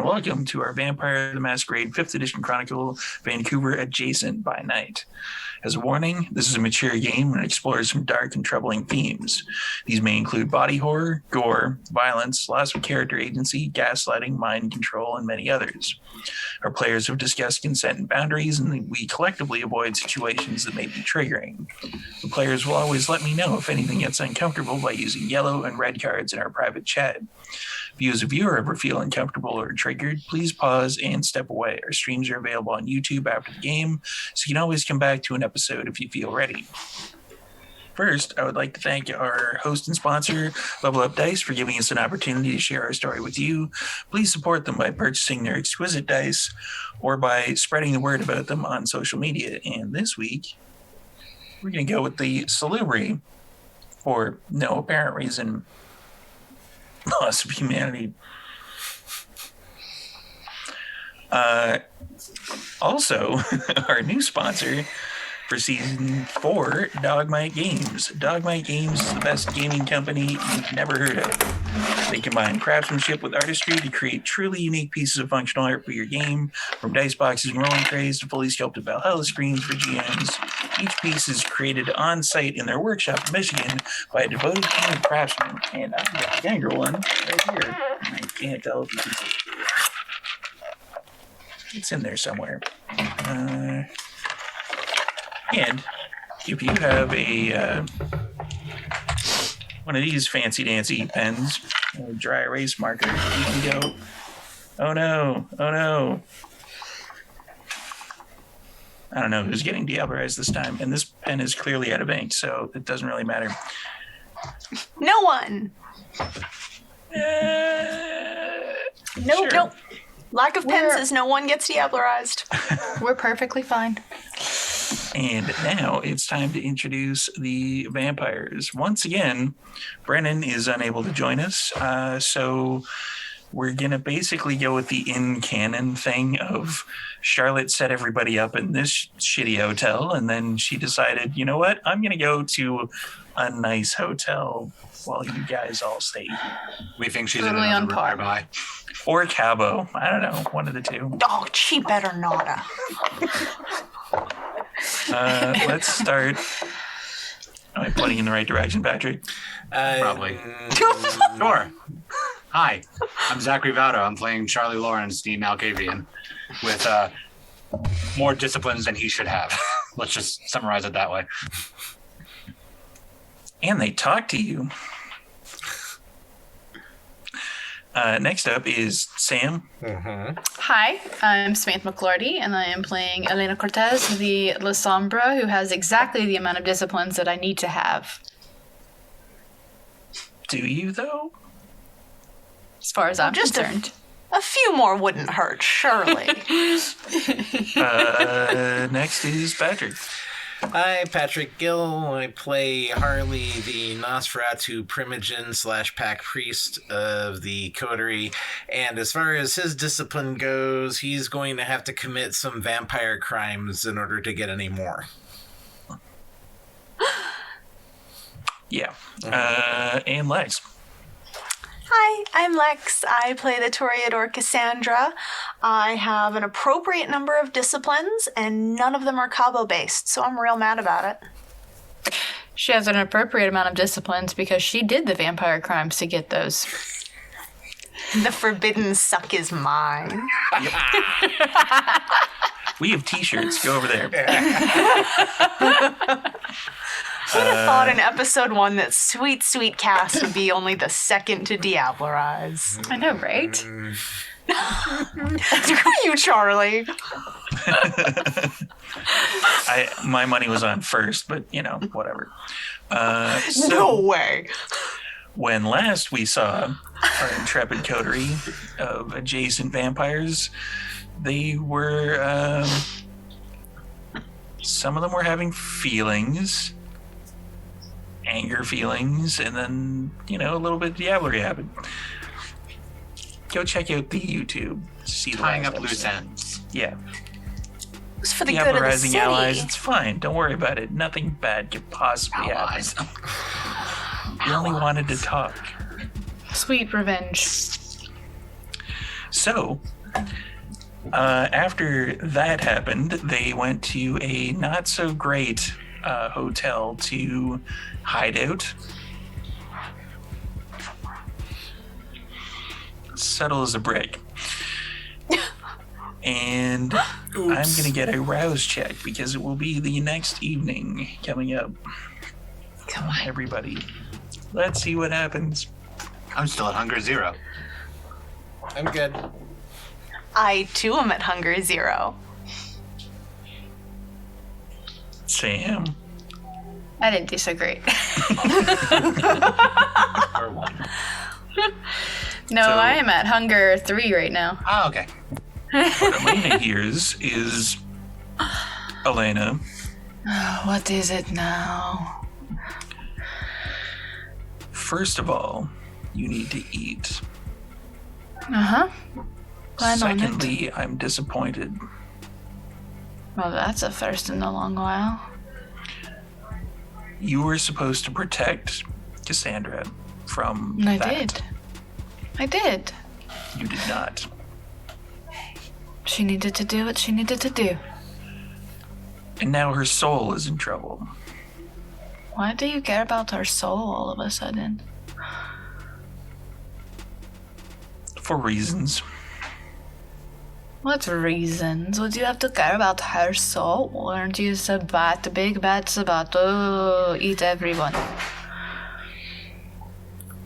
and welcome to our Vampire the Masquerade 5th Edition Chronicle Vancouver Adjacent by Night. As a warning, this is a mature game and explores some dark and troubling themes. These may include body horror, gore, violence, loss of character agency, gaslighting, mind control, and many others. Our players have discussed consent and boundaries, and we collectively avoid situations that may be triggering. The players will always let me know if anything gets uncomfortable by using yellow and red cards in our private chat. If you as a viewer ever feel uncomfortable or triggered, please pause and step away. Our streams are available on YouTube after the game, so you can always come back to an episode if you feel ready. First, I would like to thank our host and sponsor, Level Up Dice, for giving us an opportunity to share our story with you. Please support them by purchasing their exquisite dice or by spreading the word about them on social media. And this week, we're going to go with the Salubri for no apparent reason. Loss of humanity. Also, our new sponsor for Season 4, Dogmite Games. Dogmite Games is the best gaming company you've never heard of. They combine craftsmanship with artistry to create truly unique pieces of functional art for your game, from dice boxes and rolling trays to fully sculpted Valhalla screens for GMs. Each piece is created on-site in their workshop in Michigan by a devoted team of craftsmen. And I've got a Ganger one right here. I can't tell if you can see it. It's in there somewhere. And if you have a one of these fancy-dancy pens, a dry erase marker, you can go, oh no, oh no. I don't know who's getting diablerized this time. And this pen is clearly out of ink, so it doesn't really matter. No one. Nope. Lack of pens is no one gets diablerized. We're perfectly fine. And now it's time to introduce the vampires. Once again, Brennan is unable to join us, so we're going to basically go with the in-canon thing of Charlotte set everybody up in this shitty hotel, and then she decided, you know what, I'm going to go to a nice hotel while you guys all stay here. We think she's Totally in on another par. room nearby. Or Cabo. I don't know, one of the two. Oh, she better not. Let's start. Am I pointing in the right direction, Patrick? Probably. Sure. Hi, I'm Zachary Vaudo. I'm playing Charlie Lawrence, the Malkavian, with more disciplines than he should have. Let's just summarize it that way. And they talk to you. Next up is Sam. Hi, I'm Samantha McClarty, and I am playing Elena Cortez, the La Sombra, who has exactly the amount of disciplines that I need to have. Do you, though? As far as I'm just concerned. A few more wouldn't hurt, surely. Next is Patrick. Hi, Patrick Gill. I play Harley, the Nosferatu Primogen / Pack Priest of the Coterie. And as far as his discipline goes, he's going to have to commit some vampire crimes in order to get any more. Yeah. And Lex. Hi, I'm Lex. I play the Toreador Cassandra. I have an appropriate number of disciplines, and none of them are Cabo-based, so I'm real mad about it. She has an appropriate amount of disciplines because she did the vampire crimes to get those. The forbidden suck is mine. We have t-shirts. Go over there. Who would have thought in episode 1 that sweet, sweet Cass would be only the second to diablerize? I know, right? Screw you, Charlie. My money was on first, but, you know, whatever. No way. When last we saw our intrepid coterie of adjacent vampires, they were... some of them were having feelings... anger feelings, and then, you know, a little bit of diablery happened. Go check out the YouTube to see the Tying last up loose episode. ends. Yeah. It's for the good of the Diablerizing city. allies, it's fine. Don't worry about it. Nothing bad could possibly Allies. happen. We only wanted to talk. Sweet revenge. So, after that happened, they went to a not so great hotel to hide out. Subtle as a brick. And I'm going to get a rouse check because it will be the next evening coming up. Come on, everybody. Let's see what happens. I'm still at hunger 0. I'm good. I too am at hunger 0. Sam. I didn't disagree. Or 1. No, So- I am at hunger 3 right now. Oh, okay. What Elena hears is Elena. What is it now? First of all, you need to eat. Uh-huh. Plan on it. Secondly, I'm disappointed. Well, that's a first in a long while. You were supposed to protect Cassandra from And I that. did. I did. You did not. She needed to do what she needed to do. And now her soul is in trouble. Why do you care about her soul all of a sudden? For reasons. What reasons would you have to care about her soul? Aren't you Sabat, big bad Sabat? Oh, eat everyone.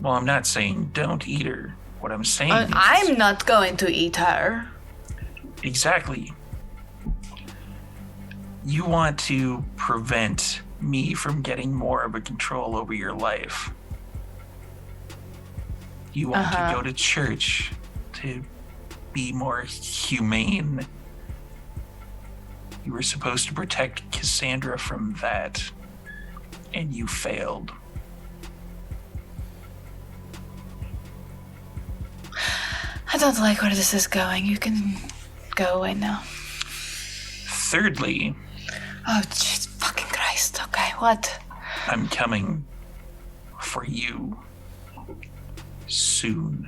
Well, I'm not saying don't eat her. What I'm saying is... I'm not going to eat her. Exactly. You want to prevent me from getting more of a control over your life. You want to go to church to be more humane. You were supposed to protect Cassandra from that, and you failed. I don't like where this is going. You can go away now. Thirdly, Oh, jeez, fucking Christ. Okay, what? I'm coming for you soon.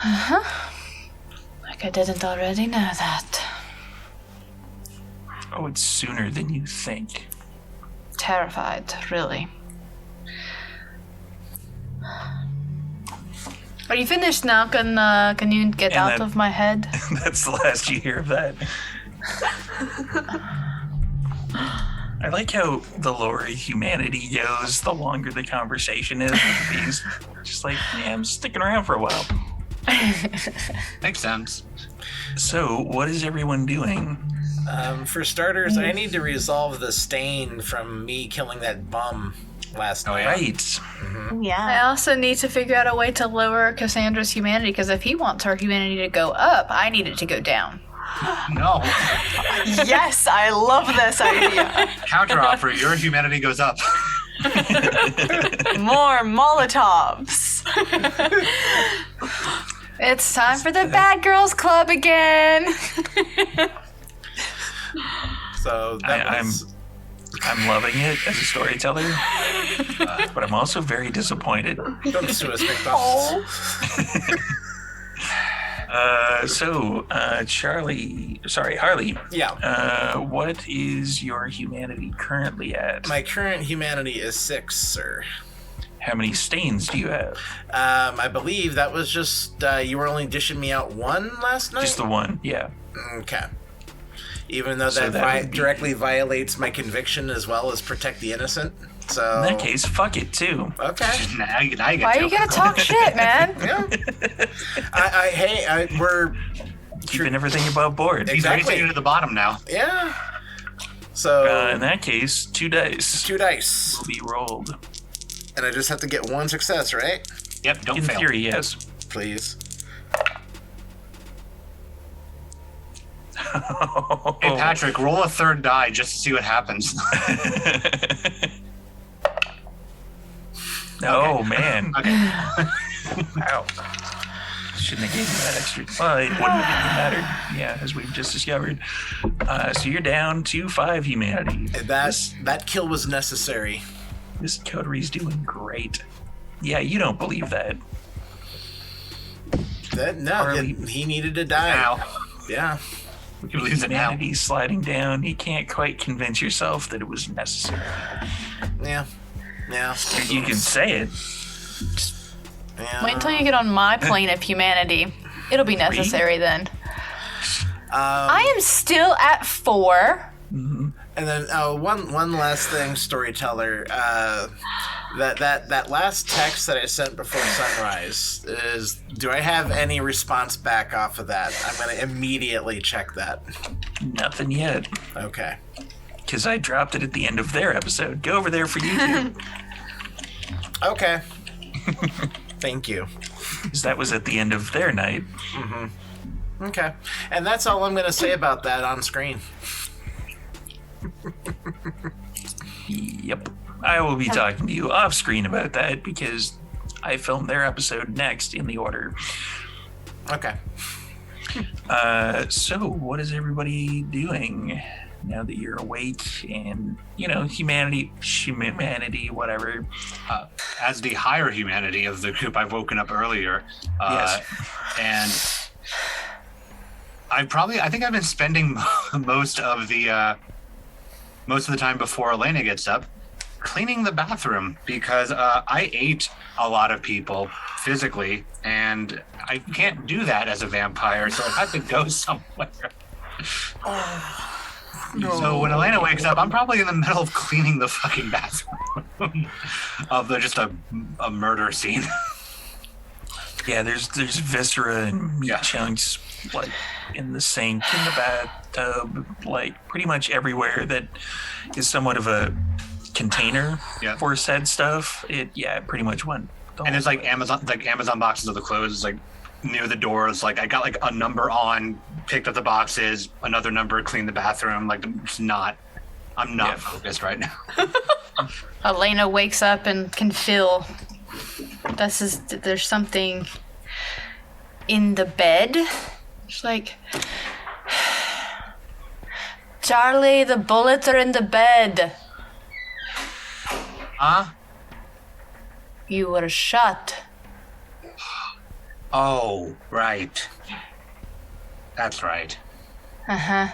Like I didn't already know that. Oh, it's sooner than you think. Terrified, really. Are you finished now? Can you get And out that- of my head? That's the last you hear of that. I like how the lower humanity goes, the longer the conversation is with these. Just like, yeah, I'm sticking around for a while. Makes sense. So, what is everyone doing? For starters, I need to resolve the stain from me killing that bum last Oh, night. yeah. Right. I Yeah. also need to figure out a way to lower Cassandra's humanity, because if he wants her humanity to go up, I need it to go down. No. Yes, I love this idea. Counteroffer, your humanity goes up. More Molotovs. It's time for the Bad Girls Club again. So that was... I'm loving it as a storyteller, but I'm also very disappointed. Don't sue us, McDonald's. Harley, Yeah. what is your humanity currently at? My current humanity is 6, sir. How many stains do you have? I believe that was just, you were only dishing me out 1 last night? Just the one, yeah. Okay. Even though So that, that would be- directly violates my conviction as well as protect the innocent. So In that case, fuck it too. Okay. Now you get Why are you gonna talk shit, man? Yeah. We're Keeping everything above board. He's Exactly. racing you to the bottom now. yeah. So In that case, 2 dice 2 dice, will be rolled. and I just have to get 1 success, right? Yep, don't In fail. theory, yes. Please. Hey, Patrick, roll a 3rd die just to see what happens. Oh, man. Okay. Wow. Shouldn't have given you that extra. Well, it wouldn't have even mattered. Yeah, as we've just discovered. So you're down to 5 humanity. That kill was necessary. This coterie's doing great. Yeah, you don't believe that. He needed to die. Now. Yeah. You lose it now. Humanity sliding down. You can't quite convince yourself that it was necessary. Yeah. You can say it. Yeah. Wait until you get on my plane of humanity. It'll be necessary then. I am still at 4. And then one last thing, storyteller. That last text that I sent before sunrise is. Do I have any response back off of that? I'm gonna immediately check that. Nothing yet. Okay. Because I dropped it at the end of their episode. Go over there for YouTube. Okay. Thank you. Because that was at the end of their night. Okay. And that's all I'm gonna say about that on screen. Yep. I will be talking to you off screen about that because I filmed their episode next in the order. Okay. So what is everybody doing now that you're awake and, humanity, whatever? As the higher humanity of the group, I've woken up earlier. Yes. And I think I've been spending most of the time before Elena gets up cleaning the bathroom because I ate a lot of people physically and I can't do that as a vampire, so I had to go somewhere. So when Elena wakes up, I'm probably in the middle of cleaning the fucking bathroom of just a murder scene. Yeah, there's viscera and meat Yeah. chunks like in the sink, in the bathtub, like pretty much everywhere that is somewhat of a container for said stuff. It pretty much went. And it's like Amazon boxes of the clothes, like near the doors. Like I got like a number on, picked up the boxes, another number, cleaned the bathroom. Like I'm not focused right now. Elena wakes up and can feel there's something in the bed. She's like, Charlie, the bullets are in the bed. Huh? You were shot. Oh, right. That's right. Uh-huh.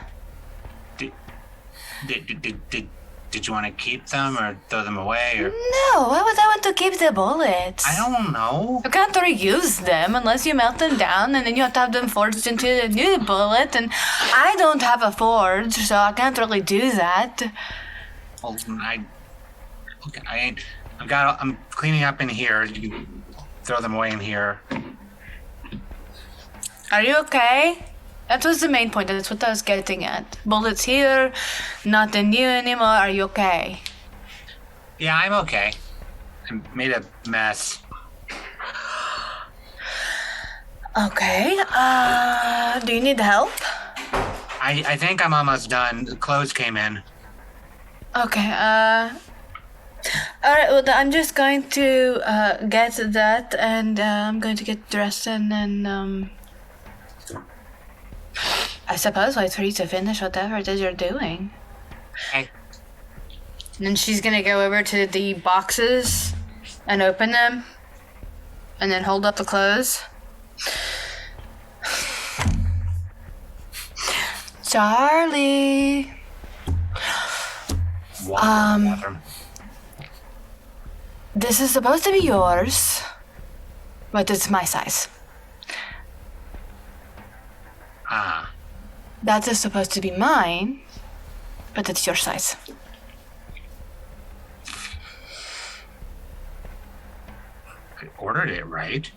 Did you want to keep them or throw them away? Or? No, why would I want to keep the bullets? I don't know. You can't reuse them unless you melt them down and then you have to have them forged into a new bullet, and I don't have a forge, so I can't really do that. Well, I'm cleaning up in here. You can throw them away in here. Are you okay? That was the main point. That's what I was getting at. Bullets here, not in you anymore. Are you okay? Yeah, I'm okay. I made a mess. Okay. Do you need help? I think I'm almost done. The clothes came in. Okay. Alright, well, I'm just going to get that, and I'm going to get dressed, and then I suppose wait for you to finish whatever it is you're doing. Okay. And then she's gonna go over to the boxes and open them, and then hold up the clothes. Charlie. Bathroom. This is supposed to be yours, but it's my size. Ah. That is supposed to be mine, but it's your size. I ordered it right.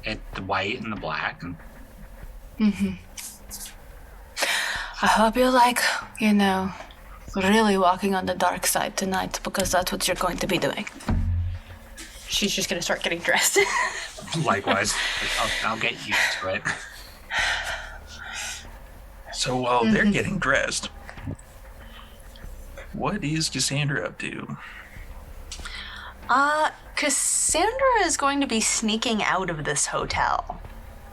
It's the white and the black. And... I hope you're really walking on the dark side tonight, because that's what you're going to be doing. She's just gonna start getting dressed. Likewise. I'll get used to it. So while they're getting dressed, what is Cassandra up to? Cassandra is going to be sneaking out of this hotel.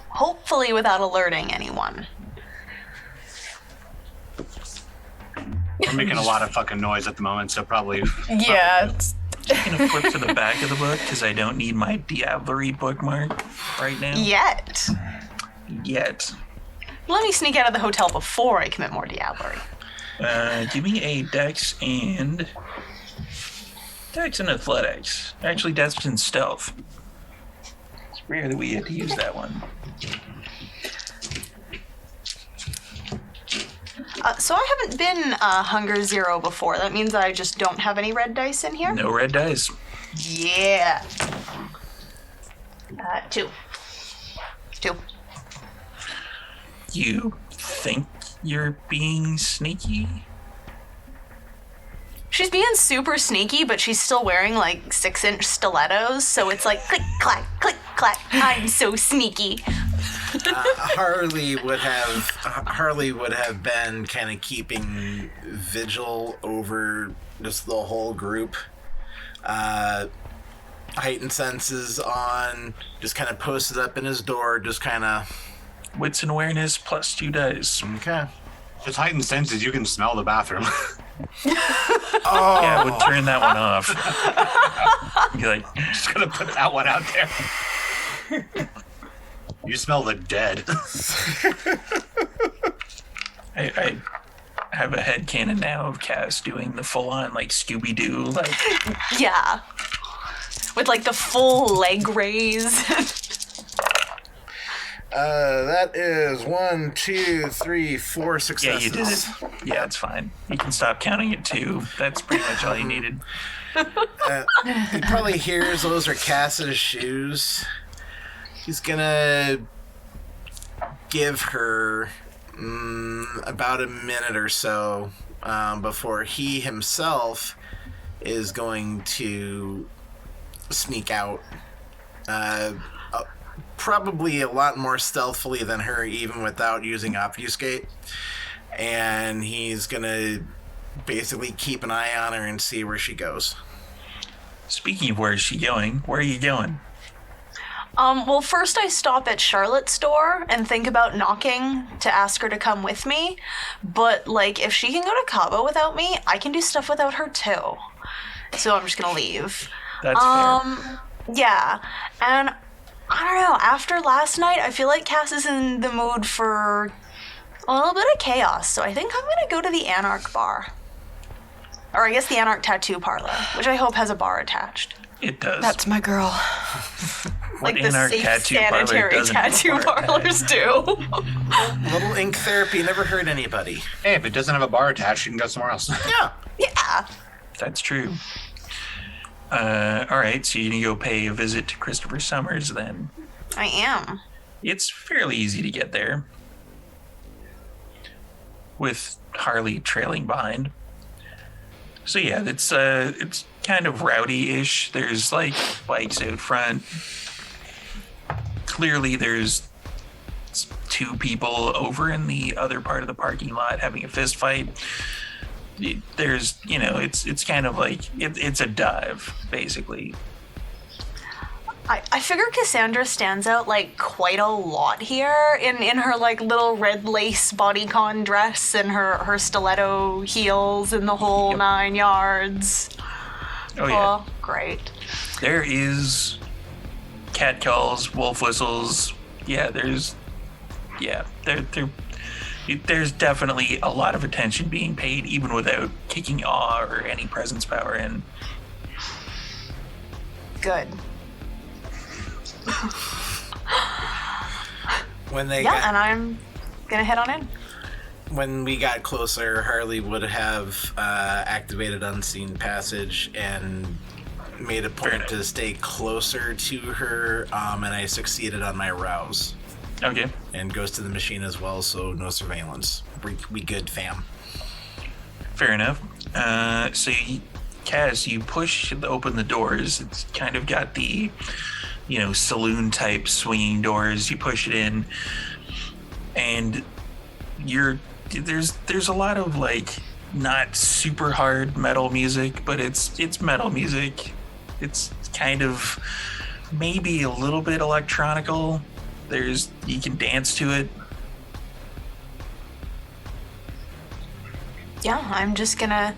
Hopefully without alerting anyone. We're making a lot of fucking noise at the moment, so probably... Yeah, gonna flip to the back of the book because I don't need my Diablerie bookmark right now. Yet. Let me sneak out of the hotel before I commit more diablerie. Give me a Dex and Athletics. Actually, Dex and Stealth. It's rare that we get to use that one. So I haven't been Hunger Zero before. That means I just don't have any red dice in here? No red dice. Yeah. 2. You think you're being sneaky? She's being super sneaky, but she's still wearing like 6-inch stilettos, so it's like click, clack, I'm so sneaky. Harley would have been kind of keeping vigil over just the whole group. Heightened Senses on, just kind of posted up in his door, just kind of... Wits and awareness plus 2 dice. Okay. Just Heightened Senses, you can smell the bathroom. Oh. Yeah, I would turn that one off. Be like, Just gonna put that one out there. You smell the dead. I have a headcanon now of Cass doing the full-on, like, Scooby-Doo, like... Yeah. With like the full leg raise. That is 1, 2, 3, 4 successes. Yeah, you did it. Yeah, it's fine. You can stop counting at 2. That's pretty much all you needed. He probably hears those are Cass's shoes. He's gonna give her about a minute or so before he himself is going to sneak out. Probably a lot more stealthily than her, even without using obfuscate. And he's gonna basically keep an eye on her and see where she goes. Speaking of where is she going, where are you going? Well, first I stop at Charlotte's door and think about knocking to ask her to come with me. But, like, if she can go to Cabo without me, I can do stuff without her, too. So I'm just gonna leave. That's fair. Yeah. And, I don't know, after last night, I feel like Cass is in the mood for a little bit of chaos. So I think I'm gonna go to the Anarch bar. Or I guess the Anarch Tattoo Parlor, which I hope has a bar attached. It does. That's my girl. What Like the Anarch safe tattoo parlor sanitary doesn't tattoo require that? parlors do. Little ink therapy never hurt anybody. Hey, if it doesn't have a bar attached, you can go somewhere else. Yeah. Yeah. That's true. All right, so you're gonna go pay a visit to Christopher Summers then. I am. It's fairly easy to get there, with Harley trailing behind. So yeah, it's kind of rowdy-ish. There's like bikes out front. Clearly, there's 2 people over in the other part of the parking lot having a fist fight. There's, you know, it's kind of like it's a dive basically. I figure Cassandra stands out like quite a lot here in her like little red lace bodycon dress and her stiletto heels and the whole 9 yards. Oh yeah, Great. there is cat calls, wolf whistles. Yeah, there's definitely a lot of attention being paid, even without kicking awe or any presence power in. Good. When they Yeah, got, and I'm gonna head on in. when we got closer, Harley would have activated Unseen Passage and made a point to stay closer to her, and I succeeded on my rouse. Okay. And goes to the machine as well, so no surveillance. We good, fam. Fair enough. So, Kaz, you open the doors. It's kind of got the, you know, saloon type swinging doors. You push it in, and there's a lot of like not super hard metal music, but it's metal music. It's kind of maybe a little bit electronical. You can dance to it. Yeah, I'm just gonna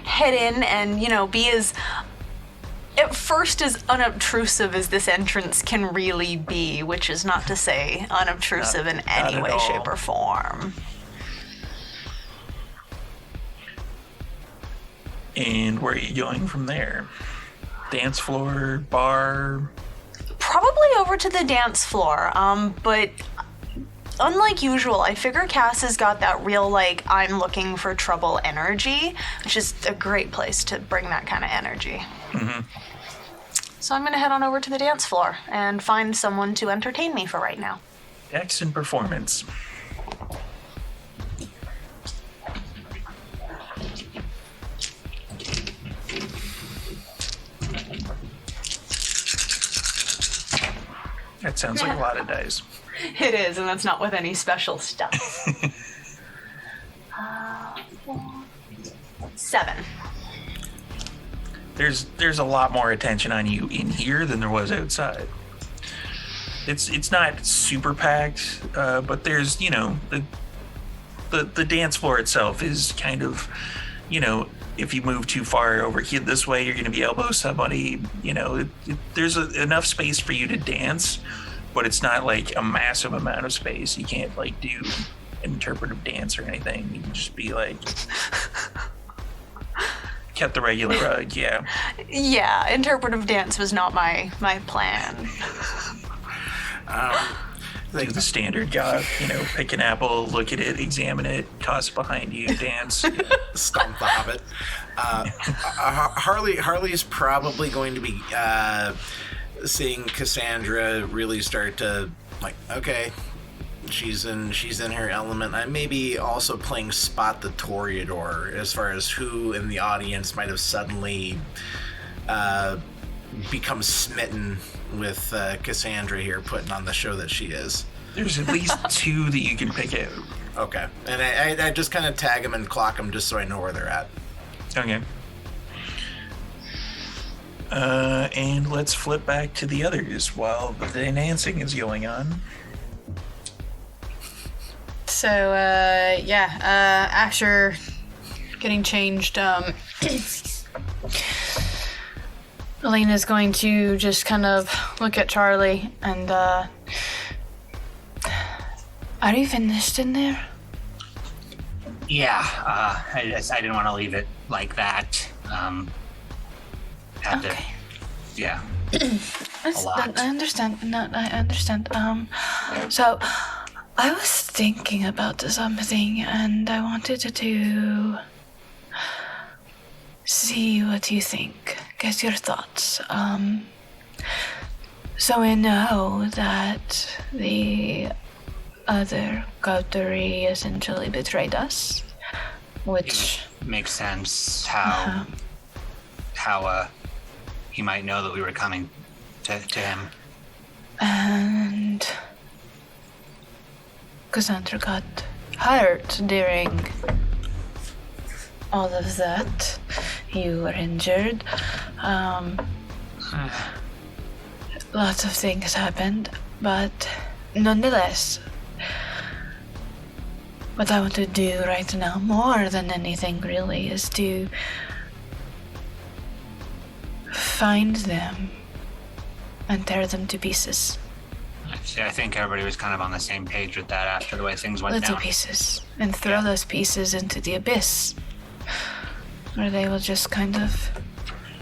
head in and, you know, be as at first as unobtrusive as this entrance can really be, which is not to say unobtrusive in any at way, all. shape, or form. And where are you going from there? Dance floor, bar? Probably over to the dance floor, but unlike usual, I figure Cass has got that real, like, I'm looking for trouble energy, which is a great place to bring that kind of energy. Mm-hmm. So I'm going to head on over to the dance floor and find someone to entertain me for right now. Dex and performance. That sounds like a lot of dice. It is, and that's not with any special stuff. 7. There's a lot more attention on you in here than there was outside. It's not super packed, but there's, you know, the dance floor itself is kind of, you know, if you move too far over here this way, you're going to be elbow somebody. You know, there's enough space for you to dance, but it's not like a massive amount of space. You can't like do interpretive dance or anything. You can just be like, cut the regular rug, yeah. Yeah, interpretive dance was not my plan. Do the standard job, you know, pick an apple, look at it, examine it, toss it behind you, dance. Stomp the hobbit. Harley's probably going to be seeing Cassandra really start to, like, okay, she's in her element. I may be also playing Spot the Toreador as far as who in the audience might have suddenly become smitten with Cassandra here, putting on the show that she is. There's at least 2 that you can pick out. Okay. And I just kind of tag them and clock them just so I know where they're at. Okay. And let's flip back to the others while the dancing is going on. So, after getting changed, Elena's going to just kind of look at Charlie and, are you finished in there? Yeah, I didn't want to leave it like that. Had to, Okay. yeah. I understand. No, I understand. So I was thinking about something, and I wanted to see what you think, get your thoughts. So we know that the other coterie essentially betrayed us, which Makes sense how he might know that we were coming to him. and Cassandra got hurt during all of that. You were injured. Lots of things happened, but nonetheless, what I want to do right now, more than anything really, is to find them and tear them to pieces. I think everybody was kind of on the same page with that after the way things went Little down. pieces. And throw those pieces into the abyss, where they will just kind of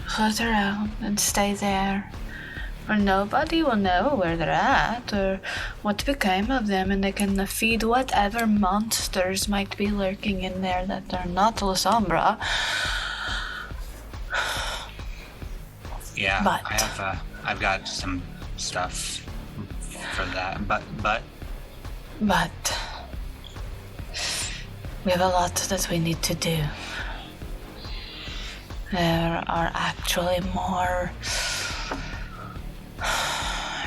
float around and stay there. Or nobody will know where they're at or what became of them, and they can feed whatever monsters might be lurking in there that are not La Sombra. Yeah, But- I've got some stuff for that, but But we have a lot that we need to do. There are actually more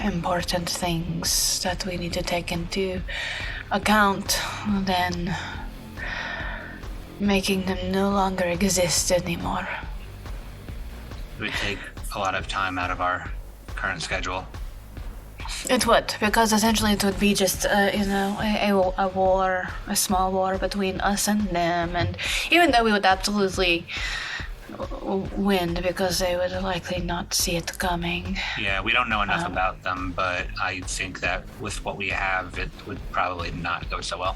important things that we need to take into account than making them no longer exist anymore. it would take a lot of time out of our current schedule. It would, because essentially it would be just, a war, a small war between us and them. And even though we would absolutely wind because they would likely not see it coming. Yeah, we don't know enough about them, but I think that with what we have, it would probably not go so well.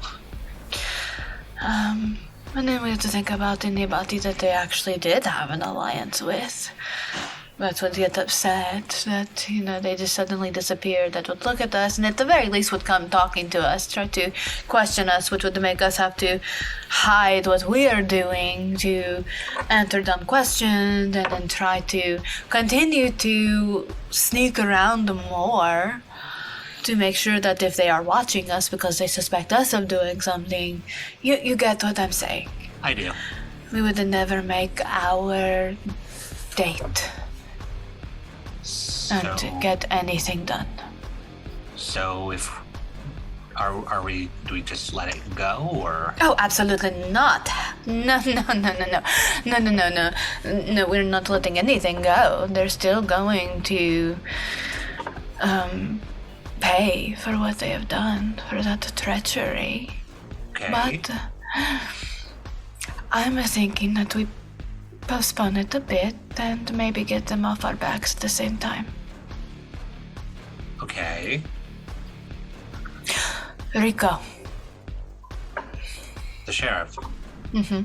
And then we have to think about anybody that they actually did have an alliance with. That would get upset that, they just suddenly disappeared, that would look at us and at the very least would come talking to us, try to question us, which would make us have to hide what we are doing, to answer dumb questions, and then try to continue to sneak around more to make sure that if they are watching us because they suspect us of doing something, you get what I'm saying. I do. We would never make our date and get anything done. So if do we just let it go, or? Oh, absolutely not. No, we're not letting anything go. They're still going to pay for what they have done, for that treachery. Okay. But I'm thinking that we postpone it a bit and maybe get them off our backs at the same time. Okay. Rico. The sheriff. Mm-hmm.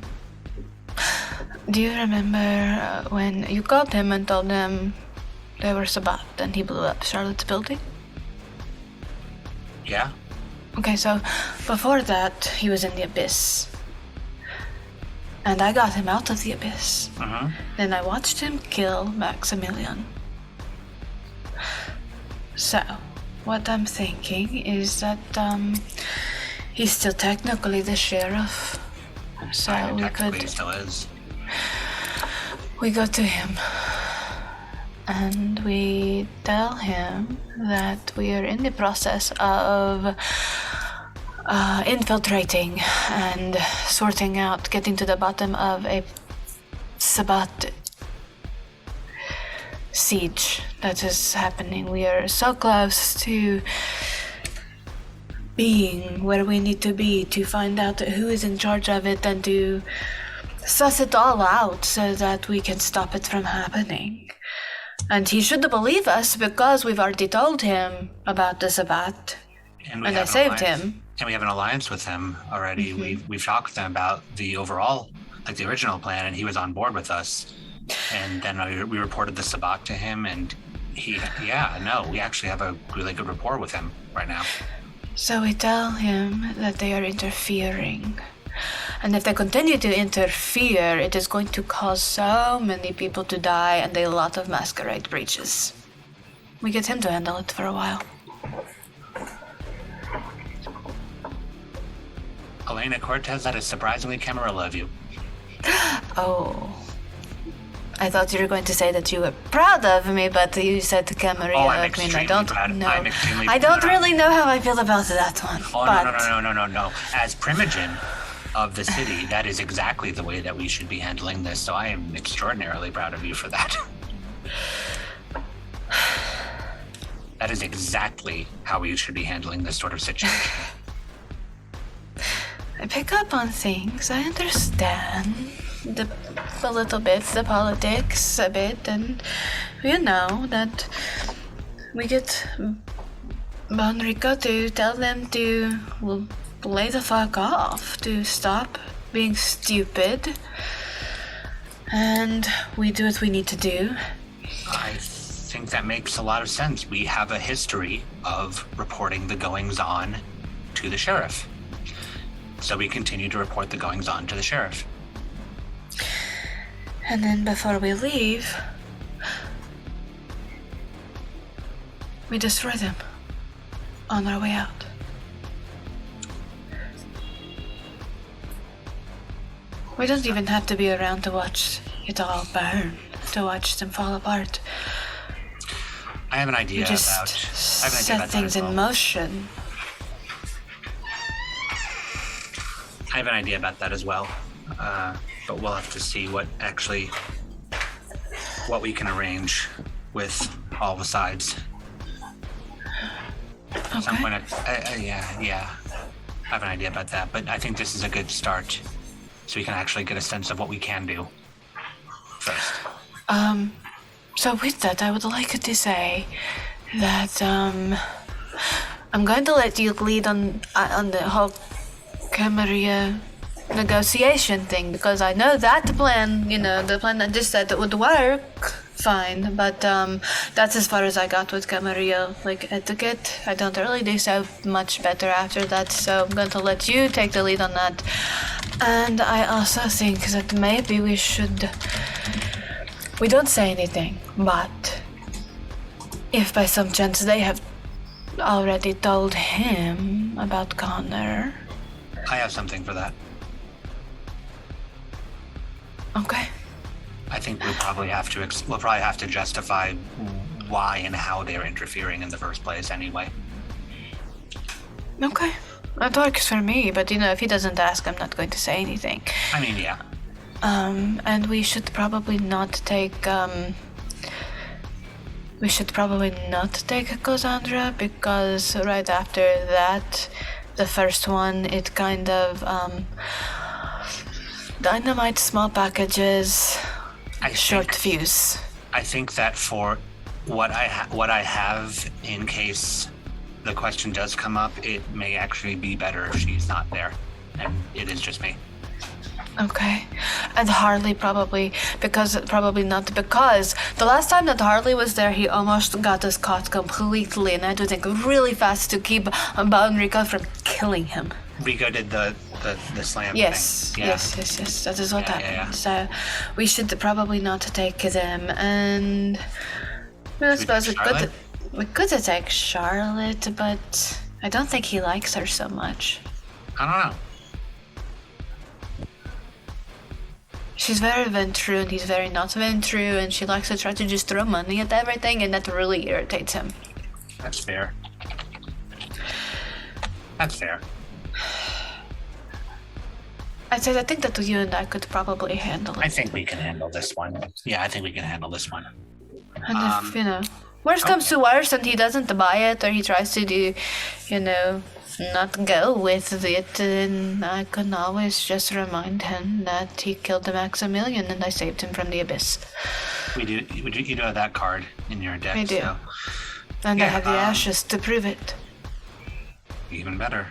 Do you remember when you called him and told him they were Sabat and he blew up Charlotte's building? Yeah. Okay, so before that, he was in the Abyss. And I got him out of the Abyss. Uh-huh. Then I watched him kill Maximilian. So, what I'm thinking is that he's still technically the sheriff. So Technically he still is. we go to him and we tell him that we are in the process of infiltrating and sorting out, getting to the bottom of a Sabat siege that is happening. We are so close to being where we need to be to find out who is in charge of it and to suss it all out so that we can stop it from happening. And he should believe us because we've already told him about the Sabat. And I saved him. And we have an alliance with him already. Mm-hmm. We've talked to him about the overall, the original plan, and he was on board with us. And then we reported the Sabat to him, and we actually have a really good rapport with him right now. So we tell him that they are interfering. And if they continue to interfere, it is going to cause so many people to die and a lot of Masquerade breaches. We get him to handle it for a while. Elena Cortez, that is surprisingly Camarilla of you. Oh. I thought you were going to say that you were proud of me, but you said Camarilla. I'm I mean, I extremely don't proud. know. I'm extremely I don't proud. really know how I feel about that one. Oh, but no. As Primogen of the city, that is exactly the way that we should be handling this, so I am extraordinarily proud of you for that. That is exactly how we should be handling this sort of situation. I pick up on things. I understand a little bit, the politics a bit, and you know that we get Bonrico to tell them to lay the fuck off, to stop being stupid, and we do what we need to do. I think that makes a lot of sense. We have a history of reporting the goings-on to the sheriff. So we continue to report the goings-on to the sheriff. And then before we leave, we destroy them on our way out. We don't even have to be around to watch it all burn, to watch them fall apart. I have an idea We just about set that things as well. in motion. I have an idea about that as well, but we'll have to see what we can arrange with all the sides. At some point, yeah, I have an idea about that, but I think this is a good start, so we can actually get a sense of what we can do first. So with that, I would like to say that I'm going to let you lead on the whole Camarilla negotiation thing, because I know that plan, the plan that just said that would work fine, but that's as far as I got with Camarilla, like etiquette. I don't really do so much better after that, so I'm going to let you take the lead on that. And I also think that maybe we don't say anything, but if by some chance they have already told him about Connor. I have something for that. Okay. I think we'll probably have to justify why and how they're interfering in the first place anyway. Okay. That works for me, but if he doesn't ask, I'm not going to say anything. I mean, yeah. And we should probably not take Cassandra, because right after that, the first one, it kind of dynamite, small packages, short fuse. I think that for what I have in case the question does come up, it may actually be better if she's not there, and it is just me. Okay. And Harley probably not, because the last time that Harley was there, he almost got us caught completely, and I had to think really fast to keep Bound Rico from killing him. Rico did the slam yes, thing. Yeah. Yes. That is what happened. Yeah. So we should probably not take them, and I suppose we could take Charlotte, but I don't think he likes her so much. I don't know. She's very Ventru and he's very not Ventru, and she likes to try to just throw money at everything, and that really irritates him. That's fair. I think that you and I could probably handle it. I think we can handle this one. Yeah, I think we can handle this one. And if, worst comes to worst and he doesn't buy it, or he tries to do, not go with it, then I can always just remind him that he killed the Maximilian and I saved him from the abyss. You do have that card in your deck. I do. So. And Yeah, I have the ashes to prove it. Even better.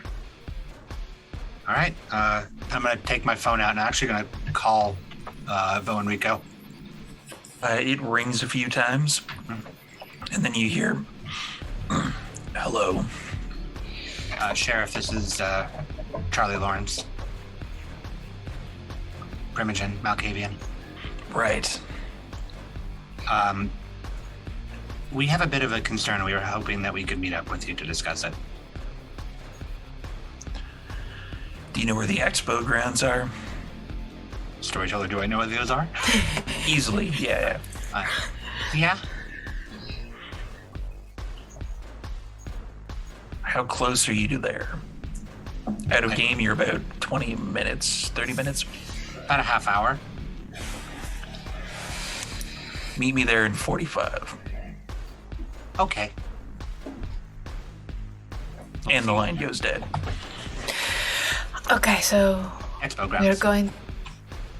All right, I'm gonna take my phone out and I'm actually gonna call Bo and Rico. It rings a few times, and then you hear, "Hello." Sheriff, this is Charlie Lawrence. Primogen, Malkavian. Right. We have a bit of a concern. We were hoping that we could meet up with you to discuss it. Do you know where the expo grounds are? Storyteller, do I know what those are? Easily, yeah. Yeah. How close are you to there? Out of game, you're about 20 minutes, 30 minutes. About a half hour. Meet me there in 45. Okay. And the line goes dead. Okay, so Expo grounds.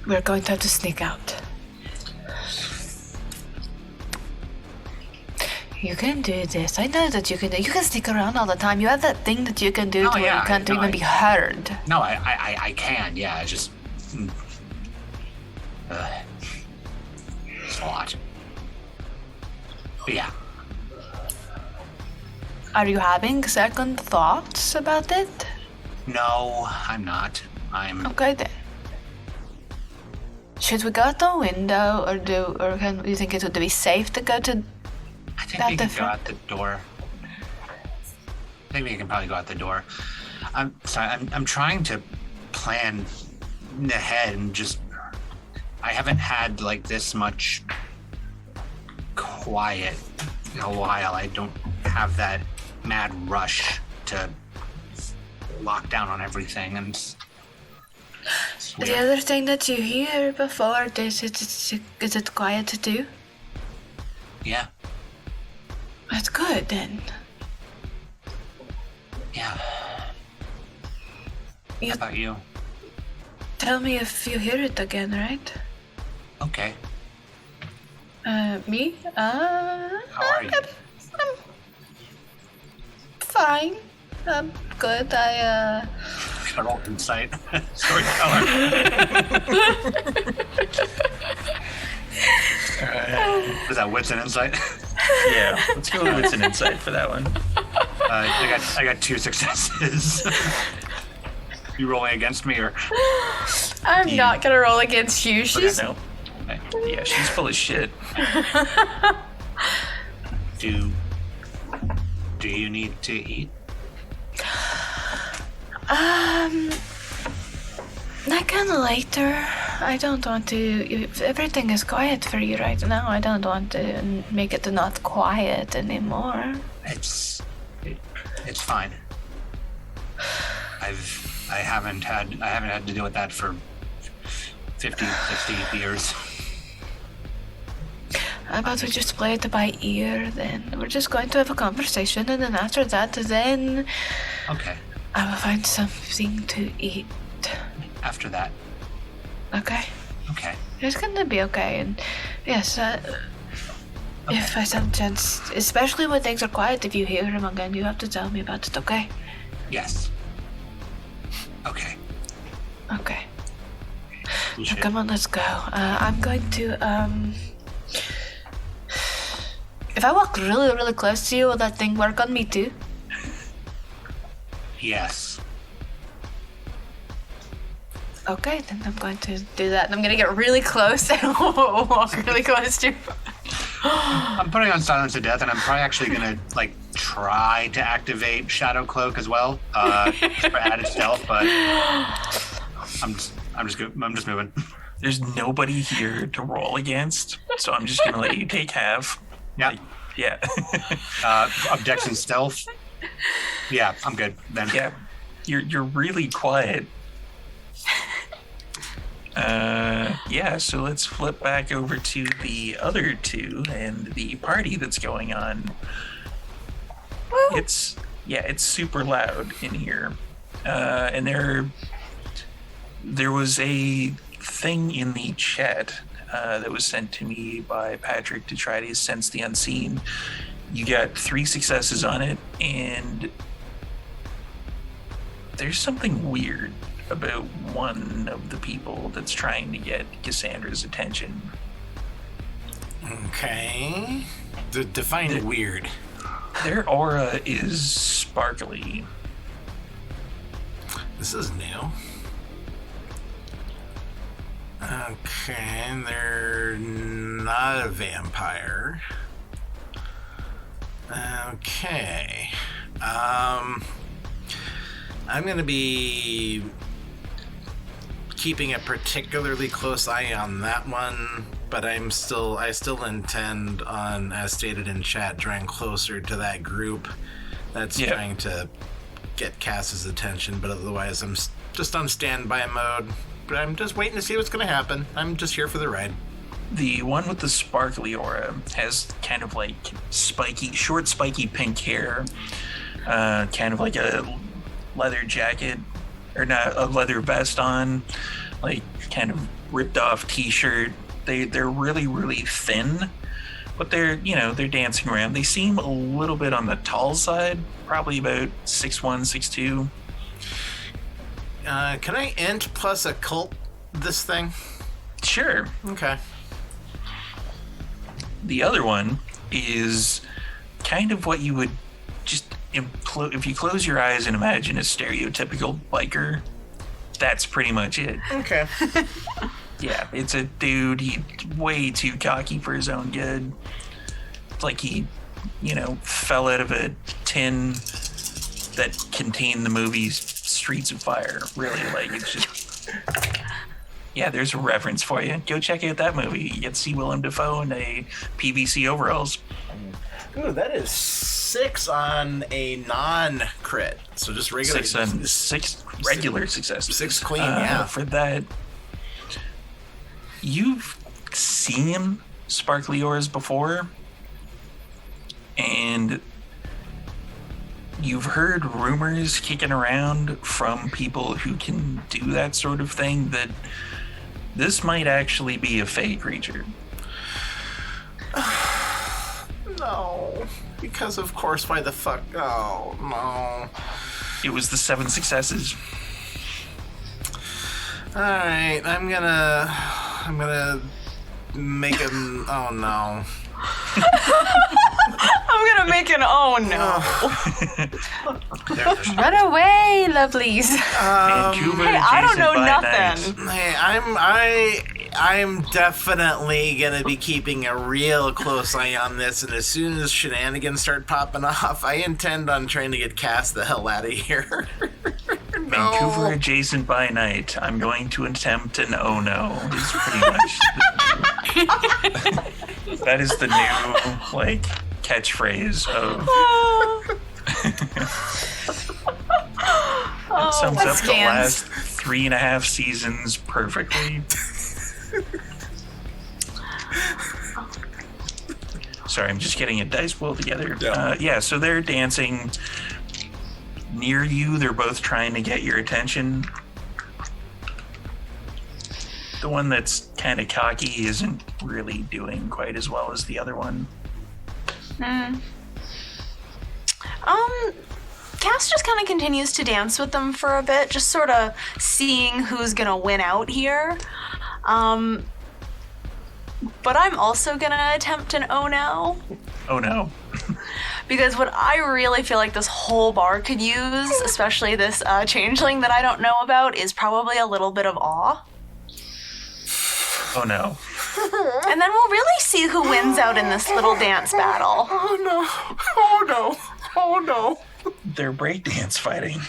we're going to have to sneak out. You can do this. I know that you can do. You can sneak around all the time. You have that thing that you can do to where you can't even be heard. No, I can. Yeah, it's just it's a lot. But yeah. Are you having second thoughts about it? No, I'm not. I'm Okay then. Should we go out the window, or can you think it would be safe to go to? I think we can go out the door. I think we can probably go out the door. I'm sorry. I'm trying to plan ahead and just. I haven't had like this much quiet in a while. I don't have that mad rush to lock down on everything, and The other thing that you hear before this, is it quiet too? yeah. That's good then. Yeah. You- How about you? Tell me if you hear it again, right? Okay. Me? How are you? I'm fine. I'm good. I Got all insight. Storyteller. Is that wits and insight? Yeah, let's go with an insight for that one. I got 2 successes. You rolling against me or? I'm not gonna roll against you. She's No. Yeah, she's full of shit. Do you need to eat? not kinda later. I don't want to. If everything is quiet for you right now, I don't want to make it not quiet anymore. It's fine. I haven't had to deal with that for 50, 60 years. How about we just play it by ear then? We're just going to have a conversation, and then after that, then Okay. I will find something to eat. After that. Okay? Okay. It's gonna be okay, and yes, if I some chance, especially when things are quiet, if you hear him again, you have to tell me about it, okay? Yes. Okay. Okay. Cool Now, shit. come on, let's go. I'm going to, if I walk really, really close to you, will that thing work on me too? Yes. Okay, then I'm going to do that. And I'm gonna get really close and walk really close to you. I'm putting on Silence to Death, and I'm probably actually gonna try to activate Shadow Cloak as well, for added stealth. But I'm just moving. There's nobody here to roll against, so I'm just gonna let you take half. Yeah. Yeah. Of Dex and Stealth. Yeah, I'm good then. Yeah. You're really quiet. Yeah, so let's flip back over to the other two and the party that's going on. It's super loud in here. And there was a thing in the chat that was sent to me by Patrick to try to sense the unseen. You got 3 successes on it, and there's something weird about one of the people that's trying to get Cassandra's attention. Okay. Define weird. Their aura is sparkly. This is new. Okay, they're not a vampire. Okay. I'm gonna be keeping a particularly close eye on that one, but I still intend on, as stated in chat, drawing closer to that group that's trying to get Cass's attention, but otherwise I'm just on standby mode. But I'm just waiting to see what's going to happen. I'm just here for the ride. The one with the sparkly aura has kind of short spiky pink hair, kind of like a leather jacket, or not, a leather vest on, kind of ripped off t-shirt. They're really, really thin, but they're dancing around. They seem a little bit on the tall side, probably about 6'1", 6'2". Can I int plus occult this thing? Sure. Okay. The other one is kind of what you would just if you close your eyes and imagine a stereotypical biker. That's pretty much it. Okay. Yeah, it's a dude. He's way too cocky for his own good. It's like he, fell out of a tin that contained the movie Streets of Fire. Really, it's just... Yeah, there's a reference for you. Go check out that movie. You get to see Willem Dafoe in a PVC overalls. Ooh, that is 6 on a non-crit. So just regular... 6 regular successes. 6 clean, yeah. For that, you've seen sparkly auras before, and you've heard rumors kicking around from people who can do that sort of thing that this might actually be a fey creature. No. Because of course, why the fuck? Oh, no. It was the 7 successes. Alright, I'm gonna make him. Oh no. I'm gonna make an oh no. Run away, lovelies. Vancouver, Hey, I don't know adjacent by nothing. night. Hey, I'm definitely gonna be keeping a real close eye on this, and as soon as shenanigans start popping off, I intend on trying to get Cass the hell out of here. Vancouver adjacent by night. I'm going to attempt an oh no. Is pretty much. That is the new like catchphrase of. That sums that up the scans. last 3.5 seasons perfectly. Sorry, I'm just getting a dice pool together. Yeah, so they're dancing near you. They're both trying to get your attention. The one that's kind of cocky isn't really doing quite as well as the other one. Cass just kind of continues to dance with them for a bit, just sort of seeing who's gonna win out here. But I'm also gonna attempt an oh no. Oh no. Because what I really feel like this whole bar could use, especially this changeling that I don't know about, is probably a little bit of awe. Oh no. And then we'll really see who wins out in this little dance battle. Oh no! Oh no! Oh no! They're breakdance fighting.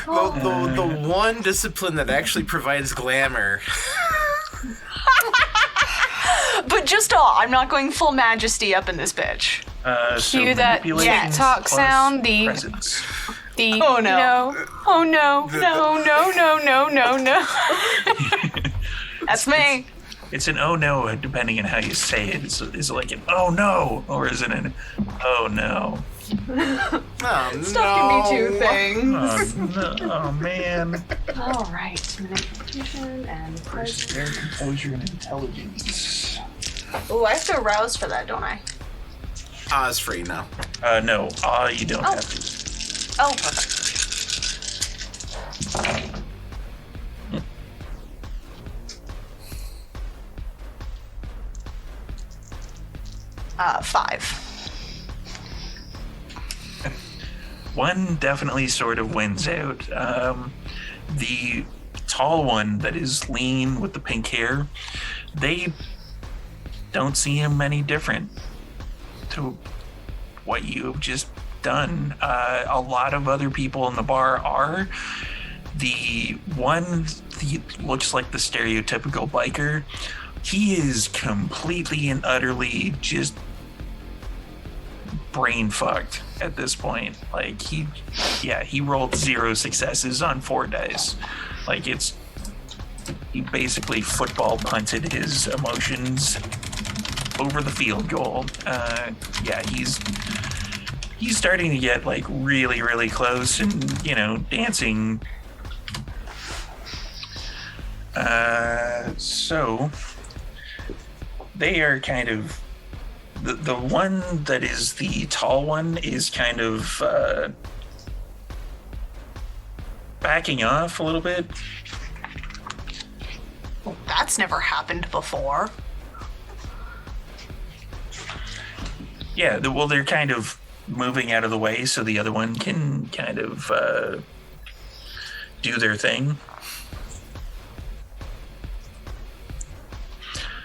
The one discipline that actually provides glamour. But just awe. I'm not going full majesty up in this bitch. So Cue that manipulation TikTok plus sound, the- presence. The Oh, no. Oh no. No. That's me. It's an oh no, depending on how you say it. Is it like an oh no, or is it an oh no? Oh, Stuff can be two things. Oh, no. Oh man. All right. Manipulation and Versus their composure and intelligence. Oh, I have to arouse for that, don't I? It's free now. No. You don't have to. Oh, perfect. 5. One definitely sort of wins out. The tall one that is lean with the pink hair, they don't see him any different to what you've just done. A lot of other people in the bar are. The one looks like the stereotypical biker. He is completely and utterly just brain fucked at this point. Like he rolled 0 successes on 4 dice. Like he basically football punted his emotions over the field goal. He's starting to get like really, really close and, dancing. So they are kind of the one that is the tall one is kind of backing off a little bit. That's never happened before. Yeah, they're kind of moving out of the way so the other one can kind of do their thing.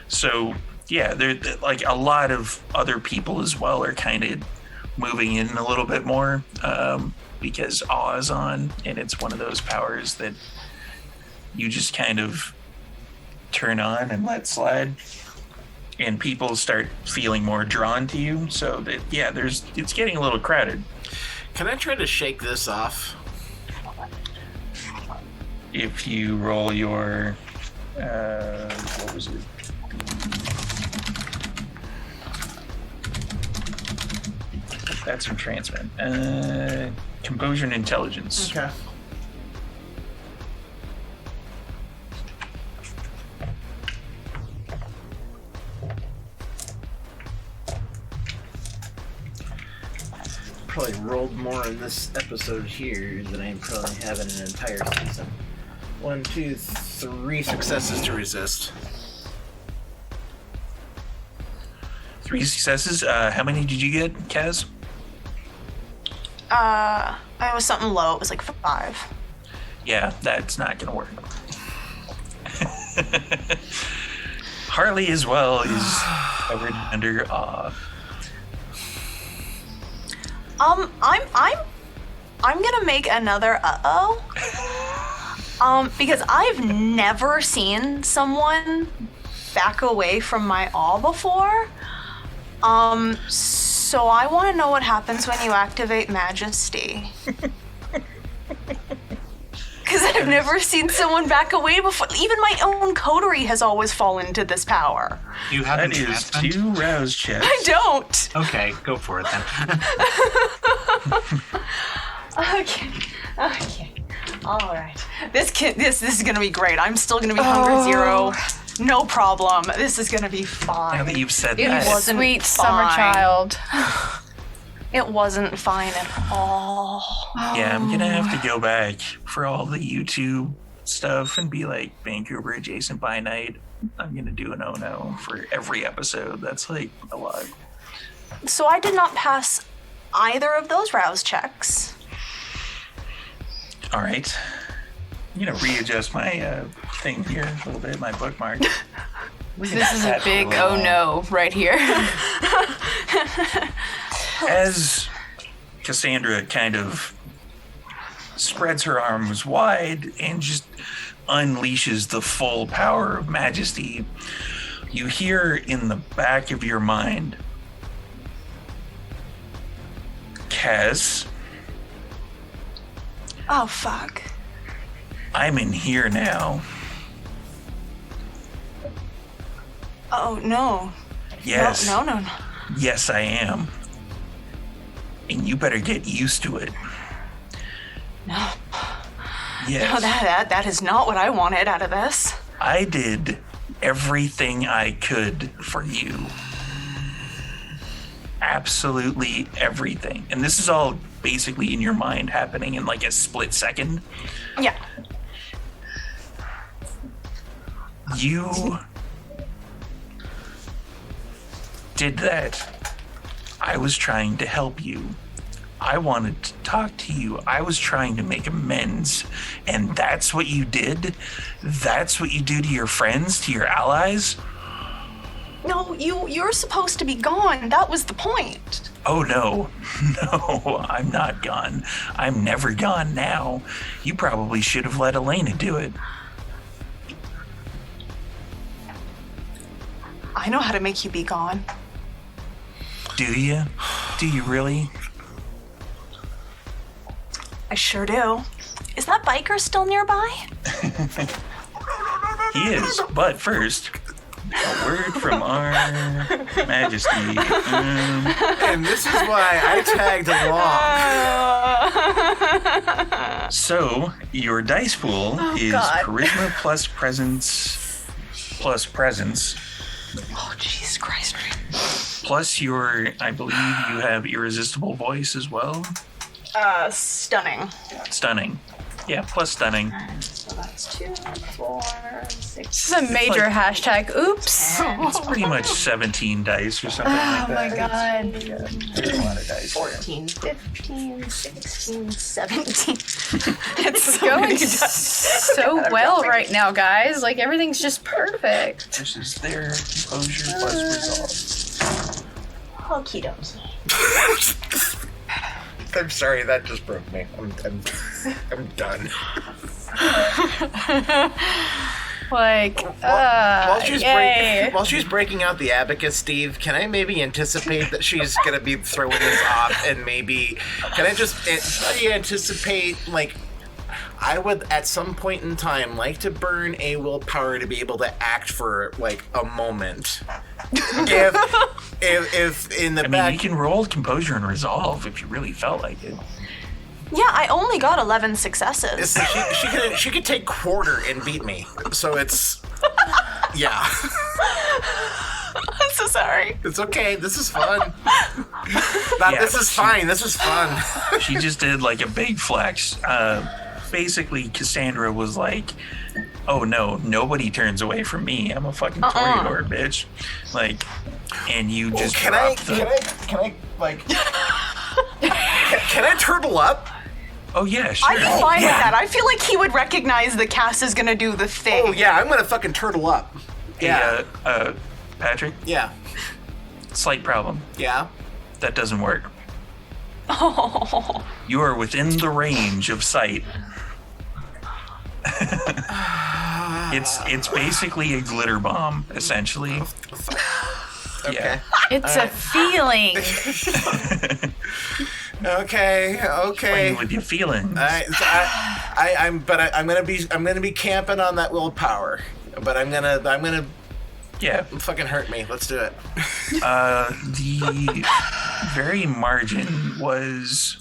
So, yeah, there like a lot of other people as well are kind of moving in a little bit more because awe is on, and it's one of those powers that you just kind of turn on and let slide, and people start feeling more drawn to you. So that it's getting a little crowded. Can I try to shake this off? If you roll your what was it? That's entrancement. Composure and intelligence. Okay. probably rolled more in this episode here than I probably have in an entire season. 1, 2, 3 successes to resist. 3 successes. How many did you get, Kaz? It was something low. It was like 5. Yeah, that's not gonna work. Harley as well is covered under awe. I'm gonna make another because I've never seen someone back away from my awe before. So I want to know what happens when you activate Majesty. Because I've never seen someone back away before. Even my own coterie has always fallen to this power. You have That is enchantment? 2 rouse checks. I don't. Okay, go for it then. Okay. All right. This is gonna be great. I'm still gonna be Hunger Zero. No problem. This is gonna be fine. Now that you've said You that, wasn't sweet summer fine. child. It wasn't fine at all. yeah, I'm gonna have to go back for all the YouTube stuff and be like Vancouver adjacent by night. I'm gonna do an oh-no for every episode. That's like a lot. So I did not pass either of those rouse checks. All right. I'm gonna readjust my thing here a little bit, my bookmark. This is a big oh no right here. As Cassandra kind of spreads her arms wide and just unleashes the full power of Majesty, you hear in the back of your mind, Kaz, Oh, fuck. I'm in here now. Oh, no. Yes. No. Yes, I am. And you better get used to it. No. Yes. No, that is not what I wanted out of this. I did everything I could for you. Absolutely everything. And this is all basically in your mind happening in like a split second. Yeah. You did that. I was trying to help you. I wanted to talk to you. I was trying to make amends. And that's what you did? That's what you do to your friends, to your allies? No, you're supposed to be gone. That was the point. Oh, no. No, I'm not gone. I'm never gone now. You probably should have let Elena do it. I know how to make you be gone. Do you? Do you really? I sure do. Is that biker still nearby? He is. But first, a word from our Majesty. And this is why I tagged along. So, your dice pool is God. Charisma plus Presence plus Presence. Oh, Jesus Christ. Plus your, I believe you have Irresistible Voice as well. Stunning. Stunning. Yeah, plus Stunning. So that's 2, 4, 6. This is a major hashtag. Oops. It's pretty much 17 dice or something like Oh my that. god. There's a lot of dice. 14, 15, 16, 17. It's going so well right now, guys. Like everything's just perfect. This is their composure plus resolve. Okie dokie. I'm sorry, that just broke me. I'm done. Like, While she's breaking out the abacus, Steve, can I maybe anticipate that she's gonna be throwing this off, and maybe can I just anticipate, like, I would at some point in time like to burn a willpower to be able to act for like a moment. If in the I back, mean, you can roll composure and resolve if you really felt like it. Yeah, I only got 11 successes. she could take quarter and beat me. So it's yeah. This is sorry. It's okay. This is fun. This is fine. This is fun. She just did like a big flex. Basically, Cassandra was like, "Oh no, nobody turns away from me. I'm a fucking Toreador, bitch." Like, and you just Can I turtle up? Oh yeah, sure. I'm fine with that. I feel like he would recognize the Cass is gonna do the thing. Oh yeah, I'm gonna fucking turtle up. Yeah. Hey, Patrick, Yeah. slight problem. Yeah. That doesn't work. Oh. You are within the range of sight. It's basically a glitter bomb, essentially. Okay. Yeah. It's a feeling. Okay. Playing with your feelings. I'm gonna be camping on that willpower, but I'm gonna Yeah. fucking hurt me. Let's do it. The very margin was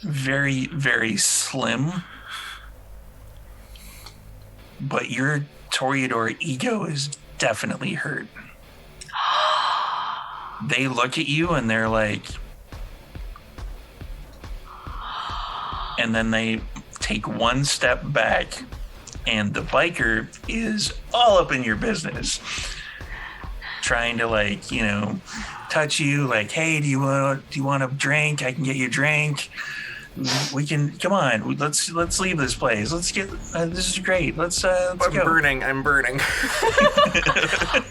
very, very slim, but your Toreador ego is definitely hurt. They look at you and they're like, and then they take one step back, and the biker is all up in your business, trying to like, you know, touch you, like, hey, do you want a drink? I can get you a drink. We can, come on, let's leave this place. Let's get this is great. Let's go. I'm burning.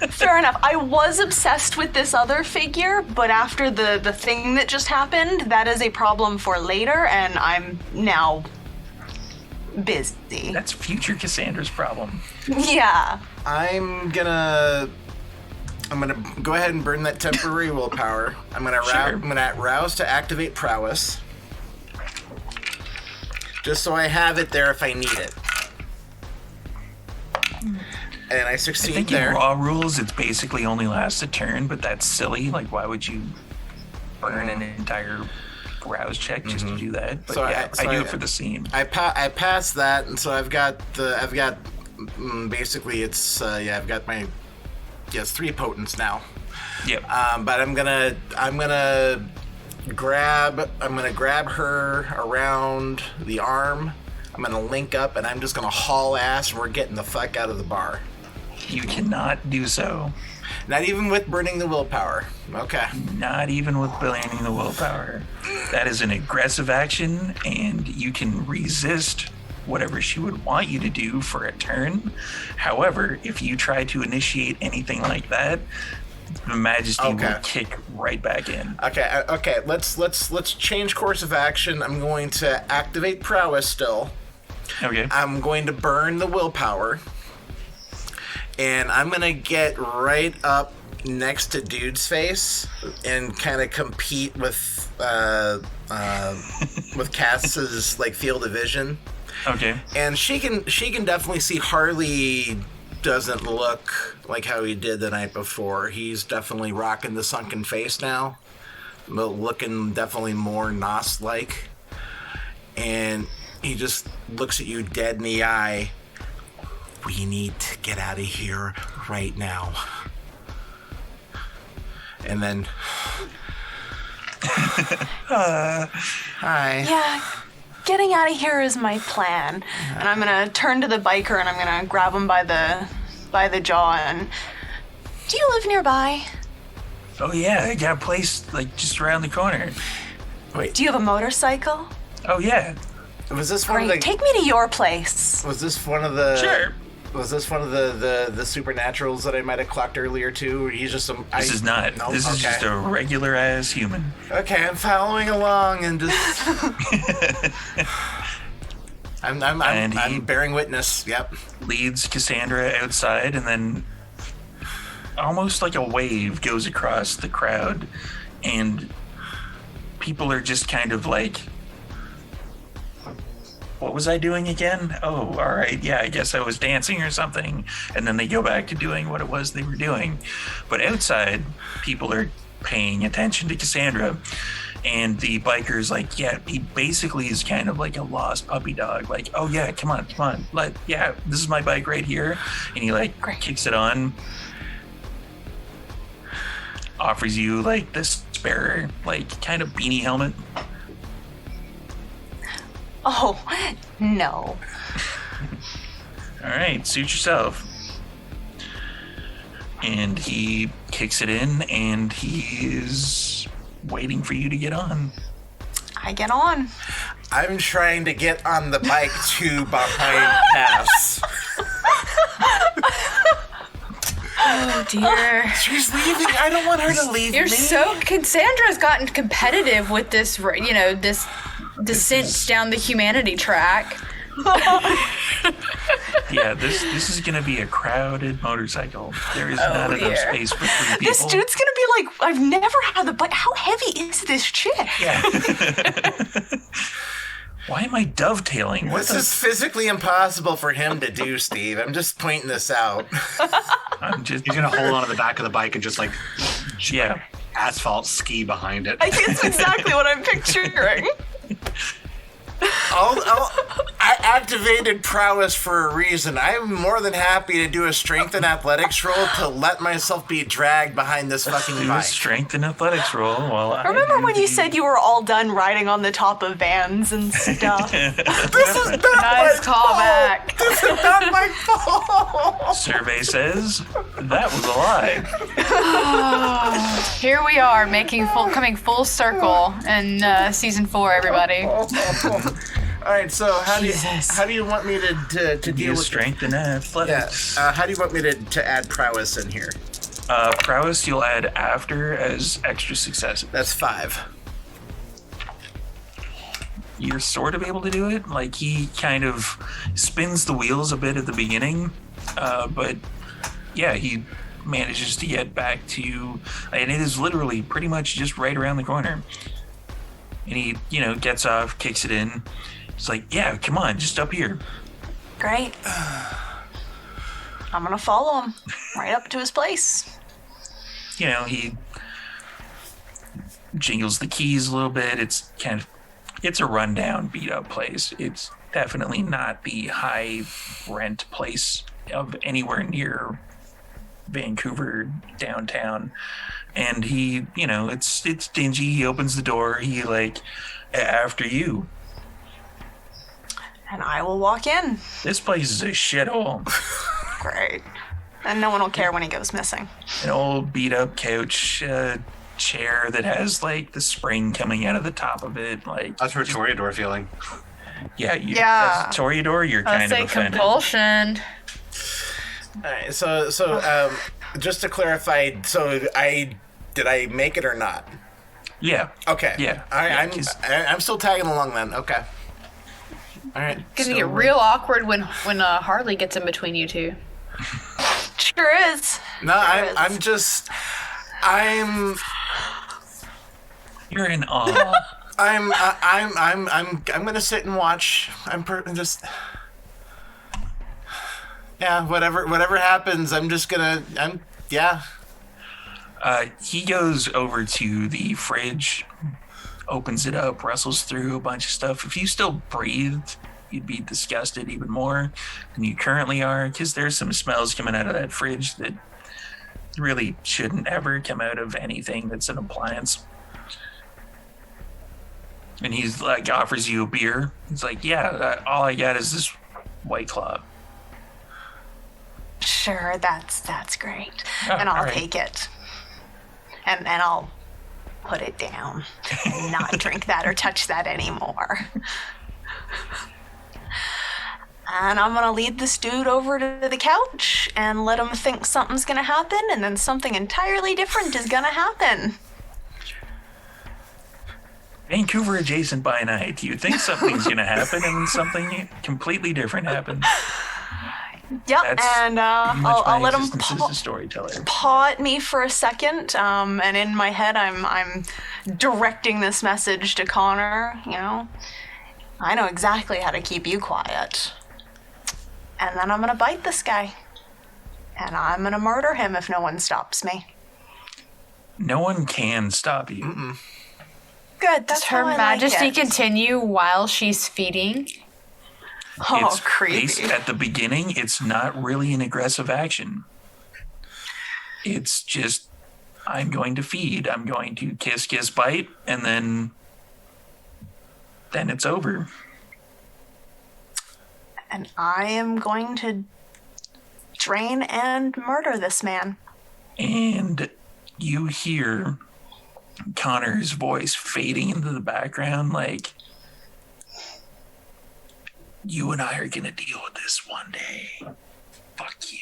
Fair enough. I was obsessed with this other figure, but after the thing that just happened, that is a problem for later, and I'm now busy. That's future Cassandra's problem. Yeah. I'm gonna go ahead and burn that temporary willpower. I'm gonna rouse to activate prowess, just so I have it there if I need it. And I succeed I think there. in raw rules, it's basically only lasts a turn, but that's silly. Like, why would you burn an entire rouse check just to do that? But So yeah, I do I- it for the scene. I passed that, and so I've got basically it's I've got my it's 3 potents now. Yep. But I'm gonna grab her around the arm. I'm gonna link up, and I'm just gonna haul ass, and we're getting the fuck out of the bar. You cannot do so. Not even with burning the willpower. Okay. Not even with burning the willpower. That is an aggressive action, and you can resist whatever she would want you to do for a turn. However, if you try to initiate anything like that, the Majesty will kick right back in. Okay. Let's change course of action. I'm going to activate prowess still. Okay. I'm going to burn the willpower. And I'm going to get right up next to Dude's face and kind of compete with Cass's like field of vision. Okay. And she can definitely see Harley doesn't look like how he did the night before. He's definitely rocking the sunken face now, looking definitely more Nos-like. And he just looks at you dead in the eye. We need to get out of here right now. And then... Hi. Yeah. Getting out of here is my plan. And I'm gonna turn to the biker and I'm gonna grab him by the jaw and... Do you live nearby? Oh yeah, I got a place like just around the corner. Wait, Do you have a motorcycle? Oh yeah. was this one of Great. the... Take me to your place. Was this one of the... Sure. Was this one of the supernaturals that I might have clocked earlier too? Or he's just some... This is not. No? This is Okay. just a regular ass human. Okay, I'm following along and just... And I'm he- bearing witness. Yep. Leads Cassandra outside, and then almost like a wave goes across the crowd, and people are just kind of like, what was I doing again? Oh, all right, yeah, I guess I was dancing or something. And then they go back to doing what it was they were doing. But outside, people are paying attention to Cassandra. And the biker's like, yeah, he basically is kind of like a lost puppy dog. Like, oh yeah, come on. Like, yeah, this is my bike right here. And he like Great. kicks it on. offers you like this spare, like kind of beanie helmet. Oh, no. All right, suit yourself. And he kicks it in, and he is waiting for you to get on. I get on. I'm trying to get on the bike to behind Pass. Oh dear. She's leaving. I don't want her to leave You're me. Cassandra's gotten competitive with this, this descent down the humanity track. Yeah, this is gonna be a crowded motorcycle. There is not enough space for 3 people. This dude's gonna be like, I've never had the bike. How heavy is this chick? Yeah. Why am I dovetailing? This is physically impossible for him to do, Steve. I'm just pointing this out. He's gonna hold onto the back of the bike and just like Yeah. asphalt ski behind it. I think that's exactly what I'm picturing. I activated prowess for a reason. I'm more than happy to do a strength and athletics roll to let myself be dragged behind this fucking Do a bike. strength and athletics roll. Well, Remember when you said you were all done riding on the top of vans and stuff? This is not Nice my callback. fault. This is not my fault. Survey says that was a lie. Here we are, coming full circle in season 4, everybody. All right, so how Jesus. do you want me to Be deal a with strength and Yeah. athletics. How do you want me to add prowess in here? Prowess you'll add after as extra successes. That's 5. You're sort of able to do it. Like he kind of spins the wheels a bit at the beginning, but yeah, he manages to get back to you, and it is literally pretty much just right around the corner. And he, gets off, kicks it in. He's like, "Yeah, come on, just up here." Great. I'm gonna follow him right up to his place. He jingles the keys a little bit. It's a rundown, beat up place. It's definitely not the high rent place of anywhere near Vancouver downtown. And he, it's dingy. He opens the door. He after you. And I will walk in. This place is a shithole. Great. And no one will care when he goes missing. An old beat up couch, chair that has the spring coming out of the top of it. That's her Toreador feeling. Yeah. Yeah. As a Toreador, you're I'll kind say of offended. compulsion. All right, so just to clarify, did I make it or not? Yeah. Okay. Yeah. I'm still tagging along then. Okay. All right. Gonna get real awkward when Harley gets in between you two. Sure is. No, I'm just. You're in awe. I'm gonna sit and watch. Just. Yeah, whatever happens, yeah. He goes over to the fridge, opens it up, rustles through a bunch of stuff. If you still breathed, you'd be disgusted even more than you currently are, because there's some smells coming out of that fridge that really shouldn't ever come out of anything that's an appliance. And he's offers you a beer. He's like, yeah, all I got is this White Claw. Sure, that's great. Oh, And I'll all right. take it. And I'll put it down and not drink that or touch that anymore. And I'm gonna lead this dude over to the couch and let him think something's gonna happen, and then something entirely different is gonna happen. Vancouver adjacent by night. You think something's going to happen, and something completely different happens. Yep, That's and pretty much I'll my let him existence as a storyteller. paw at me for a second, and in my head I'm directing this message to Connor. I know exactly how to keep you quiet. And then I'm gonna bite this guy, and I'm gonna murder him if no one stops me. No one can stop you. Mm-mm. Good. Does That's Her how I Majesty like it. continue while she's feeding? Oh, It's based creepy. at the beginning, it's not really an aggressive action. It's just I'm going to feed. I'm going to kiss, kiss, bite, and then it's over. And I am going to drain and murder this man. And you hear Connor's voice fading into the background like, you and I are going to deal with this one day. Fuck you.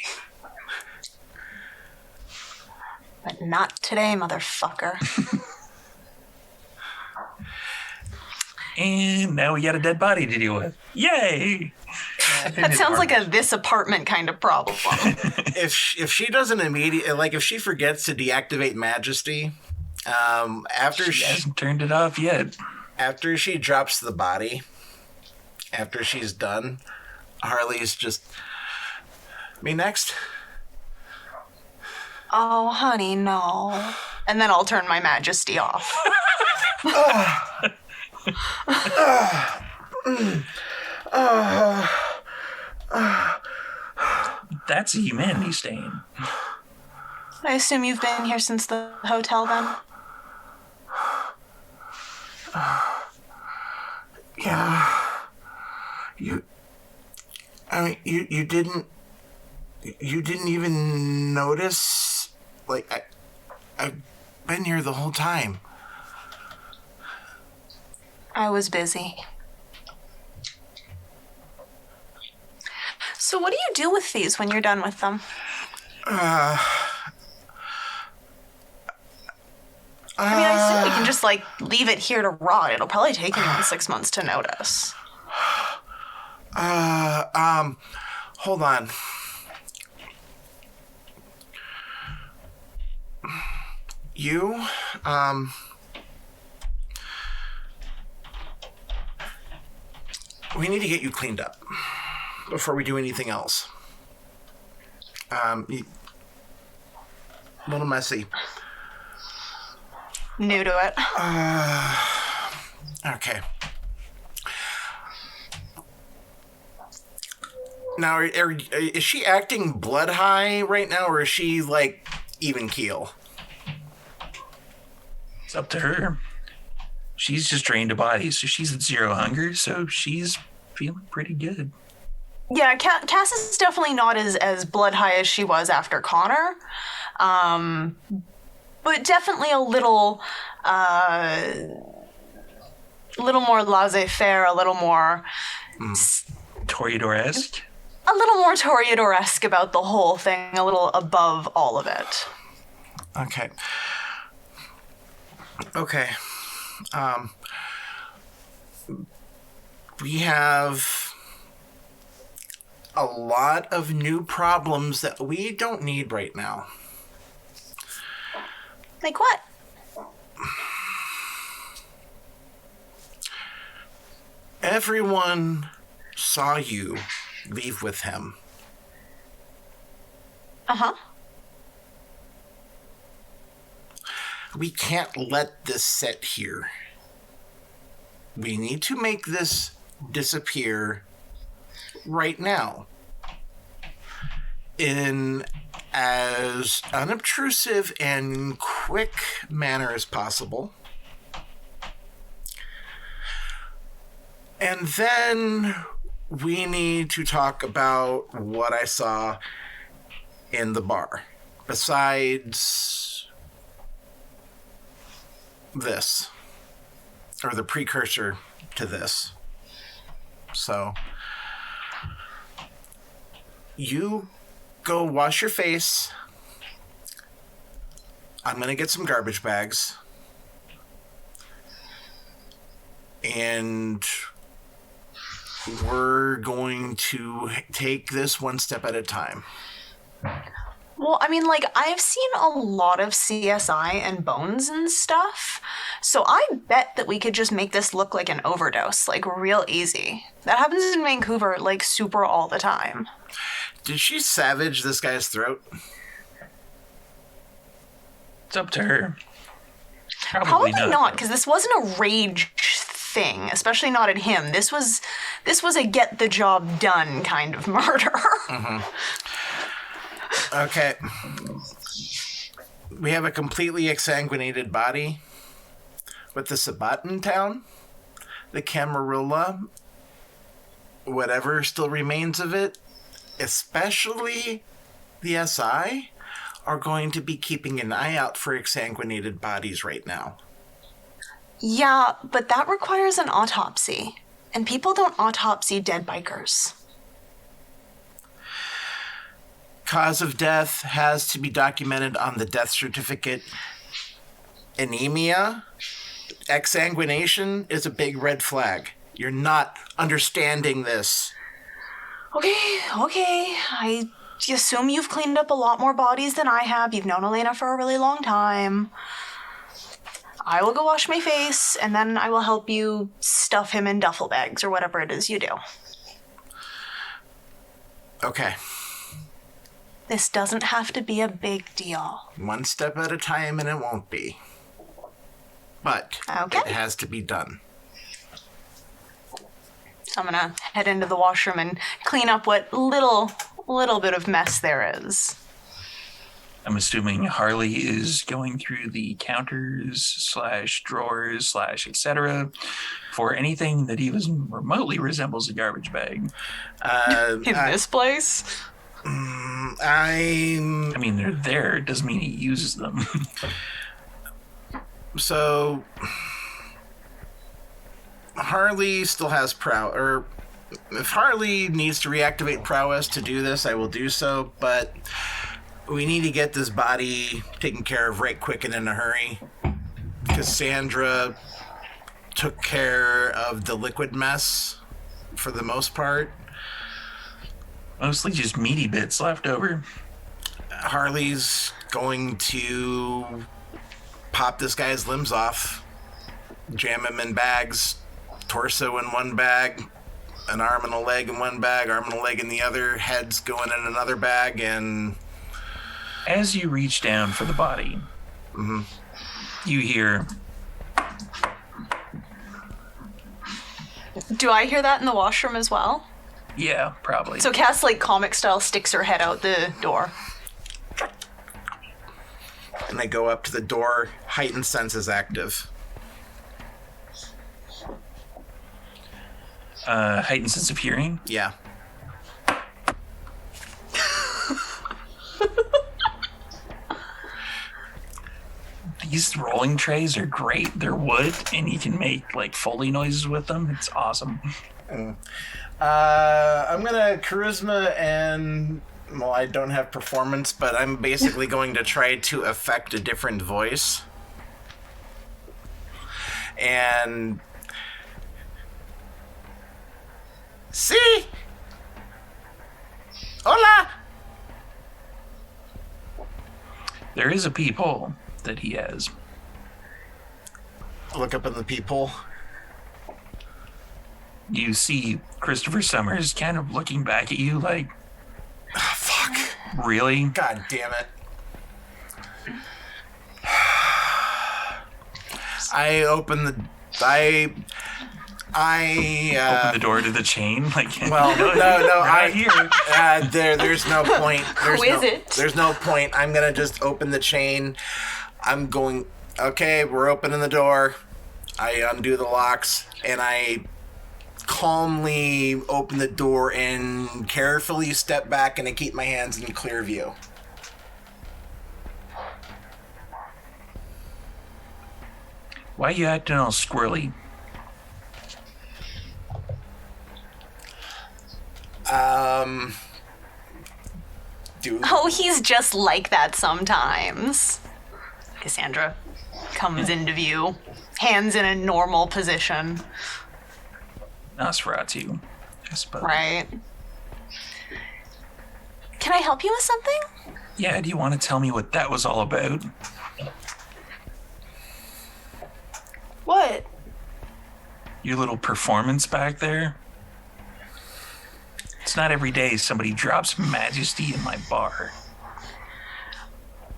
But not today, motherfucker. And now we got a dead body to deal with. Yay! That sounds like a this apartment kind of problem. If she doesn't immediately, like if she forgets to deactivate Majesty, after She hasn't turned it off yet. after she drops the body, after she's done, Harley's just, me next. Oh, honey, no. And then I'll turn my Majesty off. That's a humanity stain. I assume you've been here since the hotel then? Yeah. You didn't even notice? Like, I've been here the whole time. I was busy. So what do you do with these when you're done with them? I mean, I assume we can just, like, leave it here to rot. It'll probably take anyone 6 months to notice. Hold on. You, we need to get you cleaned up before we do anything else. A little messy. New to it. Okay. Now, is she acting blood high right now, or is she, like, even keel? It's up to her. She's just drained a body, so she's at 0 hunger, so she's feeling pretty good. Yeah, Cass is definitely not as blood high as she was after Connor. But definitely a little more laissez-faire, a little more... Toreador-esque? A little more Toreador-esque about the whole thing, a little above all of it. Okay. Okay. We have a lot of new problems that we don't need right now. Like what? Everyone saw you leave with him. Uh-huh. We can't let this sit here. We need to make this disappear right now. In as unobtrusive and quick manner as possible. And then we need to talk about what I saw in the bar. Besides this, or the precursor to this. So, you go wash your face. I'm going to get some garbage bags. And we're going to take this one step at a time. Well, I mean, like, I've seen a lot of CSI and Bones and stuff, so I bet that we could just make this look like an overdose, like, real easy. That happens in Vancouver, like, super all the time. Did she savage this guy's throat? It's up to her. Probably not, because this wasn't a rage thing, especially not at him. This was a get the job done kind of murder. Mm-hmm. Okay. we have a completely exsanguinated body with the Sabaton town, the Camarilla, whatever still remains of it, especially the SI, are going to be keeping an eye out for exsanguinated bodies right now. Yeah, but that requires an autopsy. And people don't autopsy dead bikers. Cause of death has to be documented on the death certificate. Anemia, exsanguination is a big red flag. You're not understanding this. Okay. I assume you've cleaned up a lot more bodies than I have. You've known Elena for a really long time. I will go wash my face, and then I will help you stuff him in duffel bags or whatever it is you do. Okay. This doesn't have to be a big deal. One step at a time, and it won't be. But Okay. it has to be done. So I'm gonna head into the washroom and clean up what little bit of mess there is. I'm assuming Harley is going through the counters / drawers / etc. for anything that even remotely resembles a garbage bag. In this place? I mean, they're there. It doesn't mean he uses them. So Harley still has or if Harley needs to reactivate prowess to do this, I will do so, but we need to get this body taken care of right quick and in a hurry. Cassandra took care of the liquid mess for the most part. Mostly just meaty bits left over. Harley's going to pop this guy's limbs off, jam him in bags, torso in one bag, an arm and a leg in one bag, arm and a leg in the other, head's going in another bag, and... As you reach down for the body, you hear... Do I hear that in the washroom as well? Yeah, probably. So Cass, like, comic style, sticks her head out the door. And I go up to the door, Heightened Senses active. Heightened sense of hearing? Yeah. These rolling trays are great. They're wood, and you can make, like, Foley noises with them. It's awesome. I'm gonna charisma and... Well, I don't have performance, but I'm basically going to try to affect a different voice. And... Si! Hola! There is a peephole that he has. Look up in the peephole. You see Christopher Summers kind of looking back at you like, Oh, fuck. really? God damn it. I open the... Open the door to the chain, like. Well, no, right here. There's no point. Who is it? There's no point. I'm gonna just open the chain. I'm going. Okay, we're opening the door. I undo the locks and I calmly open the door and carefully step back and I keep my hands in clear view. Why you acting all squirrely? Oh, he's just like that sometimes. Cassandra comes into view, hands in a normal position. Nosferatu, I suppose. Right. Can I help you with something? Yeah, do you want to tell me what that was all about? What? Your little performance back there? It's not every day somebody drops majesty in my bar.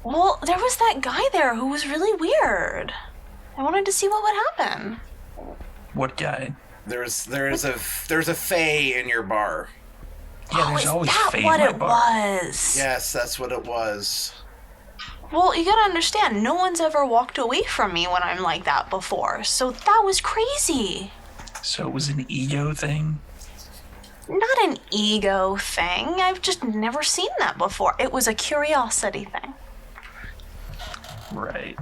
Well, there was that guy there who was really weird. I wanted to see what would happen. What guy? There's a fae in your bar. Yeah, there's is always that fate what in my it bar. was? Yes, that's what it was. Well, you gotta understand, no one's ever walked away from me when I'm like that before, so that was crazy. So it was an ego thing? Not an ego thing. I've just never seen that before. It was a curiosity thing. Right.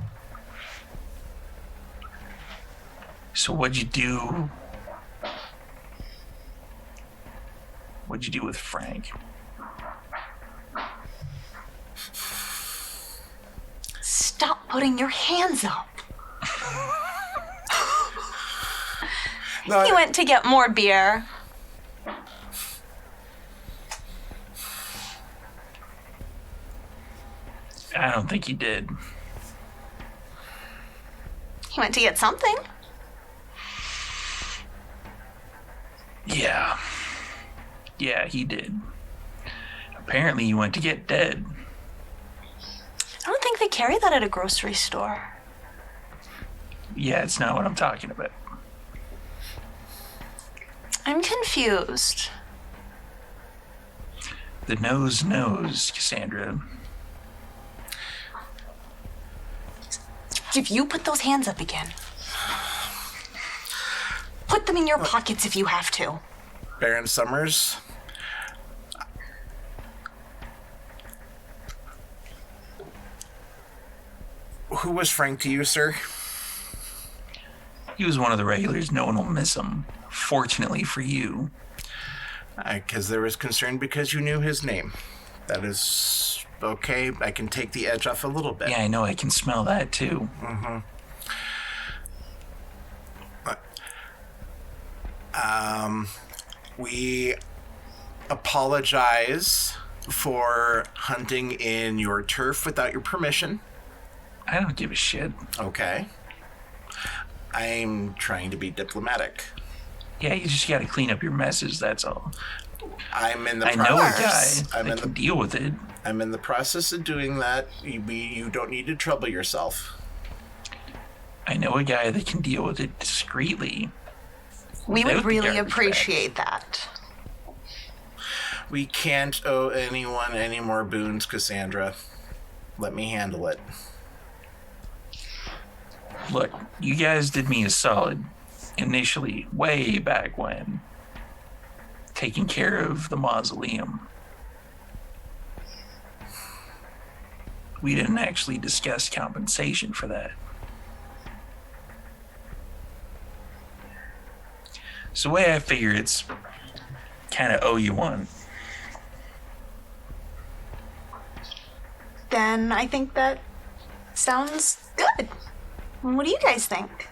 So what'd you do? What'd you do with Frank? Stop putting your hands up. No, He went to get more beer. I don't think he did. He went to get something. Yeah. Yeah, he did. Apparently you went to get dead. I don't think they carry that at a grocery store. Yeah, it's not what I'm talking about. I'm confused. The nose knows, Cassandra. If you put those hands up again, put them in your pockets if you have to. Baron Summers. Who was Frank to you, sir? He was one of the regulars. No one will miss him. Fortunately for you. Because there was concern because you knew his name. That is okay. I can take the edge off a little bit. Yeah, I know. I can smell that too. We apologize for hunting in your turf without your permission. I don't give a shit. Okay. I'm trying to be diplomatic. Yeah, you just gotta clean up your messes, that's all. I'm in the I know a guy course. that can deal with it. I'm in the process of doing that. You don't need to trouble yourself. I know a guy that can deal with it discreetly. We Without would the really garbage appreciate that. We can't owe anyone any more boons, Cassandra. Let me handle it. Look, you guys did me a solid initially, way back when, taking care of the mausoleum. We didn't actually discuss compensation for that. So the way I figure it's kind of owe you one. Then I think that sounds good. What do you guys think?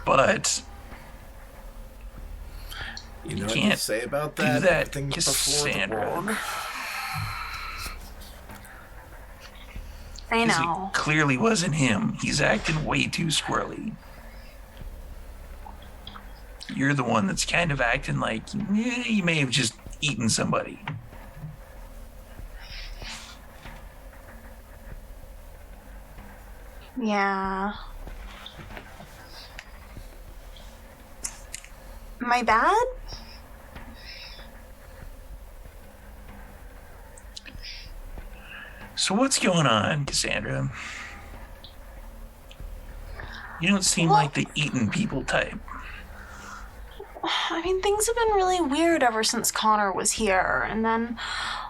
But You know what can't to say about do that? that, Thing before the Cassandra. war? I 'cause know. it clearly wasn't him. He's acting way too squirrely. You're the one that's kind of acting like you may have just eaten somebody. Yeah. My bad? So what's going on, Cassandra? You don't seem like the eaten people type. I mean, things have been really weird ever since Connor was here. And then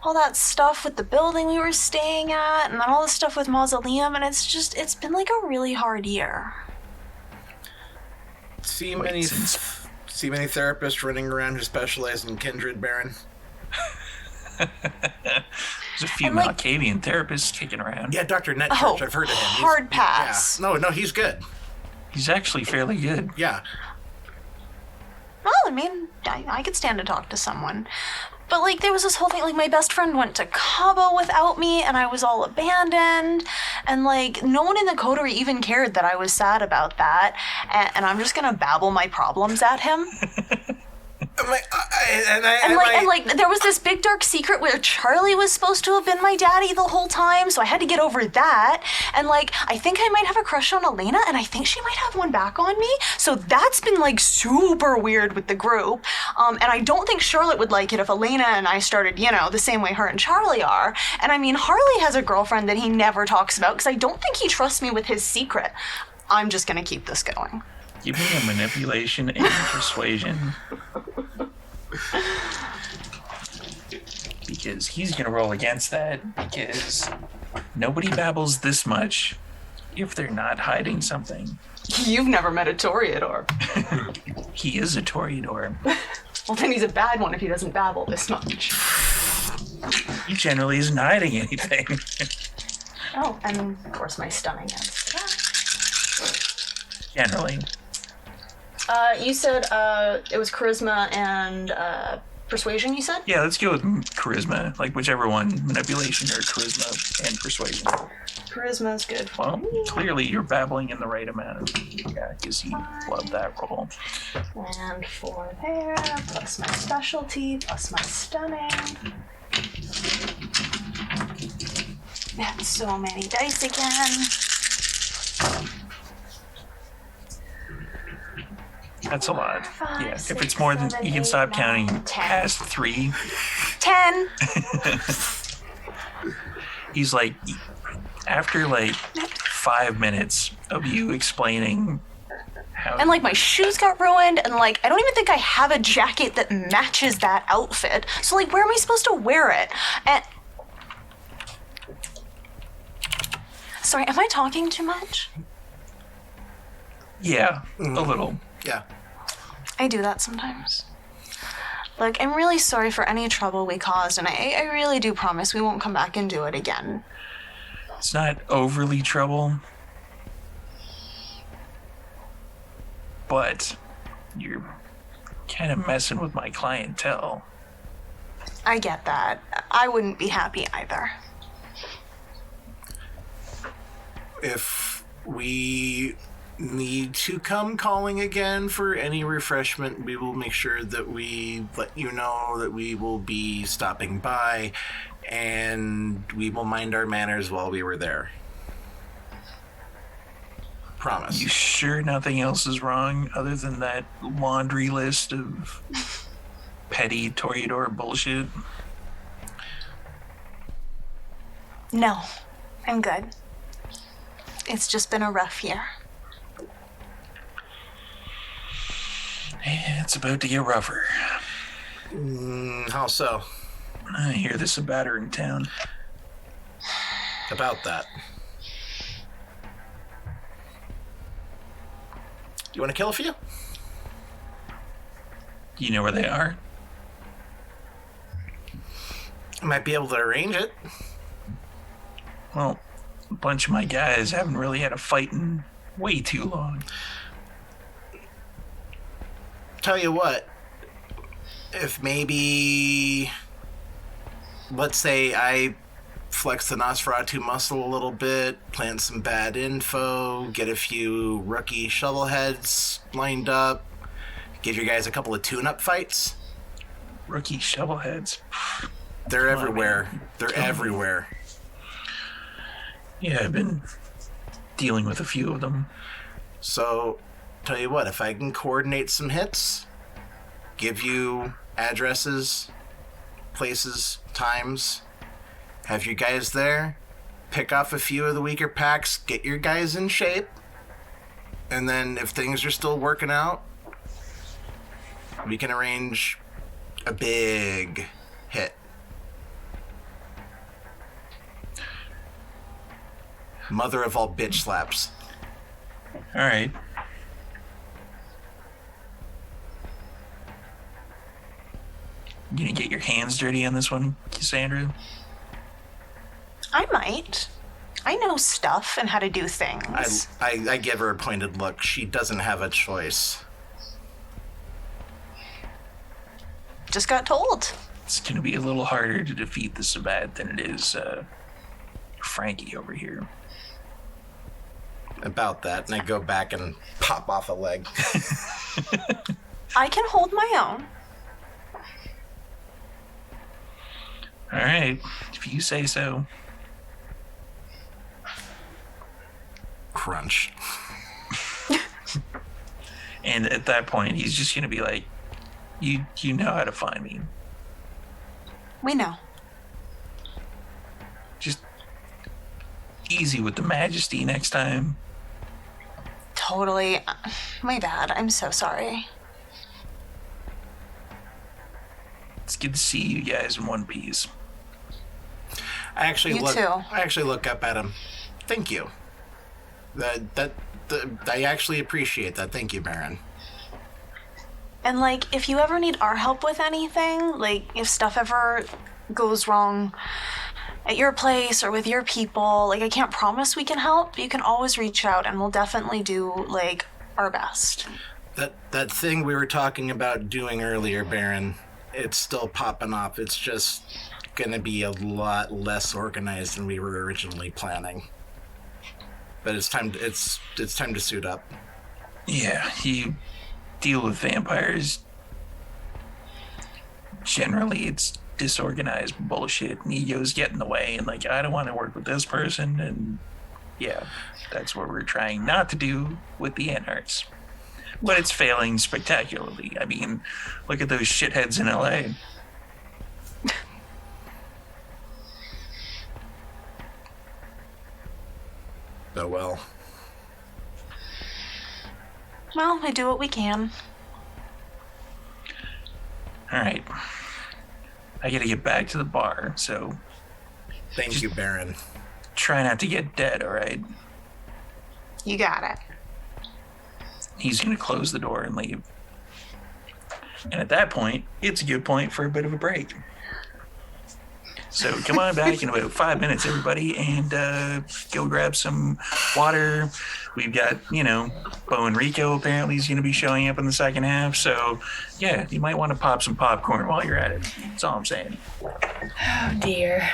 all that stuff with the building we were staying at, and then all the stuff with Mausoleum, and it's been like a really hard year. See Wait, many since- therapists running around who specialize in kindred, Baron? There's a few And, like- Malkavian therapists kicking around. Yeah, Dr. Netchurch, Oh, I've heard of him. hard pass. Yeah. No, he's good. He's actually fairly good. Yeah. Well, I mean, I could stand to talk to someone. But, like, there was this whole thing, like, my best friend went to Cabo without me, and I was all abandoned. And, like, no one in the coterie even cared that I was sad about that. And I'm just gonna babble my problems at him. And there was this big dark secret where Charlie was supposed to have been my daddy the whole time, so I had to get over that. And like, I think I might have a crush on Elena, and I think she might have one back on me. So that's been like super weird with the group. And I don't think Charlotte would like it if Elena and I started, the same way her and Charlie are. And I mean, Harley has a girlfriend that he never talks about because I don't think he trusts me with his secret. I'm just gonna keep this going. Give me a manipulation and persuasion. Because he's going to roll against that, because nobody babbles this much if they're not hiding something. You've never met a Toreador. He is a Toreador. Well, then he's a bad one if he doesn't babble this much. He generally isn't hiding anything. Oh, and of course my stunning adds to that. Generally. You said it was charisma and persuasion, you said? Yeah, let's go with charisma. Like, whichever one, manipulation or charisma and persuasion. Charisma is good. Well, clearly you're babbling in the right amount. Yeah, because he loved that roll. And 4 there, plus my specialty, plus my stunning. That's so many dice again. That's a lot. Five, Yeah, if six, it's more than, seven, you can eight, stop 9, counting 10. past 3. 10. He's like, after like 5 minutes of you explaining how. And like my shoes got ruined, and like I don't even think I have a jacket that matches that outfit. So like, where am I supposed to wear it? And sorry, am I talking too much? Yeah, a little. Yeah. I do that sometimes. Look, I'm really sorry for any trouble we caused, and I really do promise we won't come back and do it again. It's not overly trouble, but you're kind of messing with my clientele. I get that. I wouldn't be happy either. If we need to come calling again for any refreshment, we will make sure that we let you know that we will be stopping by, and we will mind our manners while we were there. Promise. You sure nothing else is wrong other than that laundry list of petty Toreador bullshit? No, I'm good. It's just been a rough year. It's about to get rougher. How so? I hear there's a batter in town. About that. You want to kill a few? You know where they are? I might be able to arrange it. Well, a bunch of my guys haven't really had a fight in way too long. Tell you what, if maybe, let's say I flex the Nosferatu muscle a little bit, plant some bad info, get a few rookie shovelheads lined up, give you guys a couple of tune-up fights. Rookie shovelheads. They're Come on, everywhere. man. They're Come on. everywhere. Yeah, I've been dealing with a few of them. So, tell you what, if I can coordinate some hits, give you addresses, places, times, have you guys there, pick off a few of the weaker packs, get your guys in shape, and then if things are still working out, we can arrange a big hit. Mother of all bitch slaps. All right. You gonna get your hands dirty on this one, Cassandra? I might. I know stuff and how to do things. I give her a pointed look. She doesn't have a choice. Just got told. It's gonna be a little harder to defeat the Sabat than it is Frankie over here. About that, and I go back and pop off a leg. I can hold my own. All right, if you say so. Crunch. And at that point, he's just gonna be like, "You know how to find me. We know. Just easy with the majesty next time." Totally. My bad. I'm so sorry. It's good to see you guys in one piece. I actually You look. too. I actually look up at him. Thank you. I actually appreciate that. Thank you, Baron. And, like, if you ever need our help with anything, like, if stuff ever goes wrong at your place or with your people, like, I can't promise we can help. You can always reach out, and we'll definitely do, like, our best. That thing we were talking about doing earlier, Baron, it's still popping up. It's just gonna be a lot less organized than we were originally planning. But it's time to suit up. Yeah, you deal with vampires. Generally, it's disorganized bullshit, and egos get in the way, and like, I don't want to work with this person, and yeah, that's what we're trying not to do with the Anarchs. But it's failing spectacularly. I mean, look at those shitheads in LA. Oh well. Well, we do what we can. All right. I gotta get back to the bar, so Thank you, Baron. try not to get dead, all right? You got it. He's gonna close the door and leave. And at that point, it's a good point for a bit of a break. So come on back in about 5 minutes, everybody, and go grab some water. We've got, Bo and Rico apparently is going to be showing up in the second half. So, yeah, you might want to pop some popcorn while you're at it. That's all I'm saying. Oh dear.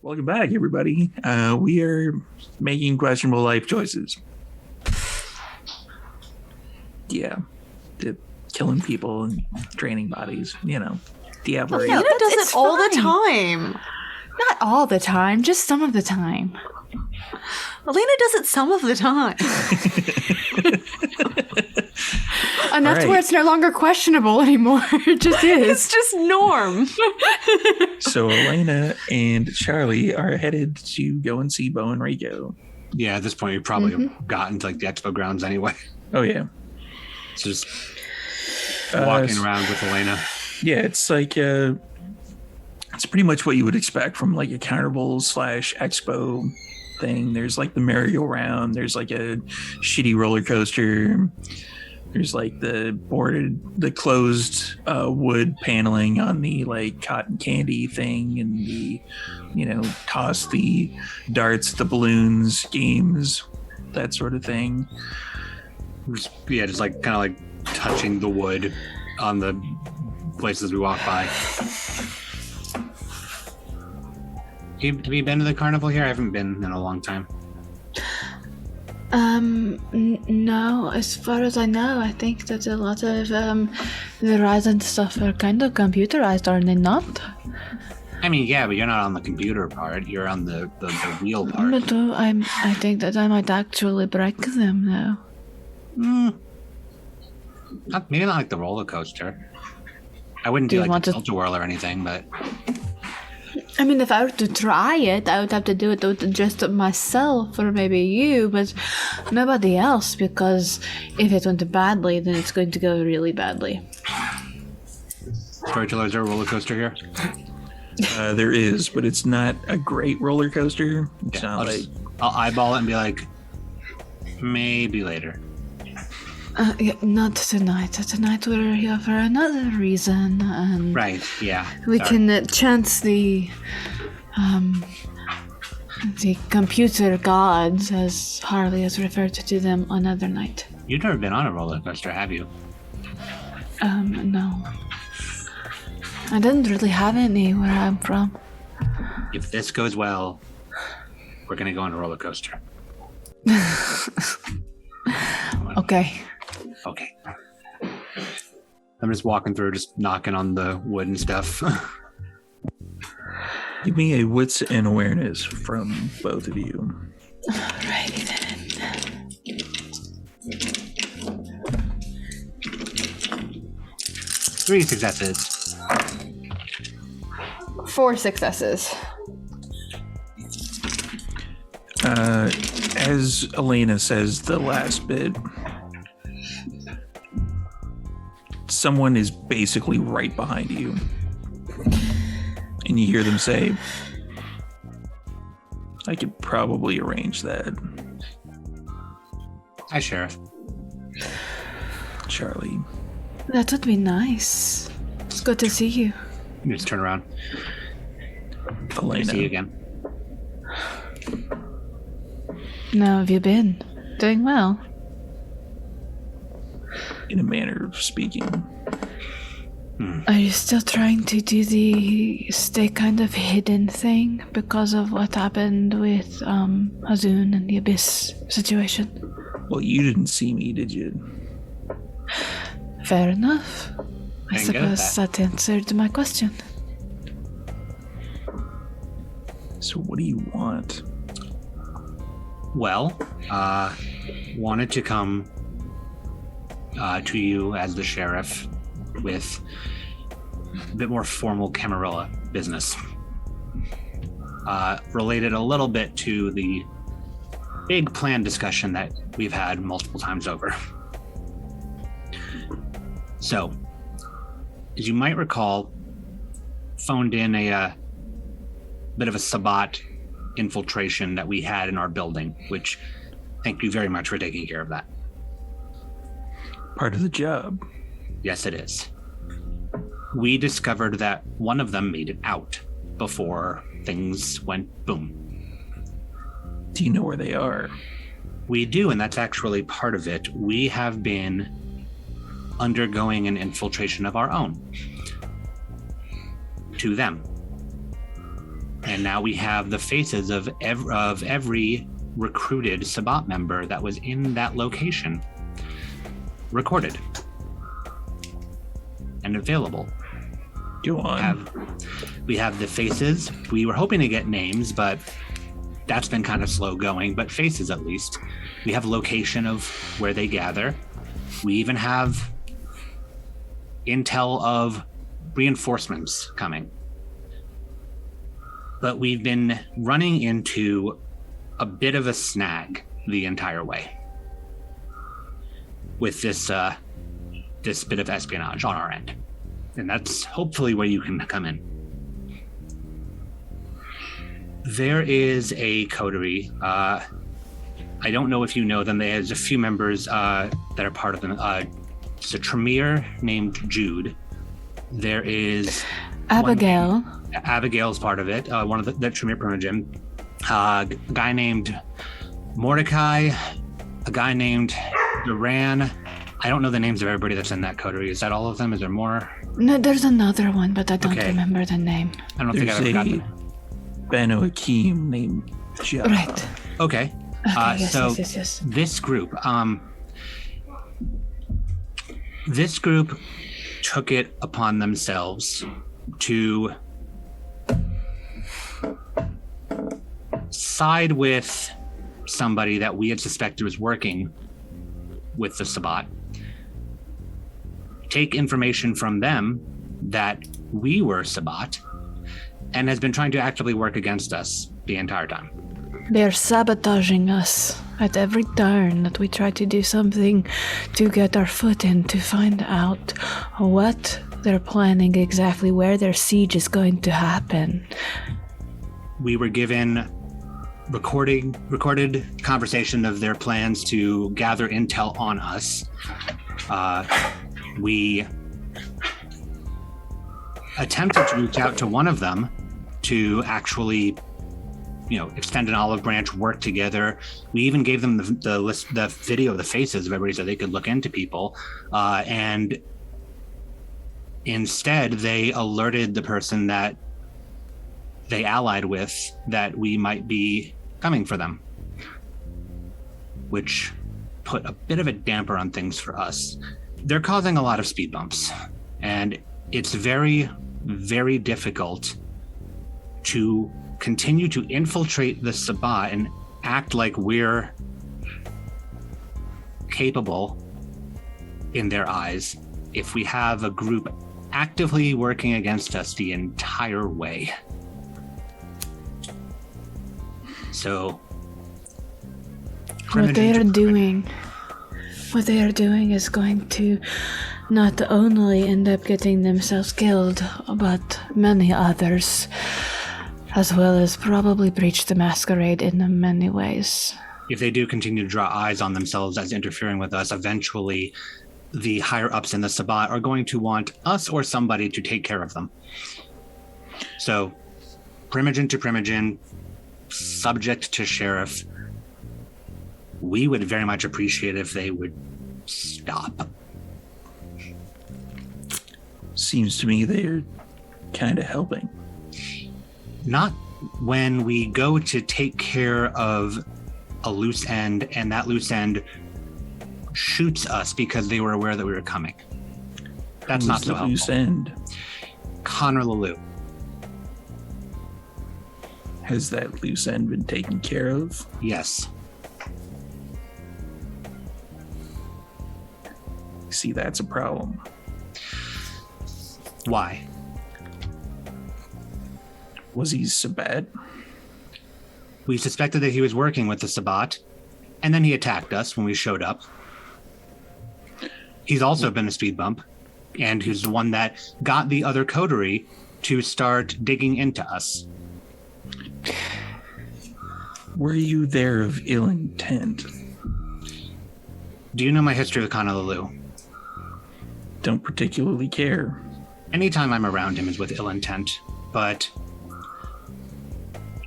Welcome back, everybody. We are making questionable life choices. Yeah. Killing people and draining bodies, Diablo. Alina does it all the time. Not all the time, just some of the time. Alina does it some of the time. Enough to where it's no longer questionable anymore. It just is. It's just norm. So Elena and Charlie are headed to go and see Bo and Rico. Yeah, at this point, we've probably gotten to like the expo grounds anyway. Oh, yeah. So just walking around with Elena. Yeah, it's like it's pretty much what you would expect from like a carnival / expo thing. There's like the merry-go-round. There's like a shitty roller coaster. There's like the closed wood paneling on the like cotton candy thing, and the toss the darts, the balloons games, that sort of thing. Yeah, just like kind of like touching the wood on the places we walk by. Have you been to the carnival here? I haven't been in a long time. No, as far as I know, I think that a lot of the rides and stuff are kind of computerized, are they not? I mean, yeah, but you're not on the computer part. You're on the wheel part. But I think that I might actually break them now. Maybe not like the roller coaster. I wouldn't do like the tilt-a-whirl or anything, but... I mean, if I were to try it, I would have to do it with just myself or maybe you, but nobody else, because if it went badly, then it's going to go really badly. Storyteller, is there a roller coaster here? There is, but it's not a great roller coaster. It's not I'll eyeball it and be like, maybe later. Yeah, not tonight. Tonight we're here for another reason, and right. Yeah, we can chance the computer gods, as Harley has referred to them, another night. You've never been on a roller coaster, have you? No. I didn't really have any where I'm from. If this goes well, we're gonna go on a roller coaster. Okay. Okay. I'm just walking through, just knocking on the wood and stuff. Give me a wits and awareness from both of you. Alrighty then. 3 successes. 4 successes. As Elena says the last bit, someone is basically right behind you. And you hear them say, I could probably arrange that. Hi, Sheriff. Charlie. That would be nice. It's good to see you. You just turn around. Elena. See you again. How have you been? Doing well? In a manner of speaking. Are you still trying to do the stay kind of hidden thing because of what happened with Hazun and the Abyss situation? Well, you didn't see me, did you? Fair enough. I Didn't get at suppose that answered my question. So what do you want? Well, wanted to come to you as the sheriff with a bit more formal Camarilla business. Related a little bit to the big plan discussion that we've had multiple times over. So, as you might recall, phoned in a bit of a Sabbat infiltration that we had in our building, which thank you very much for taking care of that. Part of the job. Yes, it is. We discovered that one of them made it out before things went boom. Do you know where they are? We do, and that's actually part of it. We have been undergoing an infiltration of our own to them. And now we have the faces of every recruited Sabbat member that was in that location recorded and available. Go on. We have the faces. We were hoping to get names, but that's been kind of slow going, but faces at least. We have location of where they gather. We even have intel of reinforcements coming. But we've been running into a bit of a snag the entire way with this bit of espionage on our end. And that's hopefully where you can come in. There is a coterie. I don't know if you know them. There's a few members that are part of them. It's a Tremere named Jude. There is Abigail. Abigail's part of it. One of the Tremere Primogen. A guy named Mordecai. A guy named Duran. I don't know the names of everybody that's in that coterie. Is that all of them? Is there more? No, there's another one, but I don't Okay. remember the name. I don't There's think I've ever a got them. Banu Akeem named Jah. Right. Okay. Okay, So yes. this group took it upon themselves to side with somebody that we had suspected was working with the Sabbat, take information from them that we were Sabbat, and has been trying to actively work against us the entire time. They're sabotaging us at every turn that we try to do something to get our foot in, to find out what they're planning exactly, where their siege is going to happen. We were given recorded conversation of their plans to gather intel on us. We attempted to reach out to one of them to actually, extend an olive branch, work together. We even gave them the video of the faces of everybody so they could look into people. And instead, they alerted the person that they allied with that we might be coming for them, which put a bit of a damper on things for us. They're causing a lot of speed bumps, and it's very, very difficult to continue to infiltrate the Sabbat and act like we're capable in their eyes if we have a group actively working against us the entire way. So What they are doing is going to not only end up getting themselves killed, but many others, as well as probably breach the Masquerade in many ways. if they do continue to draw eyes on themselves as interfering with us, eventually the higher ups in the Sabbat are going to want us or somebody to take care of them. So, Primogen to Primogen, subject to Sheriff, we would very much appreciate if they would stop. Seems to me they're kind of helping. Not when we go to take care of a loose end and that loose end shoots us because they were aware that we were coming. That's Who's not so the helpful. loose end? Connor Lalou. Has that loose end been taken care of? Yes. See, that's a problem. Why? Was he so bad? We suspected that he was working with the Sabbat, and then he attacked us when we showed up. He's also been a speed bump, and he's the one that got the other coterie to start digging into us. Were you there of ill intent? Do you know my history with Connor Lalou? Don't particularly care. Anytime I'm around him is with ill intent, but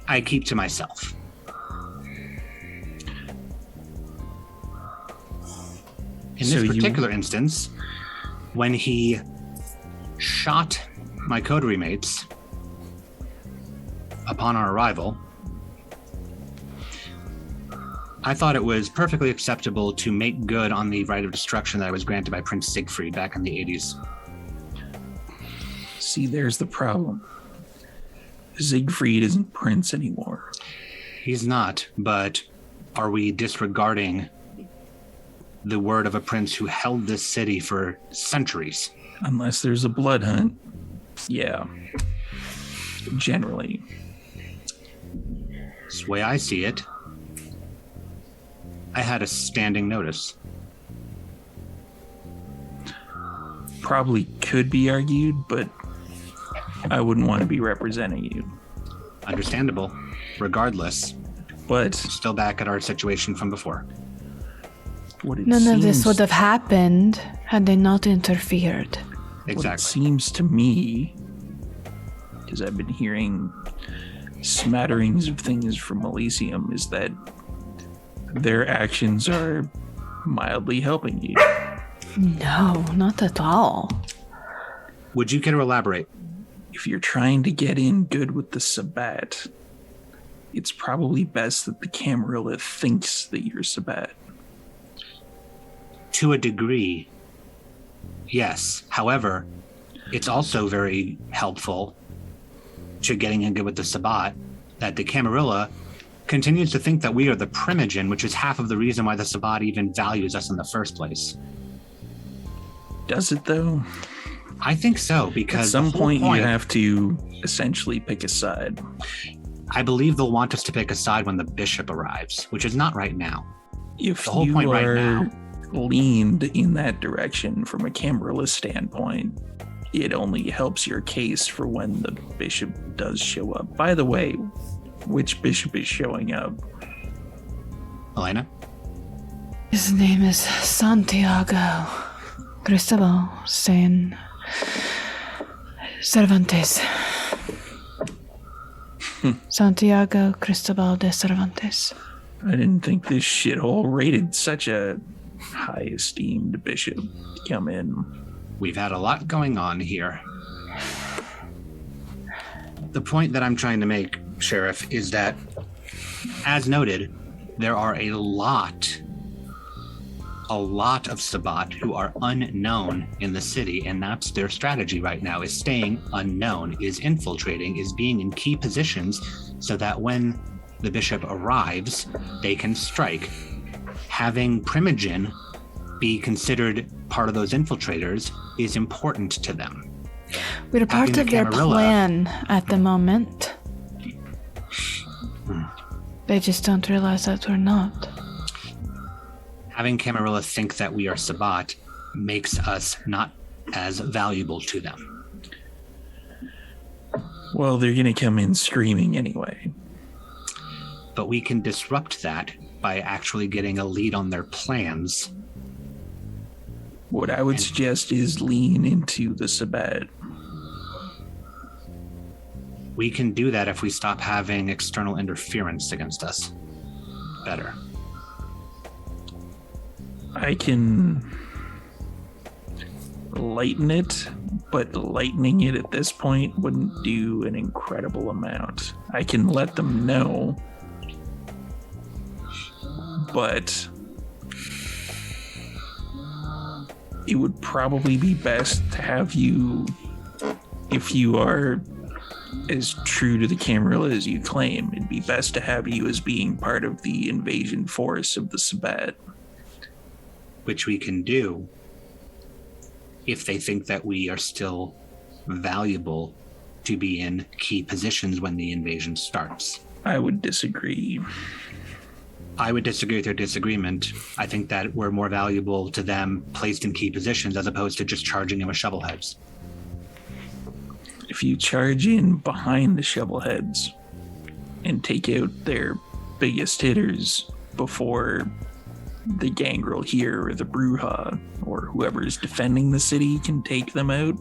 I keep to myself. In So this you- particular instance, when he shot my coterie mates, upon our arrival, I thought it was perfectly acceptable to make good on the right of destruction that I was granted by Prince Siegfried back in the 80s. See, there's the problem. Siegfried isn't prince anymore. He's not, but are we disregarding the word of a prince who held this city for centuries? Unless there's a blood hunt. Yeah. Generally. That's the way I see it. I had a standing notice. Probably could be argued, but I wouldn't want to be representing you. Understandable. Regardless, But still back at our situation from before. what it None of this seems- would have happened had they not interfered. What it Exactly. seems to me, because I've been hearing smatterings of things from Elysium, is that their actions are mildly helping you. No, not at all. Would you care to elaborate? If you're trying to get in good with the Sabbat, it's probably best that the Camarilla thinks that you're Sabbat. To a degree, yes. However, it's also very helpful to getting in good with the Sabbat that the Camarilla continues to think that we are the Primogen, which is half of the reason why the Sabbat even values us in the first place. Does it though? I think so, At because some the whole point you have to essentially pick a side. I believe they'll want us to pick a side when the bishop arrives, which is not right now. If The whole you point right are now- leaned in that direction from a Camarilla standpoint, it only helps your case for when the bishop does show up. By the way, which bishop is showing up? Elena? His name is Santiago Cristobal San Cervantes. Santiago Cristobal de Cervantes. I didn't think this shithole rated such a high esteemed bishop to come in. We've had a lot going on here. The point that I'm trying to make, Sheriff, is that, as noted, there are a lot of Sabbat who are unknown in the city, and that's their strategy right now, is staying unknown, is infiltrating, is being in key positions so that when the bishop arrives, they can strike. Having Primogen be considered part of those infiltrators is important to them. We're part Having of the their Camarilla- plan at the moment. They just don't realize that we're not. Having Camarilla think that we are Sabbat makes us not as valuable to them. Well, they're gonna come in screaming anyway. But we can disrupt that by actually getting a lead on their plans. What I would suggest is lean into the Sabbat. We can do that if we stop having external interference against us. Better. I can lighten it, but lightening it at this point wouldn't do an incredible amount. I can let them know, but it would probably be best to have you, if you are as true to the Camarilla as you claim, it'd be best to have you as being part of the invasion force of the Sabbat. Which we can do if they think that we are still valuable to be in key positions when the invasion starts. I would disagree. I would disagree with your disagreement. I think that we're more valuable to them placed in key positions as opposed to just charging them with shovel heads. If you charge in behind the shovel heads and take out their biggest hitters before the gangrel here or the Bruja or whoever is defending the city can take them out,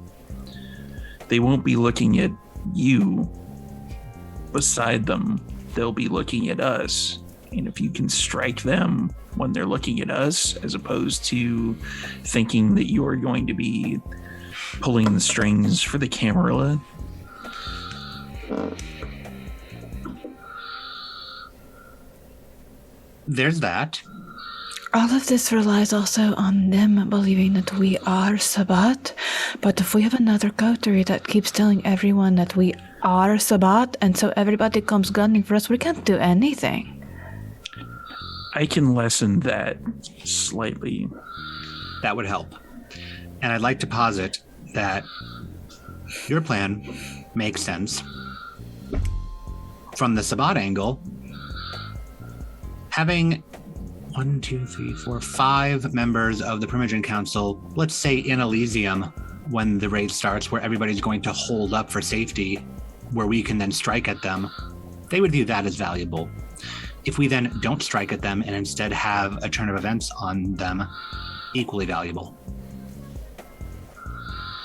they won't be looking at you beside them. They'll be looking at us. And if you can strike them when they're looking at us, as opposed to thinking that you're going to be pulling the strings for the Camarilla, there's that. All of this relies also on them believing that we are Sabbat, but if we have another coterie that keeps telling everyone that we are Sabbat, and so everybody comes gunning for us, we can't do anything. I can lessen that slightly. That would help. And I'd like to posit that your plan makes sense. From the Sabbat angle, having 1, 2, 3, 4, 5 members of the Primogen Council, let's say in Elysium, when the raid starts, where everybody's going to hold up for safety, where we can then strike at them, they would view that as valuable. If we then don't strike at them and instead have a turn of events on them, equally valuable.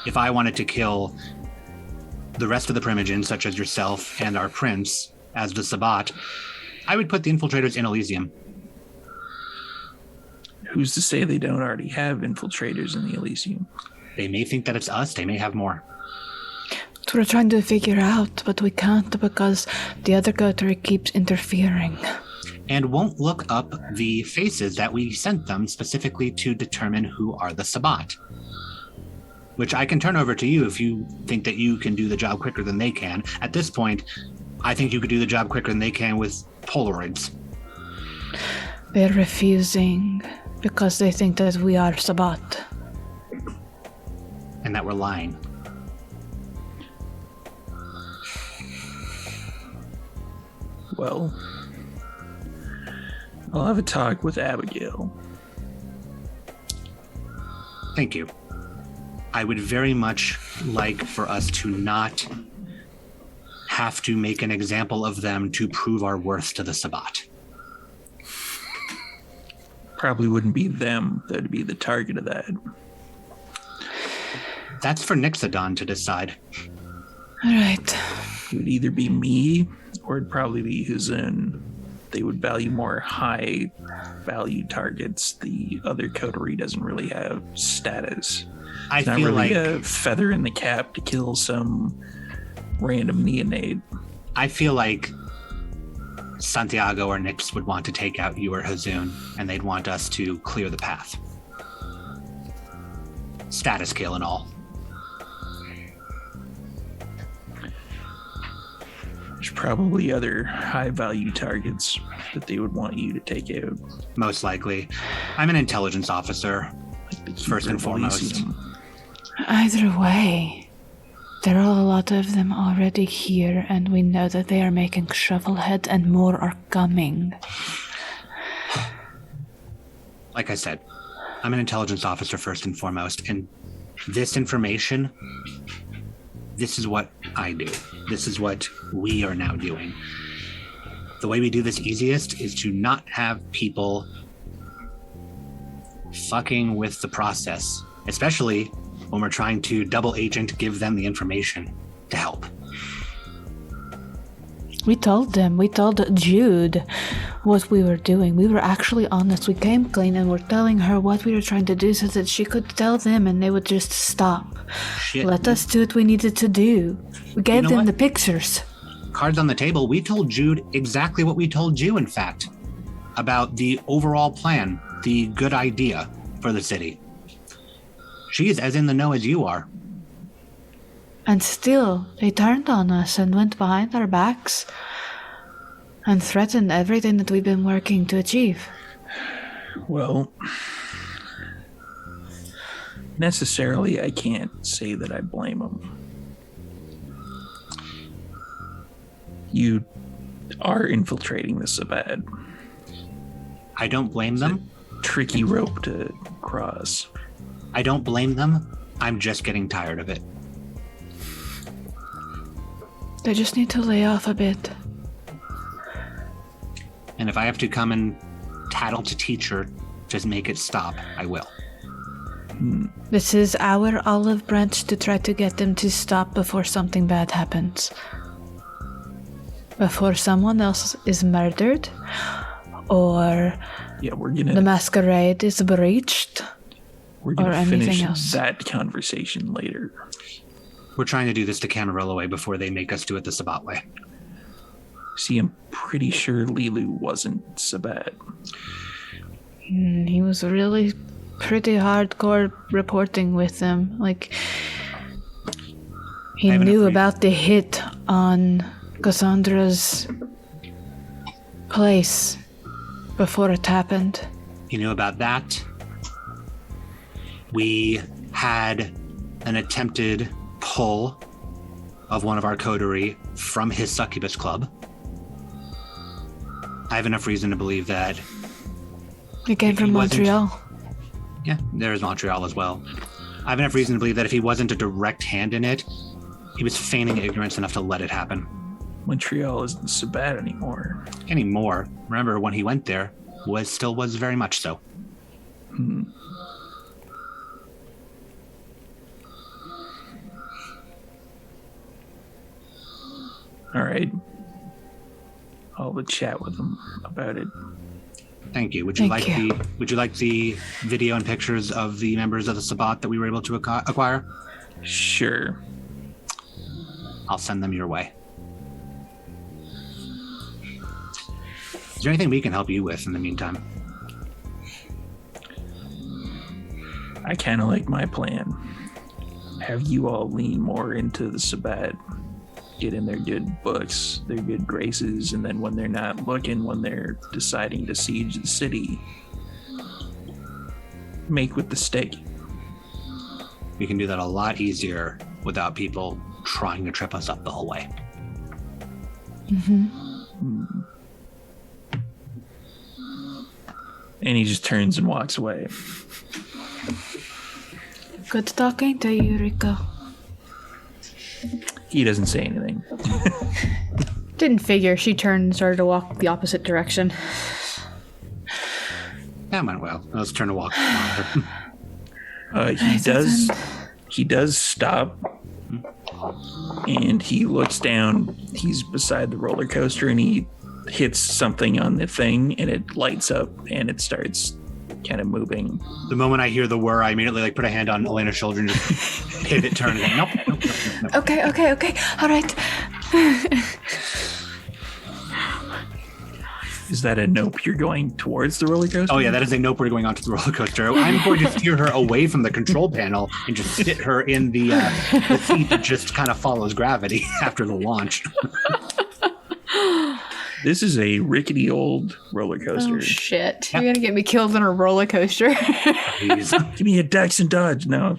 If I wanted to kill the rest of the Primogens, such as yourself and our prince, as the Sabbat, I would put the infiltrators in Elysium. Who's to say they don't already have infiltrators in the Elysium? They may think that it's us, they may have more. That's what we're trying to figure out, but we can't because the other coterie keeps interfering. And won't look up the faces that we sent them specifically to determine who are the Sabbat. Which I can turn over to you if you think that you can do the job quicker than they can. At this point, I think you could do the job quicker than they can with Polaroids. They're refusing because they think that we are Sabbat. And that we're lying. Well, I'll have a talk with Abigail. Thank you. I would very much like for us to not have to make an example of them to prove our worth to the Sabbat. Probably wouldn't be them that'd be the target of that. That's for Nixodon to decide. All right. It would either be me or it'd probably be Huzun. They would value more high value targets. The other coterie doesn't really have status. I It's not feel really like a feather in the cap to kill some random neonate. I feel like Santiago or Nix would want to take out you or Hazun, and they'd want us to clear the path. Status kill and all. There's probably other high value targets that they would want you to take out. Most likely. I'm an intelligence officer, Like the first Keeper and of foremost. Elysium. Either way, there are a lot of them already here, and we know that they are making shovelhead and more are coming. Like I said, I'm an intelligence officer first and foremost, and this information, this is what I do. This is what we are now doing. The way we do this easiest is to not have people fucking with the process, especially when we're trying to double agent give them the information to help. We told Jude what we were doing. We were actually honest. We came clean and were telling her what we were trying to do so that she could tell them and they would just stop. Shit. Let us do what we needed to do. We gave know them what? the pictures. Cards on the table, we told Jude exactly what we told you, in fact, about the overall plan, the good idea for the city. She's as in the know as you are. And still, they turned on us and went behind our backs and threatened everything that we've been working to achieve. Well, necessarily, I can't say that I blame them. You are infiltrating the Sabbat. I don't blame them. Tricky rope to cross. I don't blame them. I'm just getting tired of it. They just need to lay off a bit. And if I have to come and tattle to teacher to make it stop, I will. This is our olive branch to try to get them to stop before something bad happens. Before someone else is murdered, or Yeah, we're the gonna masquerade is breached. we're gonna or anything finish else. that conversation later. We're trying to do this the Camarilla way before they make us do it the Sabbat way. See, I'm pretty sure Lilu wasn't Sabbat. He was really pretty hardcore reporting with them. Like, he knew about the hit on Cassandra's place before it happened. He knew about that. We had an attempted pull of one of our coterie from his succubus club. I have enough reason to believe that... He came from Montreal. Yeah, there is Montreal as well. I have enough reason to believe that if he wasn't a direct hand in it, he was feigning ignorance enough to let it happen. Montreal isn't so bad anymore. Anymore. Remember, when he went there, still was very much so. All right. I'll chat with him about it. Thank you. Would you like the video and pictures of the members of the Sabbat that we were able to acquire? Sure. I'll send them your way. Is there anything we can help you with in the meantime? I kind of like my plan. Have you all lean more into the Sabbat, get in their good books, their good graces, and then when they're not looking, when they're deciding to siege the city, make with the stake. We can do that a lot easier without people trying to trip us up the whole way. And he just turns and walks away. Good talking to you, Rico. He doesn't say anything. Didn't figure. She turned and started to walk the opposite direction. That went well. Let's turn to walk. He does stop, and he looks down. He's beside the roller coaster, and he hits something on the thing, and it lights up, and it starts kind of moving. The moment I hear the whir, I immediately put a hand on Elena's shoulder and just pivot, turn, and go, nope. Okay. All right. Is that a nope? You're going towards the roller coaster? Oh yeah, that is a nope. We're going onto the roller coaster. I'm going to steer her away from the control panel and just sit her in the seat that just kind of follows gravity after the launch. This is a rickety old roller coaster. Oh shit! You're gonna get me killed on a roller coaster. Please. Give me a ducks and dodge. No.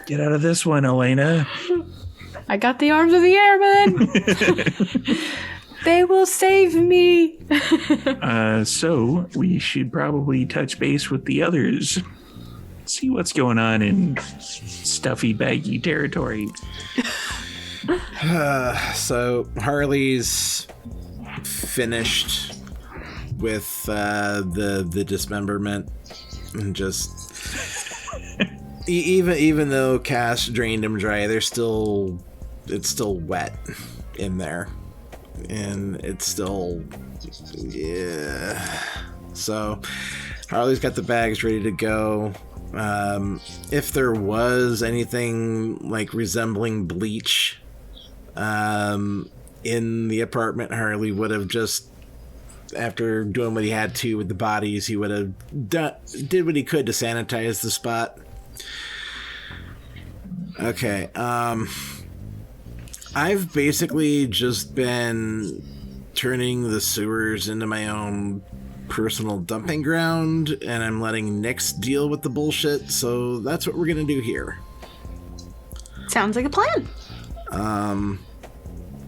Get out of this one, Elena. I got the arms of the airmen. They will save me. So we should probably touch base with the others. See what's going on in stuffy, baggy territory. So Harley's finished with the dismemberment, and just even though Cass drained him dry, it's still wet in there, and it's still So Harley's got the bags ready to go. If there was anything like resembling bleach in the apartment, Harley would have just, after doing what he had to with the bodies, he would have did what he could to sanitize the spot. Okay, I've basically just been turning the sewers into my own personal dumping ground, and I'm letting Nyx deal with the bullshit, so that's what we're gonna do here. Sounds like a plan.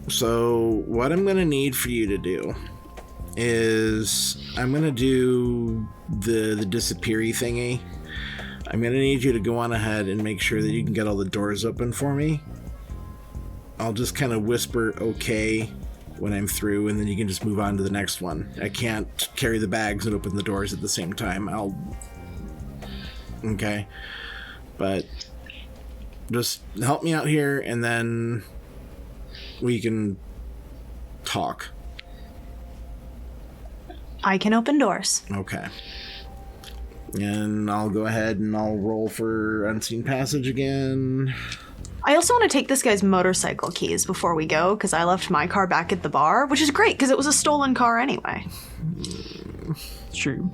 So what I'm gonna need for you to do is I'm gonna do the disappeary thingy. I'm gonna need you to go on ahead and make sure that you can get all the doors open for me. I'll just kind of whisper okay when I'm through, and then you can just move on to the next one. I can't carry the bags and open the doors at the same time. Okay. But just help me out here, and then we can talk. I can open doors. Okay. And I'll go ahead and I'll roll for Unseen Passage again. I also want to take this guy's motorcycle keys before we go, because I left my car back at the bar, which is great, because it was a stolen car anyway. It's true.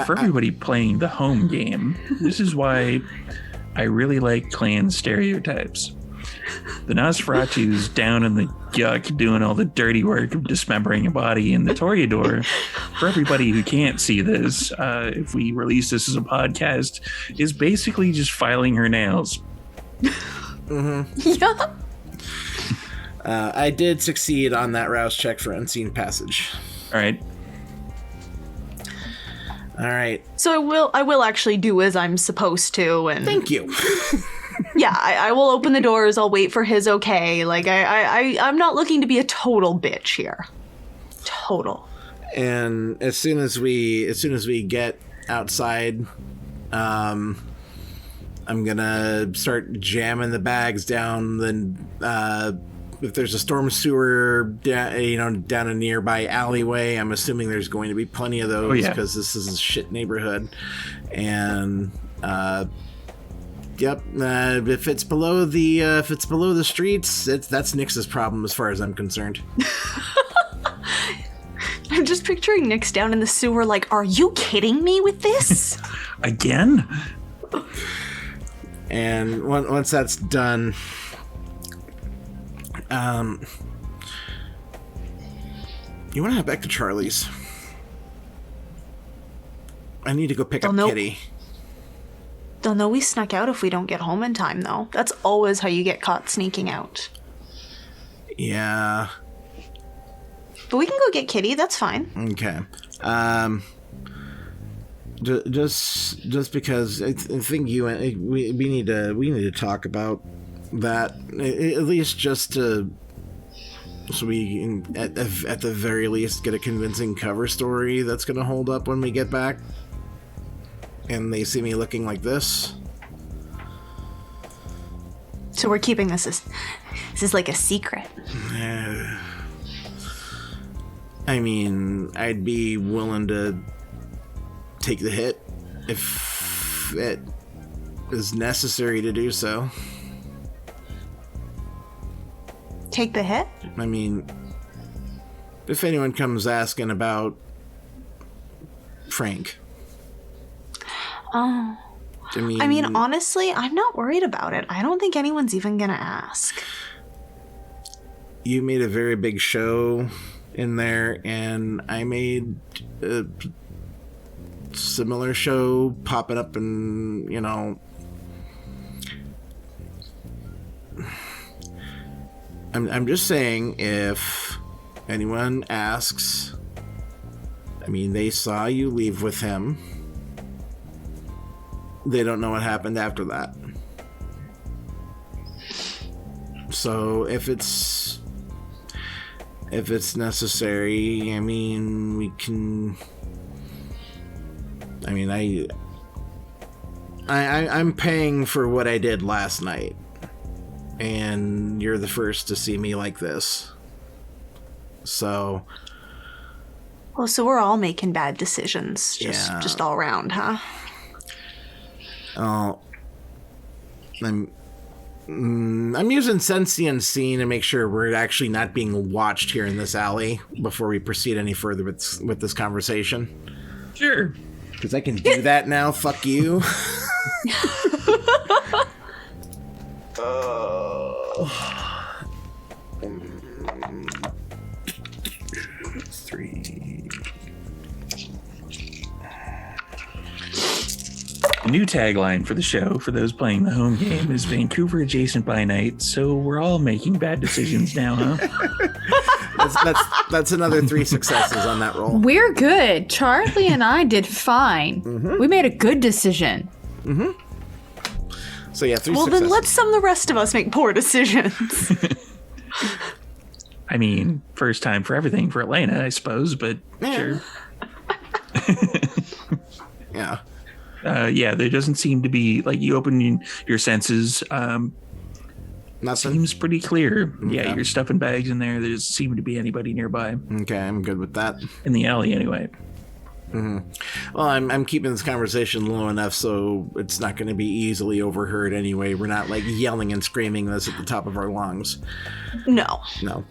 For everybody playing the home game, this is why I really like clan stereotypes. The Nosferatu's down in the yuck doing all the dirty work of dismembering a body, and the Toreador, for everybody who can't see this, if we release this as a podcast, is basically just filing her nails. Yeah. I did succeed on that rouse check for unseen passage. All right. All right. So I will actually do as I'm supposed to, and Thank you. yeah, I will open the doors. I'll wait for his okay. Like I'm not looking to be a total bitch here. Total. And as soon as we get outside, I'm gonna start jamming the bags down the. If there's a storm sewer, down a nearby alleyway, I'm assuming there's going to be plenty of those because this is a shit neighborhood. And if it's below the streets, that's Nyx's problem as far as I'm concerned. I'm just picturing Nyx down in the sewer. Like, are you kidding me with this? Again? And once that's done. You want to head back to Charlie's? I need to go pick up Kitty. They'll know we snuck out if we don't get home in time, though. That's always how you get caught sneaking out. Yeah. But we can go get Kitty. That's fine. Okay. Just because I think we need to talk about that, at least just to, so we can, at the very least, get a convincing cover story that's going to hold up when we get back and they see me looking like this. So we're keeping this is like a secret. I mean, I'd be willing to take the hit if it is necessary to do so. Take the hit? I mean, if anyone comes asking about Frank. Oh. I mean, honestly, I'm not worried about it. I don't think anyone's even gonna ask. You made a very big show in there, and I made a similar show popping up, and, I'm just saying, if anyone asks, I mean, they saw you leave with him. They don't know what happened after that. So if it's necessary, I mean, we can. I mean, I'm paying for what I did last night. And you're the first to see me like this. So. Well, so we're all making bad decisions, just all around, huh? Oh, I'm using sentient scene to make sure we're actually not being watched here in this alley before we proceed any further with this conversation. Sure. Because I can do that now. Fuck you. The new tagline for the show, for those playing the home game, is Vancouver adjacent by night, so we're all making bad decisions now, huh? That's another 3 successes on that roll. We're good. Charlie and I did fine. Mm-hmm. We made a good decision. Mm-hmm. So yeah, 3 well, successes. Well, then let some of the rest of us make poor decisions. I mean, first time for everything for Elena, I suppose, but sure. Yeah. There doesn't seem to be, like, you open your senses. Nothing? Seems pretty clear. Okay. Yeah, you're stuffing bags in there. There doesn't seem to be anybody nearby. Okay, I'm good with that. In the alley, anyway. Mm-hmm. Well, I'm keeping this conversation low enough so it's not going to be easily overheard anyway. We're not, like, yelling and screaming this at the top of our lungs. No. No.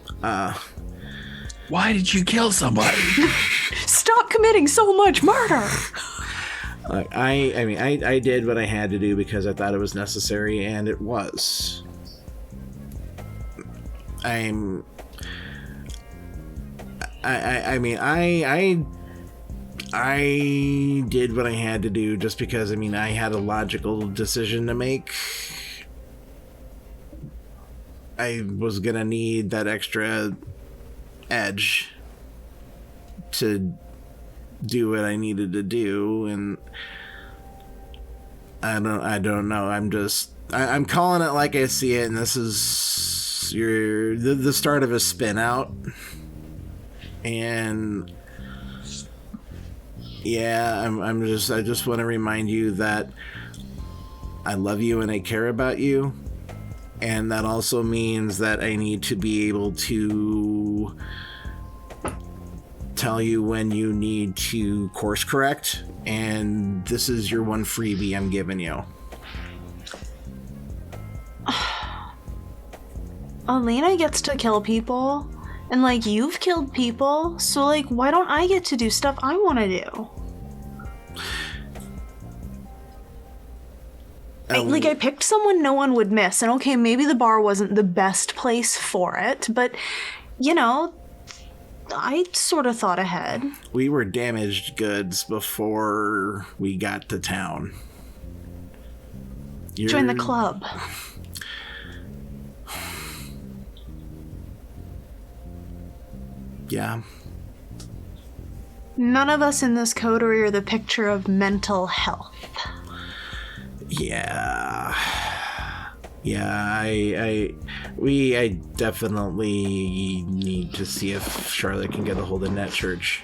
Why did you kill somebody? stop committing so much murder. I did what I had to do because I thought it was necessary, and it was. I did what I had to do just because, I had a logical decision to make. I was gonna need that extra edge to do what I needed to do, and I don't know. I'm calling it like I see it, and this is the start of a spin out. And yeah, I just want to remind you that I love you and I care about you. And that also means that I need to be able to tell you when you need to course correct. And this is your one freebie I'm giving you. Alina gets to kill people. And, like, you've killed people. So, like, why don't I get to do stuff I want to do? I picked someone no one would miss, and okay, maybe the bar wasn't the best place for it, but, I sort of thought ahead. We were damaged goods before we got to town. Join the club. Yeah. None of us in this coterie are the picture of mental health. Yeah, I definitely need to see if Charlotte can get a hold of Net Church.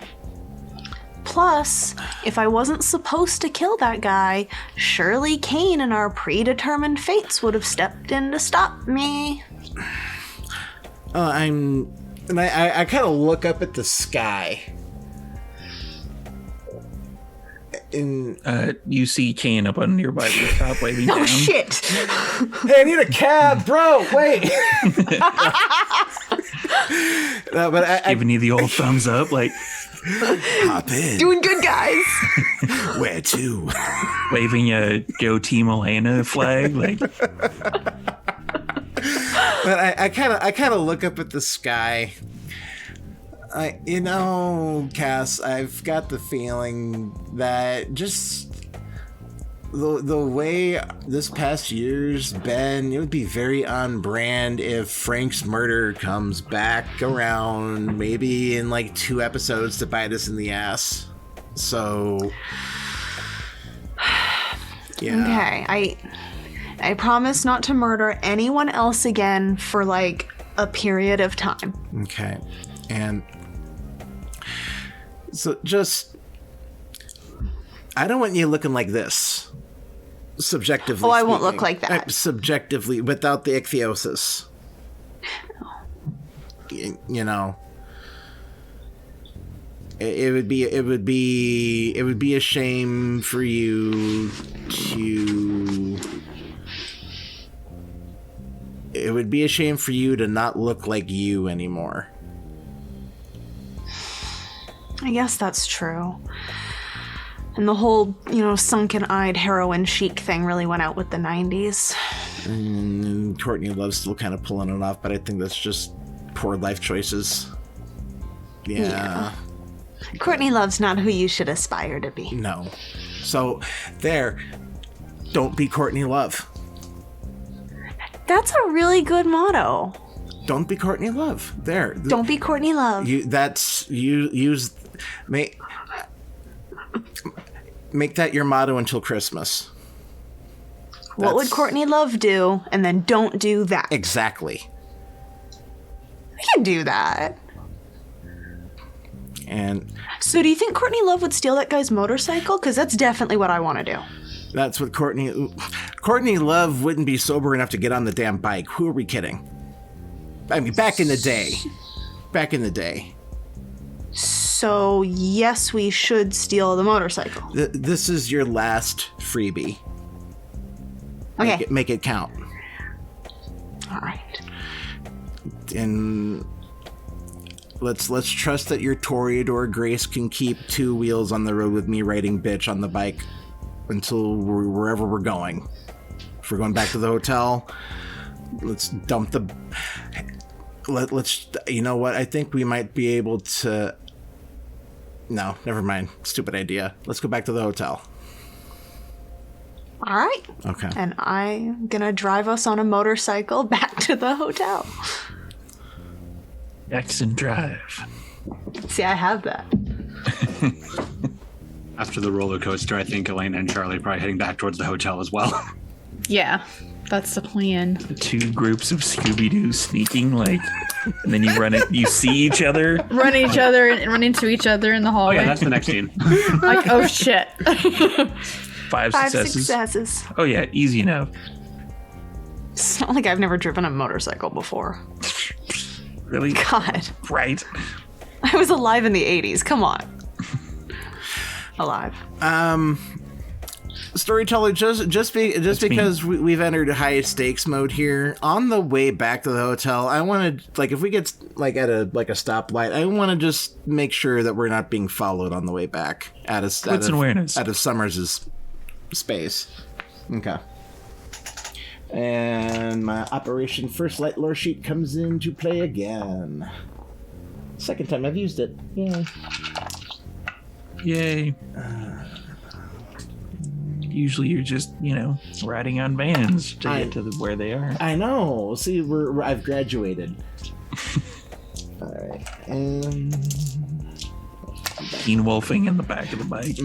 Plus, if I wasn't supposed to kill that guy, surely Kane and our predetermined fates would have stepped in to stop me. I kind of look up at the sky. You see Kane up on a nearby rooftop waving down. Oh, shit! Hey, I need a cab, bro! Wait! No, but Giving you the old thumbs up, like, hop in. Doing good, guys! Where to? waving a Go Team Elena flag, like. But I kind of look up at the sky. Cass, I've got the feeling that just the way this past year's been, it would be very on brand if Frank's murder comes back around, maybe in like 2 episodes to bite us in the ass. So, yeah. Okay, I promise not to murder anyone else again for like a period of time. Okay, and so just, I don't want you looking like this, subjectively. Oh, I won't speaking. look like that. Subjectively, without the ichthyosis. It would be a shame for you to. It would be a shame for you to not look like you anymore. I guess that's true. And the whole, sunken-eyed heroin chic thing really went out with the 90s. Courtney Love's still kind of pulling it off, but I think that's just poor life choices. Yeah. Courtney Love's not who you should aspire to be. No. So, there. Don't be Courtney Love. That's a really good motto. Don't be Courtney Love. There. Don't be Courtney Love. Make that your motto until Christmas. What would Courtney Love do? And then don't do that. Exactly. I can do that. And so do you think Courtney Love would steal that guy's motorcycle? Because that's definitely what I want to do. That's what Courtney Love wouldn't be sober enough to get on the damn bike. Who are we kidding? I mean, back in the day. So, yes, we should steal the motorcycle. This is your last freebie. Okay. Make it count. All right. And let's trust that your Toreador Grace can keep 2 wheels on the road with me riding bitch on the bike until wherever we're going. If we're going back to the hotel, let's dump the... Let's... You know what? I think we might be able to... No, never mind. Stupid idea. Let's go back to the hotel. All right. Okay. And I'm going to drive us on a motorcycle back to the hotel. Jackson Drive. See, I have that. After the roller coaster, I think Elena and Charlie are probably heading back towards the hotel as well. Yeah, that's the plan. The 2 groups of Scooby-Doo sneaking, like, and then you see each other. Run into each other in the Oh hallway. yeah, that's the next scene. Like, oh shit. 5 5 successes. successes. Oh yeah, easy enough. It's not like I've never driven a motorcycle before. Really? God. Right. I was alive in the 80s. Come on. Alive. Storyteller, just because we've entered high stakes mode here, on the way back to the hotel, I want to, like, if we get like at a stoplight, I want to just make sure that we're not being followed on the way back out of awareness out of Summers' space. Okay. And my Operation First Light lore sheet comes into play again. Second time I've used it. Yay. Yay. Usually you're just, riding on vans to get to where they are. I know. See, I've graduated. All right. And Teen wolfing in the back of the bike.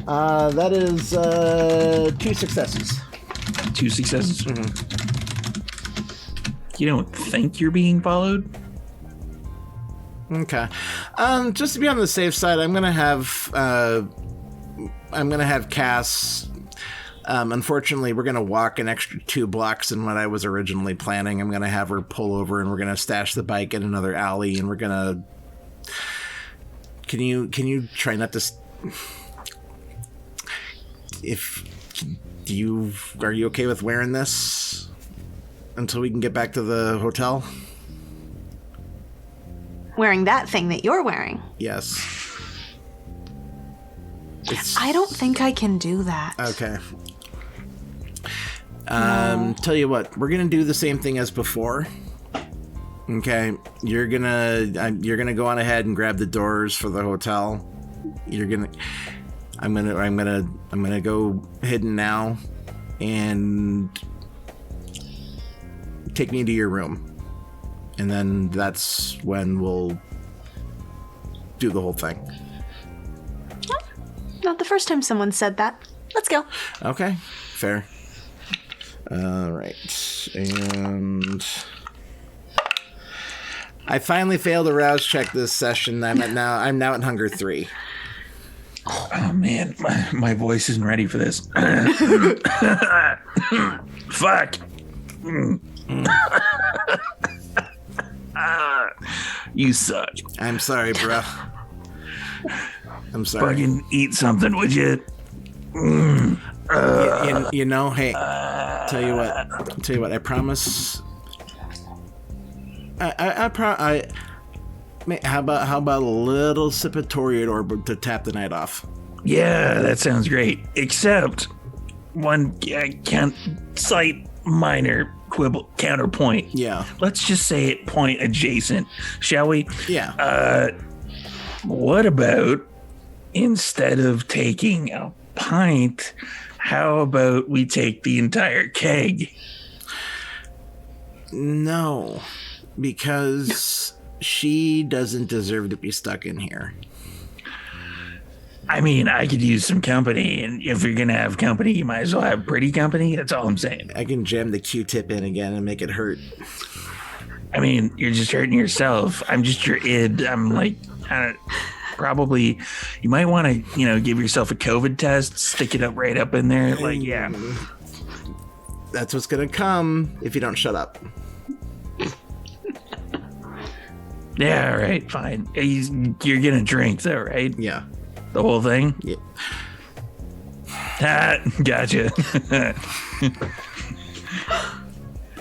that is 2 successes. 2 successes. You don't think you're being followed? Okay. Just to be on the safe side, I'm gonna have Cass. Unfortunately, we're gonna walk an extra 2 blocks than what I was originally planning. I'm gonna have her pull over, and we're gonna stash the bike in another alley, and we're gonna. Can you try not to? Are you okay with wearing this until we can get back to the hotel? Wearing that thing that you're wearing. Yes. I don't think I can do that. Okay. Tell you what, we're gonna do the same thing as before. Okay, you're gonna go on ahead and grab the doors for the hotel. I'm gonna go hidden now, and take me to your room, and then that's when we'll do the whole thing. Not the first time someone said that. Let's go. Okay, fair. All right, and I finally failed a rouse check this session. I'm now at hunger 3. Oh man, my voice isn't ready for this. Fuck. You suck. I'm sorry, bro. I'm sorry. Fucking eat something, would you? Hey, tell you what, I promise. How about a little sip of Toreador to tap the night off? Yeah, that sounds great. Except one slight minor quibble counterpoint. Yeah. Let's just say it point adjacent, shall we? Yeah. What about instead of taking a pint, how about we take the entire keg? No, because she doesn't deserve to be stuck in here. I mean, I could use some company, and if you're gonna have company, you might as well have pretty company. That's all I'm saying. I can jam the Q-tip in again and make it hurt. I mean, you're just hurting yourself. I'm just your id. I'm like, probably, you might want to, give yourself a COVID test, stick it up right up in there. Like, yeah. That's what's gonna come if you don't shut up. Yeah, all right, fine. You're gonna drink though, right? Yeah. The whole thing? Yeah. Gotcha.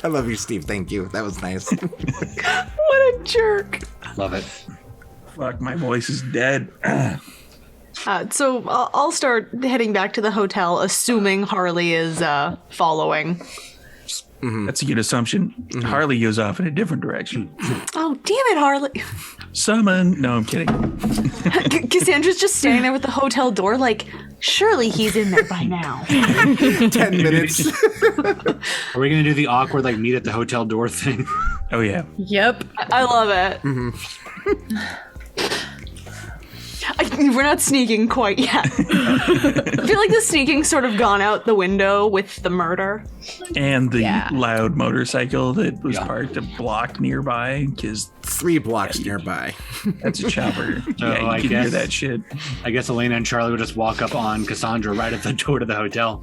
I love you, Steve. Thank you. That was nice. What a jerk. Love it. Fuck, my voice is dead. So I'll start heading back to the hotel, assuming Harley is following. That's a good assumption. Harley goes off in a different direction. Oh, damn it, Harley. Summon. No, I'm kidding. Cassandra's just standing there with the hotel door like, surely he's in there by now. 10 minutes. Are we gonna do the awkward like meet at the hotel door thing? Oh, yeah. Yep. I love it. We're not sneaking quite yet. I feel like the sneaking's sort of gone out the window with the murder. And the Yeah. loud motorcycle that was parked a block nearby, because 3 blocks nearby. that's a chopper. So Yeah, you I can hear guess- that shit. I guess Elena and Charlie would just walk up on Cassandra right at the door to the hotel.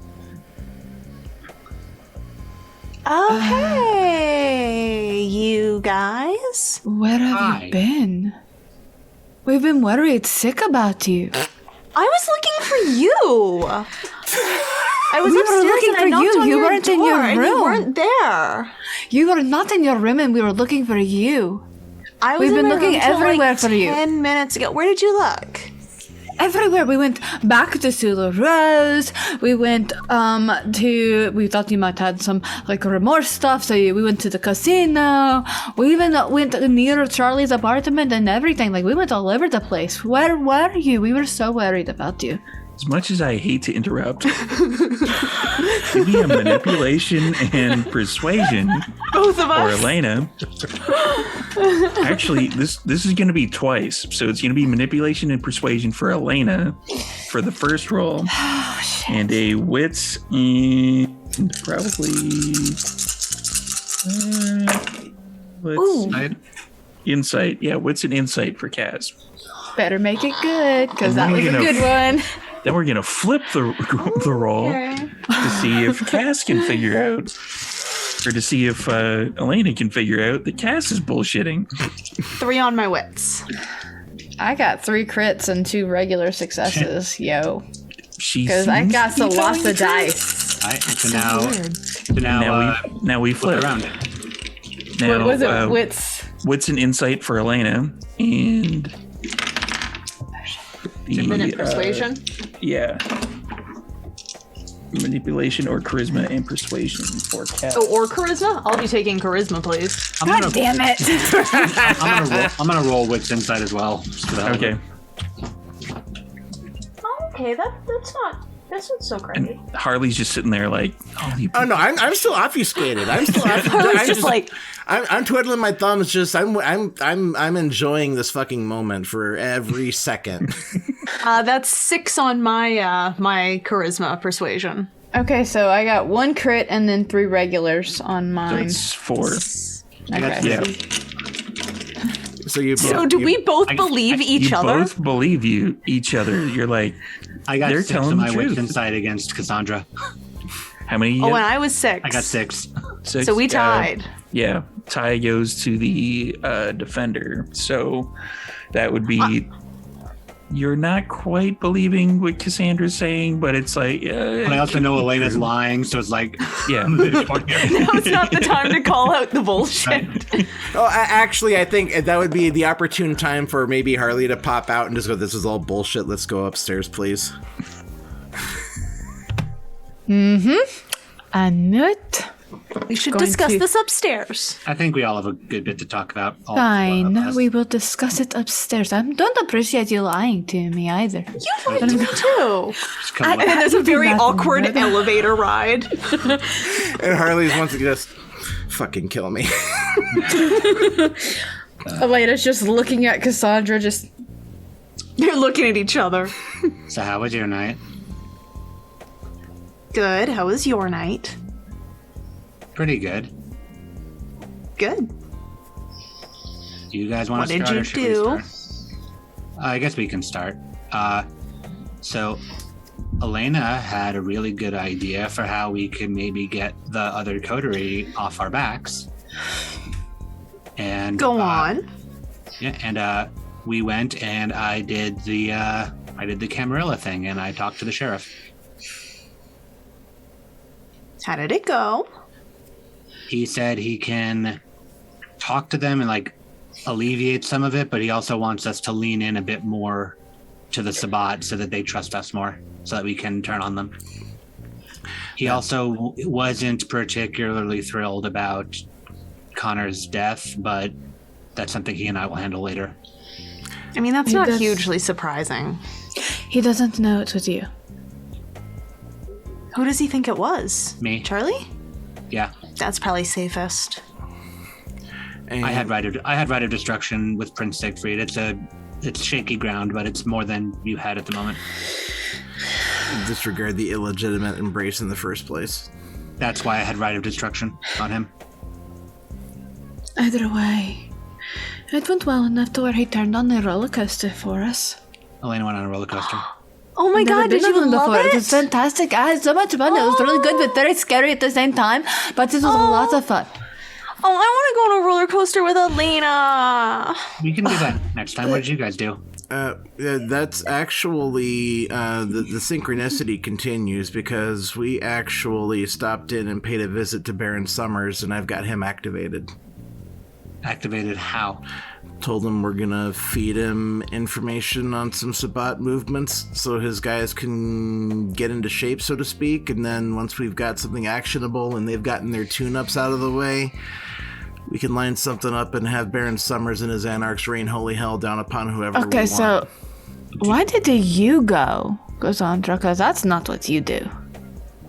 Oh, hey, you guys. Where have Hi. you been? We've been worried sick about you. I was looking for you. I was We were upstairs looking and I for knocked you. on You your weren't in door your and room. You weren't there. You were not in your room and we were looking for you. I was We've in been my looking room till, everywhere like, for you. 10 minutes ago. Where did you look? Everywhere. We went back to Sula Rose. We went to, we thought you might have some like remorse stuff, so we went to the casino. We even went near Charlie's apartment and everything. Like we went all over the place. Where were you? We were so worried about you. As much as I hate to interrupt, give me a manipulation and persuasion, Both of or us. Elena. Actually, this is going to be twice. So it's going to be manipulation and persuasion for Elena for the first roll, and a wits and probably Right? insight. Yeah, wits and insight for Kaz. Better make it good, because that And was then a we're good gonna- one. Then we're going to flip the roll to see if Cass can figure out, or to see if Elena can figure out that Cass is bullshitting. 3 on my wits. I got 3 crits and 2 regular successes, yo. She Because I seems got to be some lots telling of the truth. dice. Right? So now we flip flip. around it. Now, What was it? Wits. wits and insight for Elena, and the Minute persuasion. Yeah. Manipulation or charisma and persuasion for Cass. Oh, or charisma? I'll be taking charisma, please. God damn it. I'm gonna roll wits insight as well. Just for the hell of Okay. it. Oh, okay, that's not so great. And Harley's just sitting there like, oh, you Oh no, I'm still obfuscated. I'm still Harley's I'm just like, I'm twiddling my thumbs. Just I'm enjoying this fucking moment for every second. that's 6 on my my charisma persuasion. Okay, so I got 1 crit and then 3 regulars on so mine. it's 4. Okay. Yeah. So you. So do we both believe each You other? both believe each other. You're like, I got They're 6 telling of the my wits truth. insight against Cassandra. how many? Oh, and I was 6. I got 6. 6? So we tied. Yeah, tie goes to the defender. So that would be. You're not quite believing what Cassandra's saying, but it's like. But I also know Elena's lying, so it's like, Yeah. Now it's not the time to call out the bullshit. Oh, actually, I think that would be the opportune time for maybe Harley to pop out and just go, "This is all bullshit. Let's go upstairs, please." I knew it. We should Going discuss to- this upstairs. I think we all have a good bit to talk about. All Fine, four of us. we will discuss it upstairs. I don't appreciate you lying to me either. You lied to me too. Just come And then there's a very Nothing awkward better. elevator ride. And Harley's wants to just fucking kill me. Elena's just looking at Cassandra, just They're looking at each other. So how was your night? Good. How was your night? Pretty good. Good. Do you guys want What to did start? you or should we do? start? I guess we can start. So Elena had a really good idea for how we could maybe get the other coterie off our backs. And Go on. Yeah, and we went and I did the Camarilla thing, and I talked to the sheriff. How did it go? He said he can talk to them and like alleviate some of it, but he also wants us to lean in a bit more to the Sabbat so that they trust us more, so that we can turn on them. He also wasn't particularly thrilled about Connor's death, but that's something he and I will handle later. I mean, that's He not does- hugely surprising. He doesn't know it was you. Who does he think it was? Me. Charlie? Yeah, That's probably safest. And I had right of destruction with Prince Siegfried. It's shaky ground, but it's more than you had at the moment. disregard the illegitimate embrace in the first place. That's why I had right of destruction on him. Either way, it went well enough to where he turned on the roller coaster for us. Elena went on a roller coaster. Oh my god, did you love It it? was fantastic. I had so much fun. It was really good, but very scary at the same time. But it was lots of fun. Oh, I want to go on a roller coaster with Elena. We can do that next time. What did you guys do? That's actually the synchronicity continues because we actually stopped in and paid a visit to Baron Summers, and I've got him activated. Activated how? Told him we're gonna feed him information on some Sabbat movements so his guys can get into shape, so to speak, and then once we've got something actionable and they've gotten their tune-ups out of the way, we can line something up and have Baron Summers and his Anarchs rain holy hell down upon whoever we Okay, want. so why did you go, Cassandra? Because that's not what you do.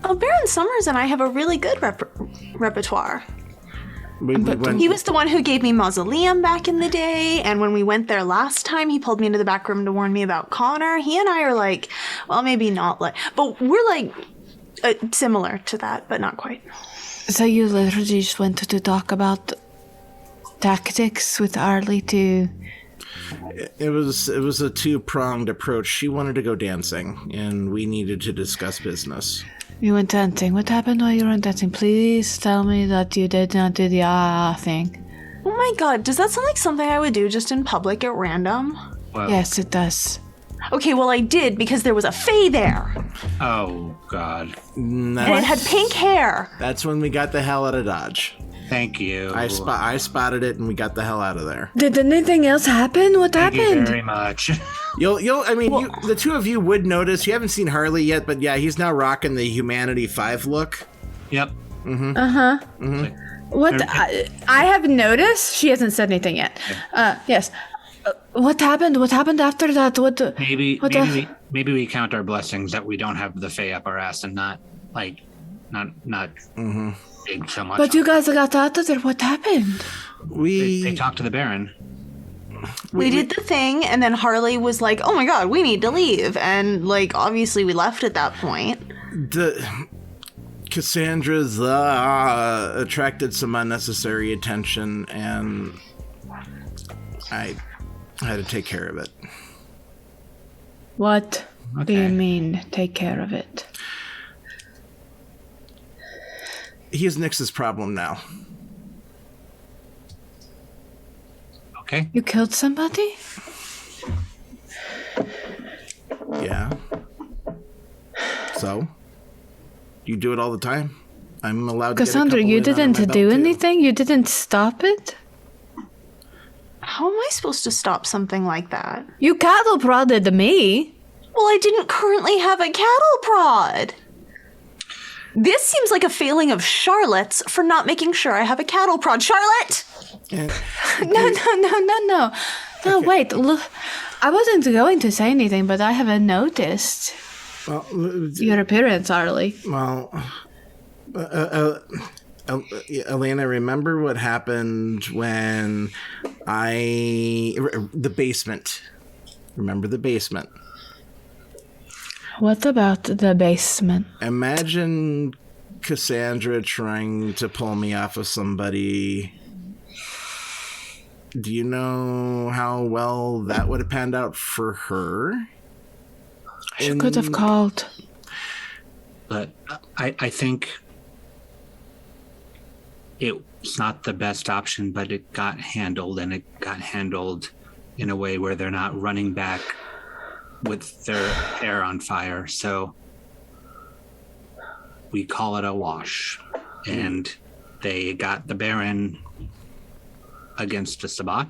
Oh, Baron Summers and I have a really good repertoire. We went, He was the one who gave me Mausoleum back in the day, and when we went there last time, he pulled me into the back room to warn me about Connor. He and I are like, well, maybe not like, but we're like similar to that, but not quite. So you literally just went to talk about tactics with Arlie to... it was a two-pronged approach. She wanted to go dancing, and we needed to discuss business. You went dancing. What happened while you were dancing? Please tell me that you did not do the thing. Oh my god, does that sound like something I would do just in public at random? Whoa. Yes, it does. Okay, well I did because there was a fae there, Oh, God. and it had pink hair. That's when we got the hell out of Dodge. Thank you. I spotted it, and we got the hell out of there. Did anything else happen? What Thank you happened? very much. The two of you would notice. You haven't seen Harley yet, but yeah, he's now rocking the Humanity 5 look. Yep. What? I have noticed. She hasn't said anything yet. Yes. What happened? What happened after that? Maybe What the- maybe we count our blessings that we don't have the Fae up our ass and not big so much. But you guys got out of there. What happened? They talked to the Baron. We did the thing, and then Harley was like, oh my god, we need to leave. And, like, obviously we left at that point. Cassandra's attracted some unnecessary attention, and I had to take care of it. What do you Okay. mean, take care of it? He's Nyx's problem now. Okay. You killed somebody? Yeah. So? You do it all the time. I'm allowed to Cassandra, get a you couple in under didn't my do belt, too. anything? You didn't stop it? How am I supposed to stop something like that? You cattle prodded me. Well, I didn't currently have a cattle prod. This seems like a failing of Charlotte's for not making sure I have a cattle prod. Charlotte! No. No, wait, look. I wasn't going to say anything, but I haven't noticed Well, your appearance, Arlie. Elena, remember what happened when the basement. Remember the basement. What about the basement? Imagine Cassandra trying to pull me off of somebody. Do you know how well that would have panned out for her? She could have called. But I think it's not the best option, but it got handled, and it got handled in a way where they're not running back with their hair on fire. So we call it a wash. And they got the Baron against the Sabbat.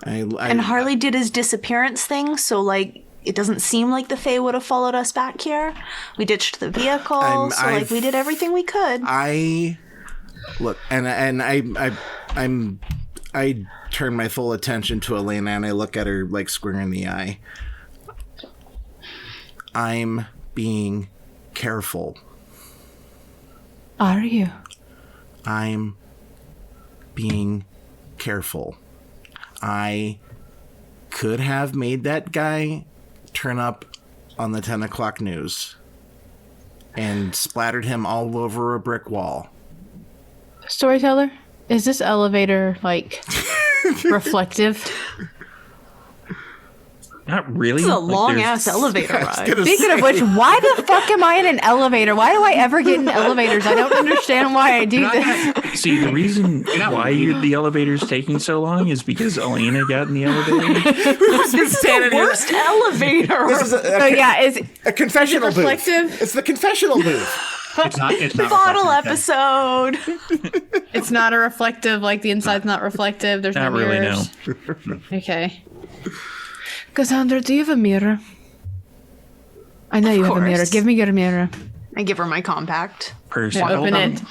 And Harley did his disappearance thing, so like it doesn't seem like the Fae would have followed us back here. We ditched the vehicle, we did everything we could. I turn my full attention to Elena and I look at her like square in the eye. I'm being careful. Are you? I'm being careful. I could have made that guy turn up on the 10 o'clock news and splattered him all over a brick wall. Storyteller, is this elevator, like, reflective? Not really. This is a Like, long-ass there's- elevator ride. Speaking of which, why the fuck am I in an elevator? Why do I ever get in elevators? I don't understand why I do this. See, the reason why the elevator's taking so long is because Elena got in the elevator. This is the worst elevator. This is So yeah, is a confessional is it reflective? booth. It's the confessional booth. It's not Bottle reflective. episode. it's not a reflective, like the inside's not reflective. There's Not no really, mirrors. no. Okay. Cassandra, do you have a mirror? I know you have a mirror. course. Give me your mirror. I give her my compact. Person. Open it.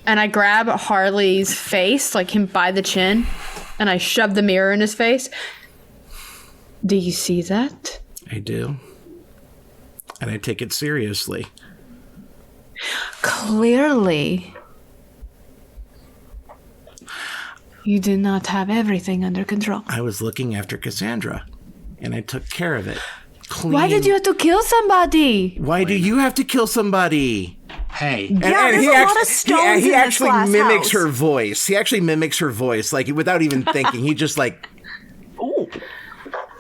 And I grab Harley's face, like him by the chin, and I shove the mirror in his face. Do you see that? I do. And I take it seriously. Clearly, you do not have everything under control. I was looking after Cassandra, and I took care of it. Clean. Why did you have to kill somebody? Why do you have to kill somebody? Hey, Yeah, there's a lot of stones he in this actually glass mimics house. her voice. He actually mimics her voice, like without even thinking. He just like,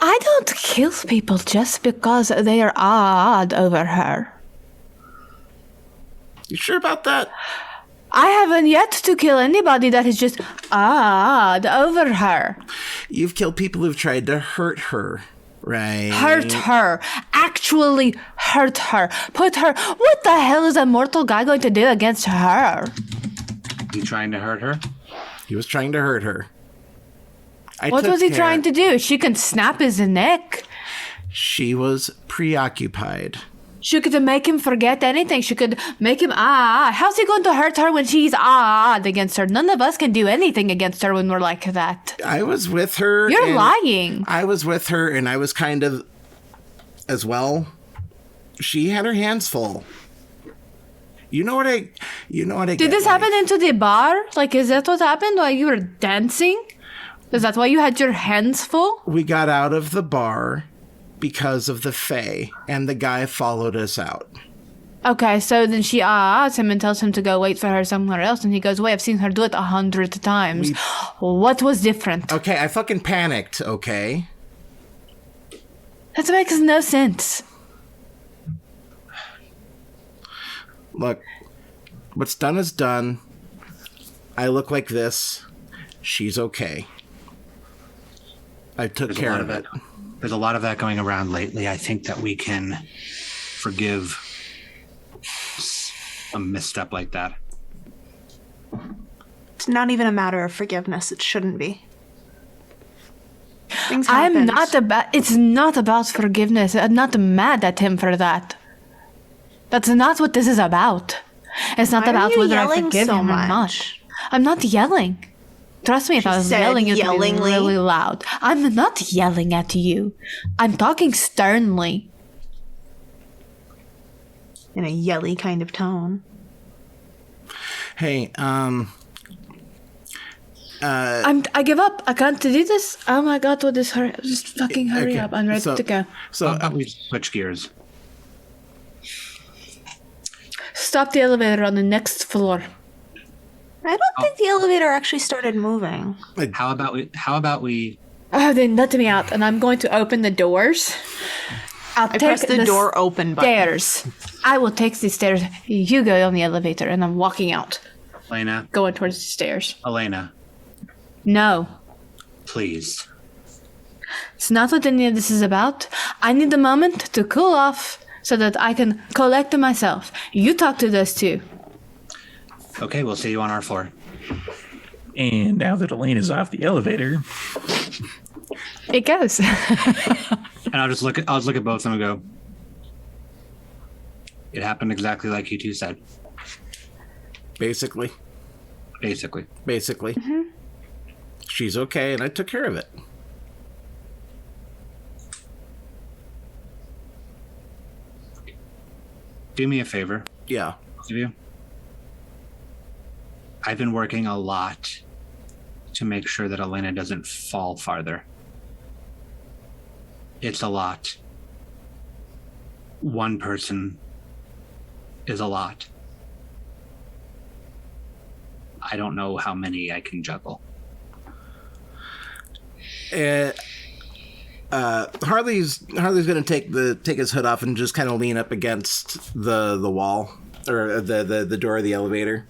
I don't kill people just because they are odd over her. you sure about that? I haven't yet to kill anybody that is just odd over her. You've killed people who've tried to hurt her, right? Hurt her. Actually hurt her. Put her. What the hell is a mortal guy going to do against her? you trying to hurt her? He was trying to hurt her. What was he trying to do? She can snap his neck. She was preoccupied. She could make him forget anything. She could make him How's he going to hurt her when she's odd against her? None of us can do anything against her when we're like that. I was with her. You're and lying. I was with her, and I was kind of as well. She had her hands full. You know what I Did this happen into the bar? Like, is that what happened while you were dancing? Is that why you had your hands full? We got out of the bar because of the Fae, and the guy followed us out. Okay, so then she asks him and tells him to go wait for her somewhere else, and he goes, wait, I've seen her do it 100 times. What was different? Okay, I fucking panicked, okay? That makes no sense. Look, what's done is done. I look like this. She's okay. I took care of it. There's a lot of that going around lately. I think that we can forgive a misstep like that. It's not even a matter of forgiveness. It shouldn't be. Things I'm happened. it's not about forgiveness. I'm not mad at him for that. That's not what this is about. It's not Why are about you whether I yelling forgive so him or not. much? I'm not yelling. Trust me, if I was said yelling, it would be yellingly. really loud. I'm not yelling at you. I'm talking sternly. In a yelly kind of tone. Hey, I give up. I can't do this. Oh my god, what is hurry? Just fucking hurry Okay, up. I'm ready so- to go. so How about we switch gears? Stop the elevator on the next floor. I don't think the elevator actually started moving. How about we Oh, then let me out, and I'm going to open the doors. I'll I press the door open button. Stairs. I will take the stairs. You go on the elevator, and I'm walking out, Elena, going towards the stairs. Elena, No, please. it's not what any of this is about. I need a moment to cool off so that I can collect myself. You talk to those two. Okay, we'll see you on our floor. And now that Elena's off the elevator, It goes. And I'll just look at both of them and go, it happened exactly like you two said. Basically. Mm-hmm. She's okay, and I took care of it. Do me a favor, Yeah. both of you. I've been working a lot to make sure that Elena doesn't fall farther. It's a lot. One person is a lot. I don't know how many I can juggle. Harley's gonna take his hood off and just kind of lean up against the wall or the door of the elevator.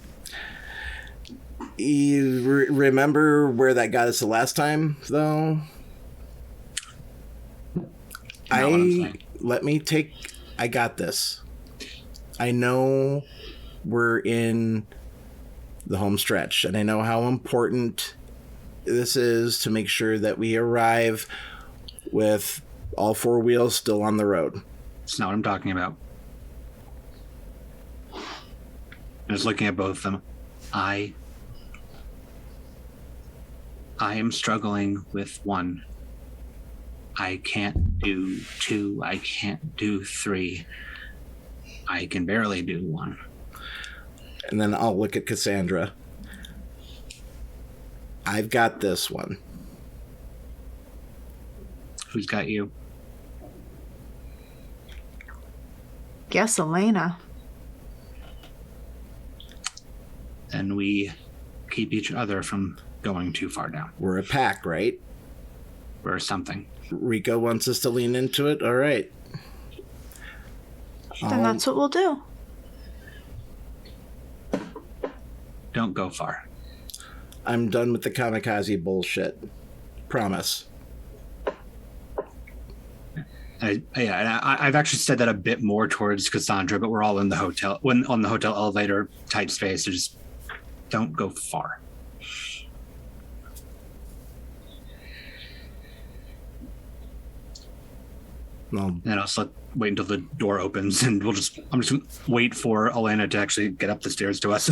You remember where that got us the last time, though? Not what I'm saying. I got this. I know we're in the home stretch, and I know how important this is to make sure that we arrive with all four wheels still on the road. That's not what I'm talking about. I'm just looking at both of them. I am struggling with one. I can't do two. I can't do three. I can barely do one. And then I'll look at Cassandra. I've got this one. Who's got you? Guess Elena. And we keep each other from going too far down. We're a pack, right? Or something. Rico wants us to lean into it. All right. Then that's what we'll do. Don't go far. I'm done with the kamikaze bullshit. Promise. I've actually said that a bit more towards Cassandra, but we're all in the hotel, on the hotel elevator type space. So just don't go far. Well, And I'll just wait until the door opens, and I'm just gonna wait for Elena to actually get up the stairs to us.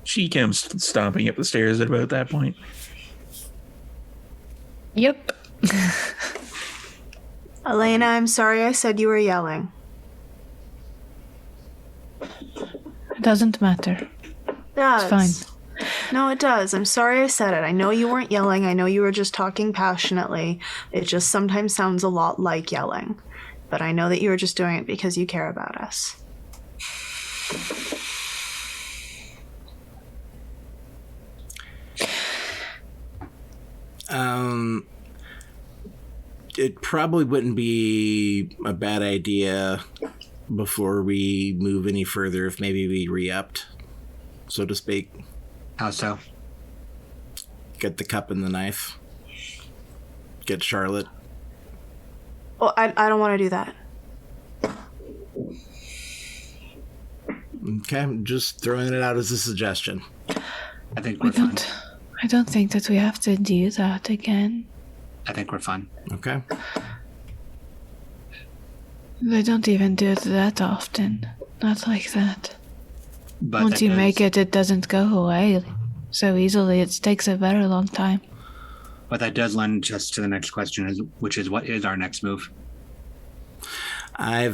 she comes stomping up the stairs at about that point. Yep. Elena, I'm sorry I said you were yelling. It doesn't matter. It does. It's fine. No, it does. I'm sorry I said it. I know you weren't yelling. I know you were just talking passionately. It just sometimes sounds a lot like yelling. But I know that you were just doing it because you care about us. It probably wouldn't be a bad idea before we move any further if maybe we re-upped, so to speak. How so? Get the cup and the knife. Get Charlotte. Oh, I don't want to do that. Okay, I'm just throwing it out as a suggestion. I think we're fine. I don't think that we have to do that again. I think we're fine. Okay. They don't even do it that often. Not like that. But Once that you does- make it, it doesn't go away so easily. It takes a very long time. But that does lend us to the next question, which is what is our next move? I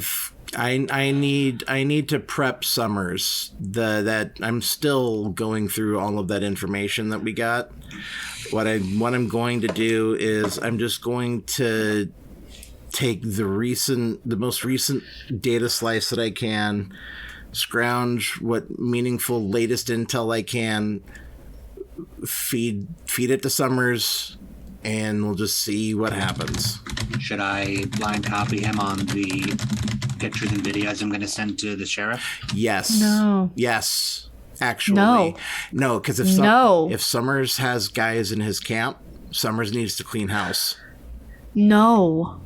need to prep Summers. That I'm still going through all of that information that we got. What I'm going to do is I'm just going to take the most recent data slice that I can, scrounge what meaningful latest intel I can, feed it to Summers, and we'll just see what happens. Should I blind copy him on the pictures and videos I'm going to send to the sheriff? Yes. No. Yes. Actually. No. No, because if Summers has guys in his camp, Summers needs to clean house. No.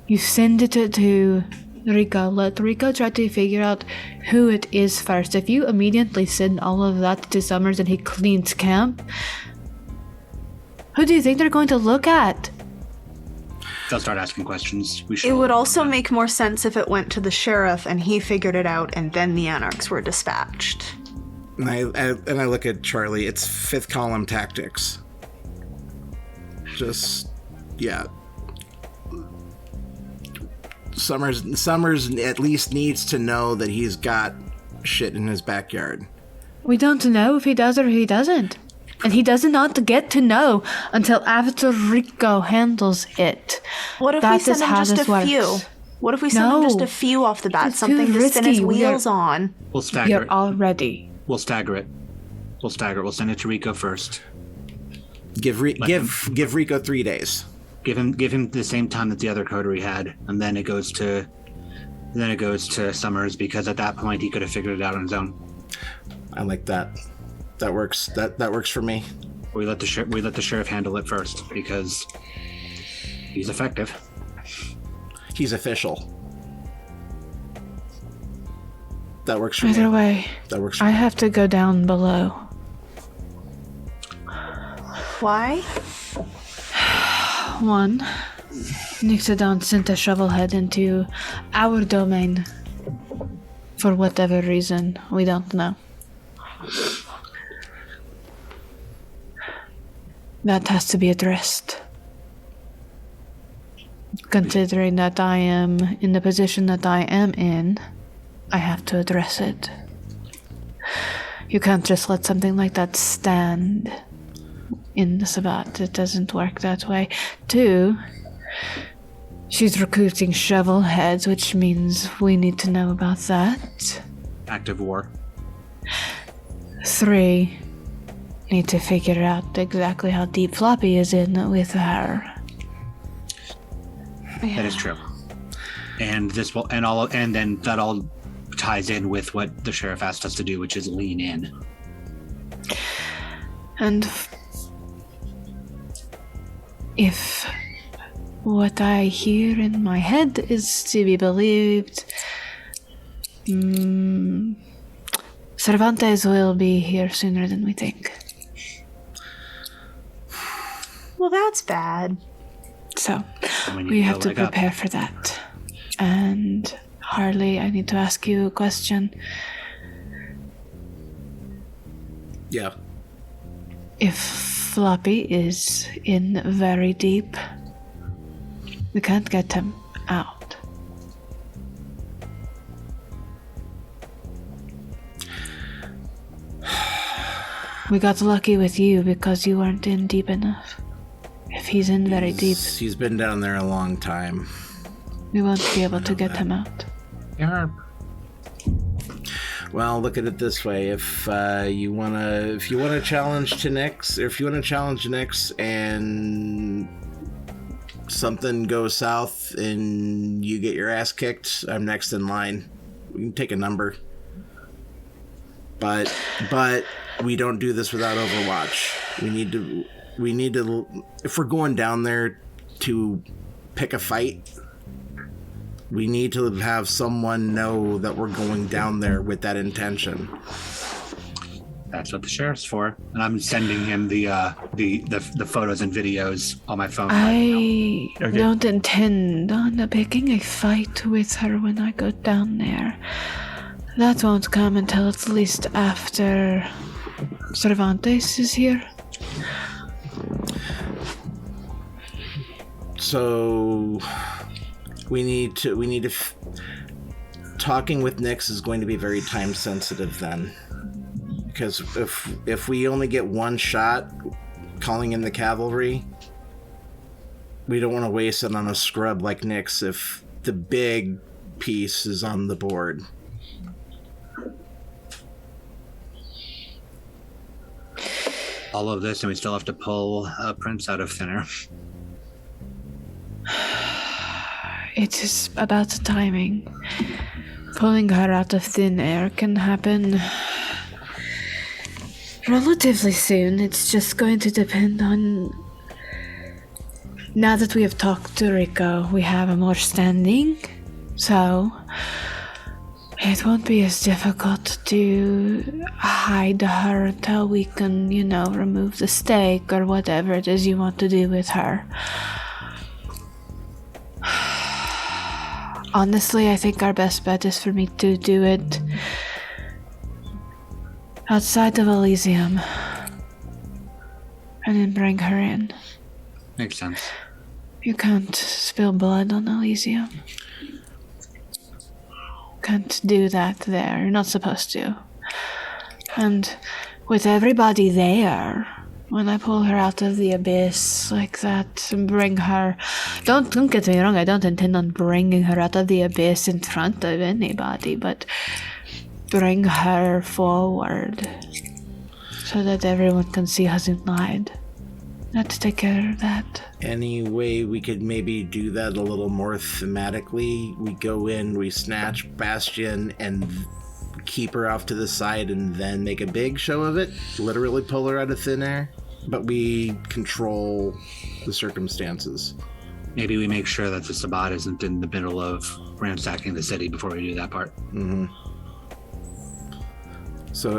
You send it to Rico. Let Rico try to figure out who it is first. If you immediately send all of that to Summers and he cleans camp, who do you think they're going to look at? They'll start asking questions. It would also make more sense if it went to the sheriff and he figured it out and then the Anarchs were dispatched. And I look at Charlie. It's fifth column tactics. Just, yeah. Summers at least needs to know that he's got shit in his backyard. We don't know if he does or he doesn't. And he does not get to know until after Rico handles it. What if That we send is him how just this a works. few? What if we send him just No. a few off the bat? It's too Something to spin his risky. wheels on. We'll stagger You're it. already. We'll stagger it. We'll send it to Rico first. Give Rico 3 days. Give him the same time that the other coterie had, and then it goes to Summers, because at that point he could have figured it out on his own. I like that. That works. That works for me. We let the sheriff handle it first because he's effective. He's official. That works for me. Either way, That works for I me. have to go down below. Why? One, Nixodon sent a shovelhead into our domain. For whatever reason, we don't know. That has to be addressed. Considering that I am in the position that I am in, I have to address it. You can't just let something like that stand in the Sabbat. It doesn't work that way. 2, she's recruiting shovel heads, which means we need to know about that. Active war. 3, need to figure out exactly how deep Floppy is in with her. That is true. And then that all ties in with what the sheriff asked us to do, which is lean in. And if what I hear in my head is to be believed, Cervantes will be here sooner than we think. Well, that's bad. So, And we have to leg up. prepare for that. And Harley, I need to ask you a question. Yeah. If Floppy is in very deep, we can't get him out. We got lucky with you because you weren't in deep enough. If he's in very deep, He's been down there a long time. we won't be able to get him out. Yeah. Well, look at it this way: if you wanna challenge to Nyx, or if you wanna challenge Nyx, and something goes south and you get your ass kicked, I'm next in line. We can take a number, but we don't do this without Overwatch. We need to. If we're going down there to pick a fight, we need to have someone know that we're going down there with that intention. That's what the sheriff's for. And I'm sending him the photos and videos on my phone. I Okay. don't intend on picking a fight with her when I go down there. That won't come until at least after Cervantes is here. So we need to talking with Nyx is going to be very time sensitive then, because if we only get one shot calling in the cavalry, we don't want to waste it on a scrub like Nyx if the big piece is on the board. All of this, and we still have to pull Prince out of thin air. It is about the timing. Pulling her out of thin air can happen relatively soon. It's just going to depend on... Now that we have talked to Rico, we have a more standing So, it won't be as difficult to hide her until we can, remove the stake or whatever it is you want to do with her. Honestly, I think our best bet is for me to do it outside of Elysium and then bring her in. Makes sense. You can't spill blood on Elysium. Can't do that there. You're not supposed to. And with everybody there, when I pull her out of the abyss like that and bring her... Don't get me wrong, I don't intend on bringing her out of the abyss in front of anybody, but bring her forward so that everyone can see us inside. Let's take care of that. Any way we could maybe do that a little more thematically? We go in, we snatch Bastion, and keep her off to the side, and then make a big show of it? Literally pull her out of thin air? But we control the circumstances. Maybe we make sure that the Sabbat isn't in the middle of ransacking the city before we do that part. Mm-hmm. So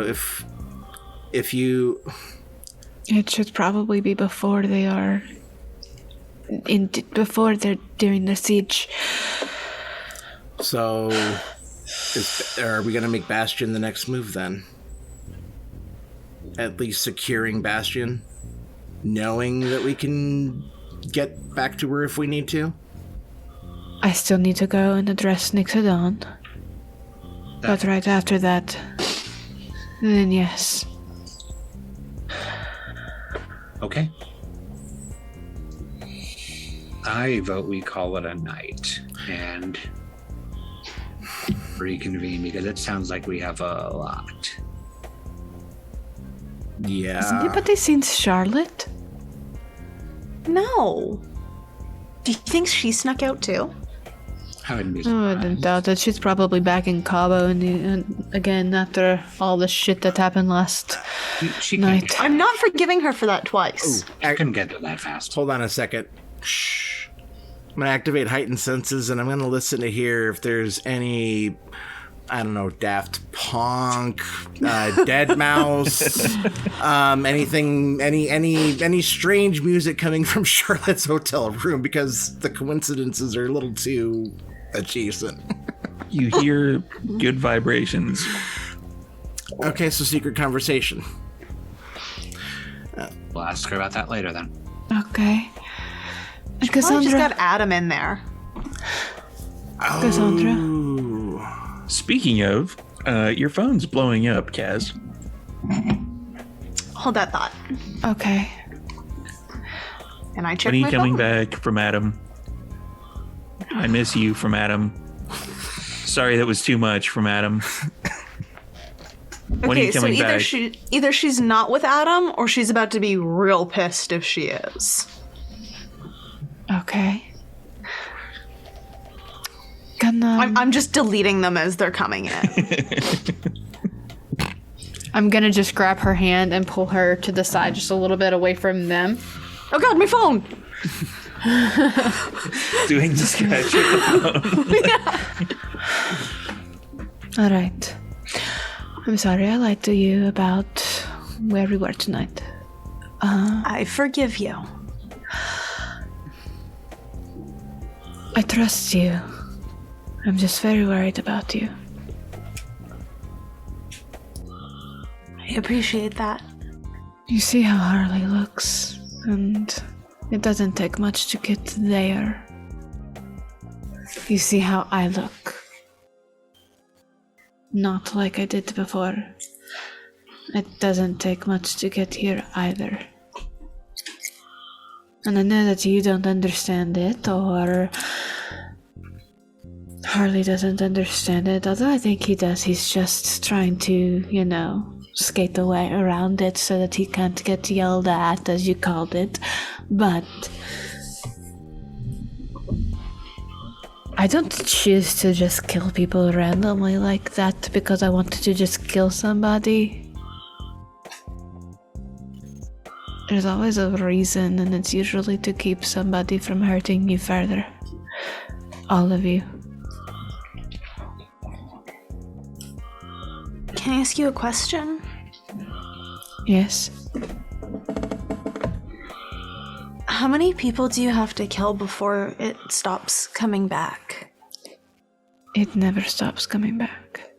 if you... It should probably be before they are... before they're doing the siege. So... are we going to make Bastion the next move then? At least securing Bastion? Knowing that we can get back to her if we need to? I still need to go and address Nixodon. But right after that, then yes. Okay. I vote we call it a night and reconvene because it sounds like we have a lot. Yeah. Has anybody seen Charlotte? No. Do you think she snuck out too? I wouldn't be I surprised. wouldn't doubt it. She's probably back in Cabo and again after all the shit that happened last She night. couldn't I'm not forgiving her for that twice. I couldn't get there that fast. Hold on a second. Shh. I'm going to activate Heightened Senses, and I'm going to listen to hear if there's any... I don't know, Daft Punk, Dead Mouse, anything, any strange music coming from Charlotte's hotel room, because the coincidences are a little too adjacent. You hear good vibrations. Okay, so secret conversation. We'll ask her about that later then. Okay. Probably just Cassandra. got Adam in there. Cassandra. Ooh. Speaking of, your phone's blowing up, Kaz. Hold that thought. Okay. And I checked When are you my coming phone. back from Adam? I miss you from Adam. Sorry that was too much from Adam. When are you Okay, so coming back? either she's not with Adam or she's about to be real pissed if she is. Okay. Gonna, I'm just deleting them as they're coming in. I'm gonna just grab her hand and pull her to the side just a little bit away from them. Oh god, my phone! Doing the scratch with the phone. All right. I'm sorry I lied to you about where we were tonight. I forgive you. I trust you. I'm just very worried about you. I appreciate that. You see how Harley looks, and it doesn't take much to get there. You see how I look. Not like I did before. It doesn't take much to get here either. And I know that you don't understand it, or Harley doesn't understand it, although I think he does. He's just trying to, skate away around it so that he can't get yelled at, as you called it. But I don't choose to just kill people randomly like that because I wanted to just kill somebody. There's always a reason, and it's usually to keep somebody from hurting you further. All of you. Can I ask you a question? Yes. How many people do you have to kill before it stops coming back? It never stops coming back.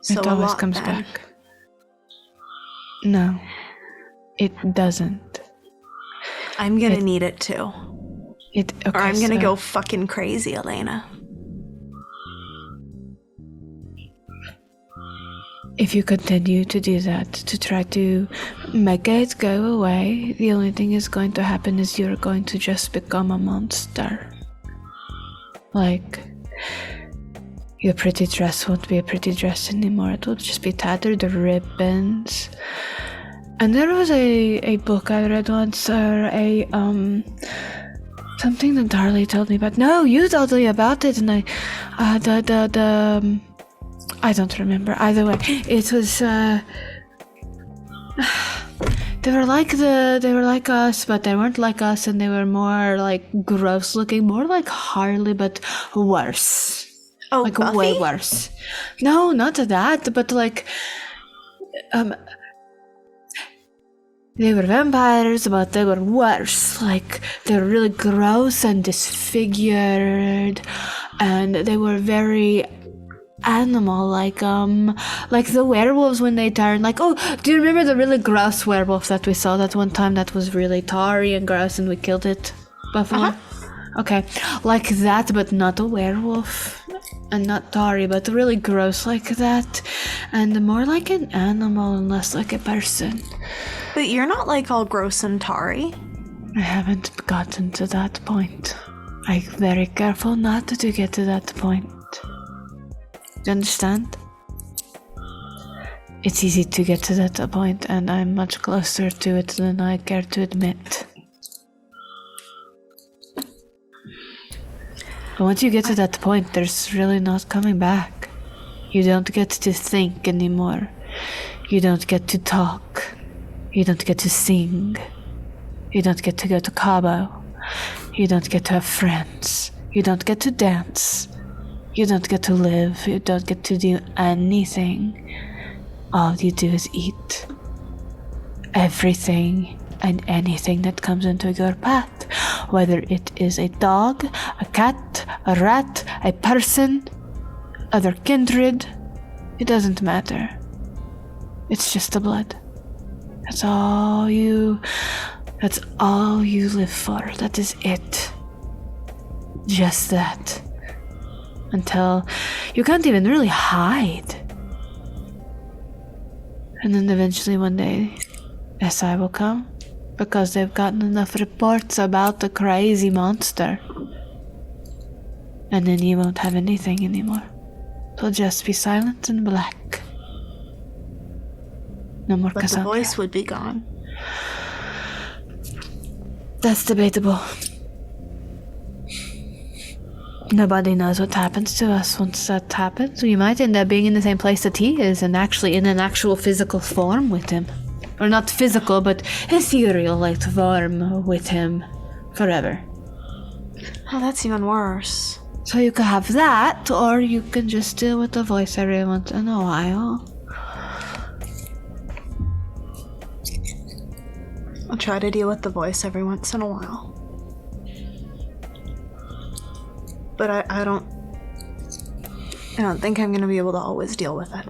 So It a always lot, comes then. back. No, it doesn't. I'm gonna need it to. Okay, Or I'm gonna so- go fucking crazy, Elena. If you continue to do that, to try to make it go away, the only thing is going to happen is you're going to just become a monster. Like, your pretty dress won't be a pretty dress anymore. It will just be tattered ribbons. And there was a book I read once, or something that Darlie told me about. No, you told me about it, and I don't remember. Either way, it was. They were like us, but they weren't like us, and they were more like gross looking, more like Harley, but worse. Oh, Like Buffy? way worse. No, not that, but like, they were vampires, but they were worse. Like, they were really gross and disfigured, and they were very animal, like the werewolves when they turn. Like, oh, do you remember the really gross werewolf that we saw that one time that was really tarry and gross and we killed it before? Okay, like that, but not a werewolf. And not tarry, but really gross like that. And more like an animal and less like a person. But you're not like all gross and tarry. I haven't gotten to that point. I'm very careful not to get to that point. Do you understand? It's easy to get to that point, and I'm much closer to it than I care to admit. But once you get to that point, there's really not coming back. You don't get to think anymore. You don't get to talk. You don't get to sing. You don't get to go to Cabo. You don't get to have friends. You don't get to dance. You don't get to live. You don't get to do anything. All you do is eat. Everything and anything that comes into your path. Whether it is a dog, a cat, a rat, a person, other kindred, it doesn't matter. It's just the blood. That's all you live for. That is it. Just that. Until you can't even really hide. And then eventually one day, SI will come. Because they've gotten enough reports about the crazy monster. And then you won't have anything anymore. It'll just be silent and black. No more But Cassandra. the voice would be gone. That's debatable. Nobody knows what happens to us once that happens. We might end up being in the same place that he is, and actually in an actual physical form with him. Or not physical, but ethereal like form with him forever. Oh, that's even worse. So you can have that, or you can just deal with the voice every once in a while. I'll try to deal with the voice every once in a while. But I don't think I'm gonna be able to always deal with it.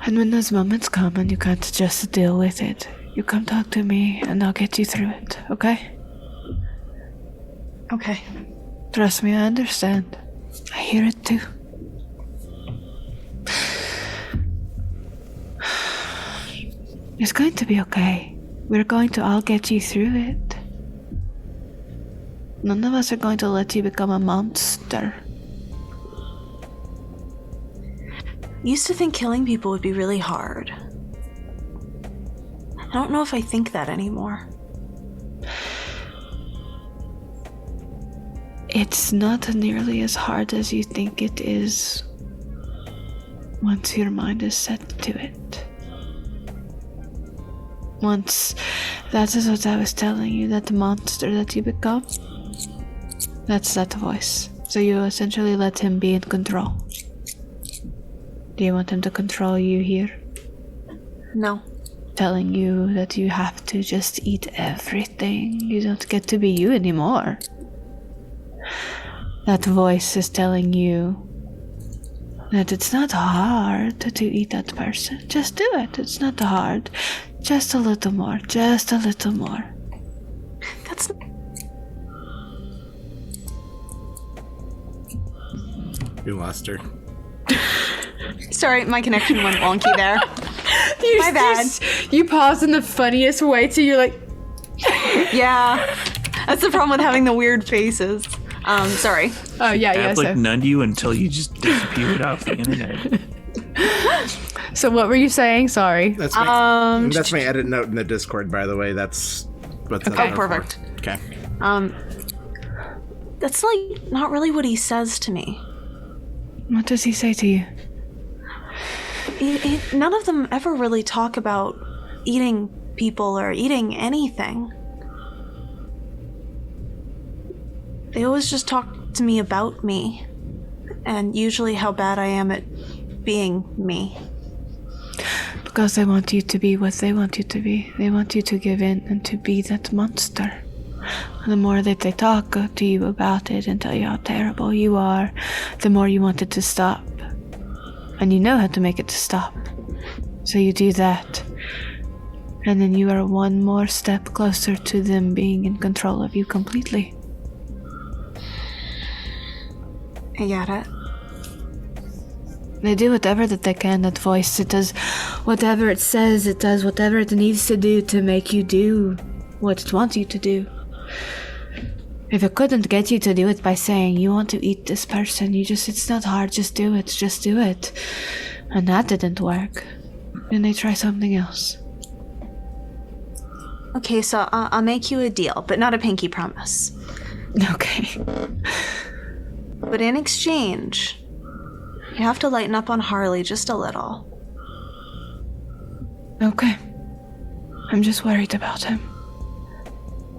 And when those moments come and you can't just deal with it, you come talk to me and I'll get you through it, okay? Okay. Trust me, I understand. I hear it too. It's going to be okay. We're going to all get you through it. None of us are going to let you become a monster. Used to think killing people would be really hard. I don't know if I think that anymore. It's not nearly as hard as you think it is once your mind is set to it. Once, that is what I was telling you, that monster that you become, that's that voice. So you essentially let him be in control. Do you want him to control you here? No. Telling you that you have to just eat everything. You don't get to be you anymore. That voice is telling you that it's not hard to eat that person. Just do it. It's not hard. Just a little more. Just a little more. That's... You lost her. Sorry, my connection went wonky there. My bad. You pause in the funniest way too. You're like, Yeah. That's the problem with having the weird faces. Sorry. oh yeah, App so. nunned you until you just disappeared off the internet. So what were you saying? Sorry. That's my edit note in the Discord, by the way. That's what's Oh, perfect. Okay. That's like not really what he says to me. What does he say to you? None of them ever really talk about eating people or eating anything. They always just talk to me about me, and usually how bad I am at being me. Because they want you to be what they want you to be. They want you to give in and to be that monster. The more that they talk to you about it and tell you how terrible you are, the more you want it to stop. And you know how to make it to stop. So you do that. And then you are one more step closer to them being in control of you completely. I get it. They do whatever that they can, that voice. It does whatever it says. It does whatever it needs to do to make you do what it wants you to do. If it couldn't get you to do it by saying you want to eat this person, it's not hard, just do it, just do it. And that didn't work. Then they try something else. Okay, so I'll make you a deal, but not a pinky promise. Okay. But in exchange, you have to lighten up on Harley just a little. Okay. I'm just worried about him.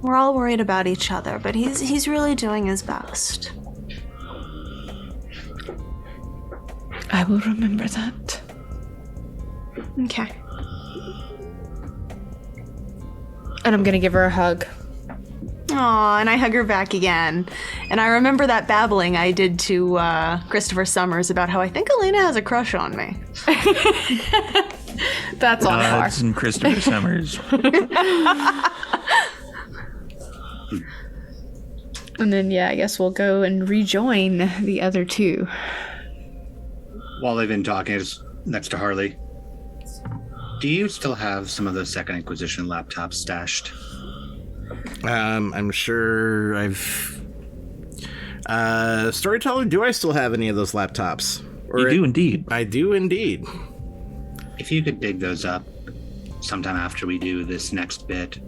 We're all worried about each other, but he's really doing his best. I will remember that. Okay. And I'm gonna give her a hug. Aw, and I hug her back again. And I remember that babbling I did to Christopher Summers about how I think Elena has a crush on me. That's on par. Odds and Christopher Summers. And then, yeah, I guess we'll go and rejoin the other two. While they've been talking, it's next to Harley. Do you still have some of those Second Inquisition laptops stashed? I'm sure I've... Storyteller, do I still have any of those laptops? You do indeed. I do indeed. If you could dig those up sometime after we do this next bit,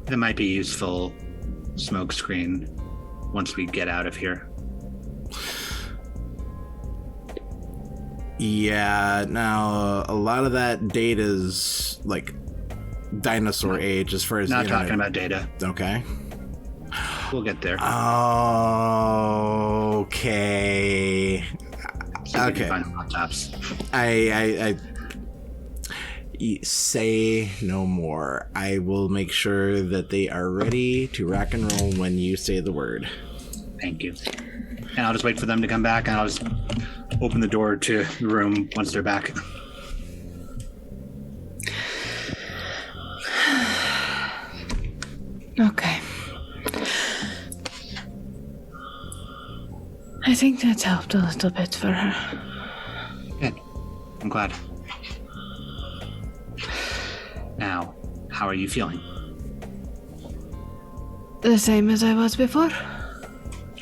that might be useful smoke screen once we get out of here. Yeah, now a lot of that data's like dinosaur age as far as Not the talking internet. about data. Okay. We'll get there. Okay. So we can Okay. find laptops. I say no more. I will make sure that they are ready to rock and roll when you say the word. Thank you. And I'll just wait for them to come back, and I'll just open the door to the room once they're back. Okay. I think that's helped a little bit for her. Good. I'm glad. Now, how are you feeling? The same as I was before.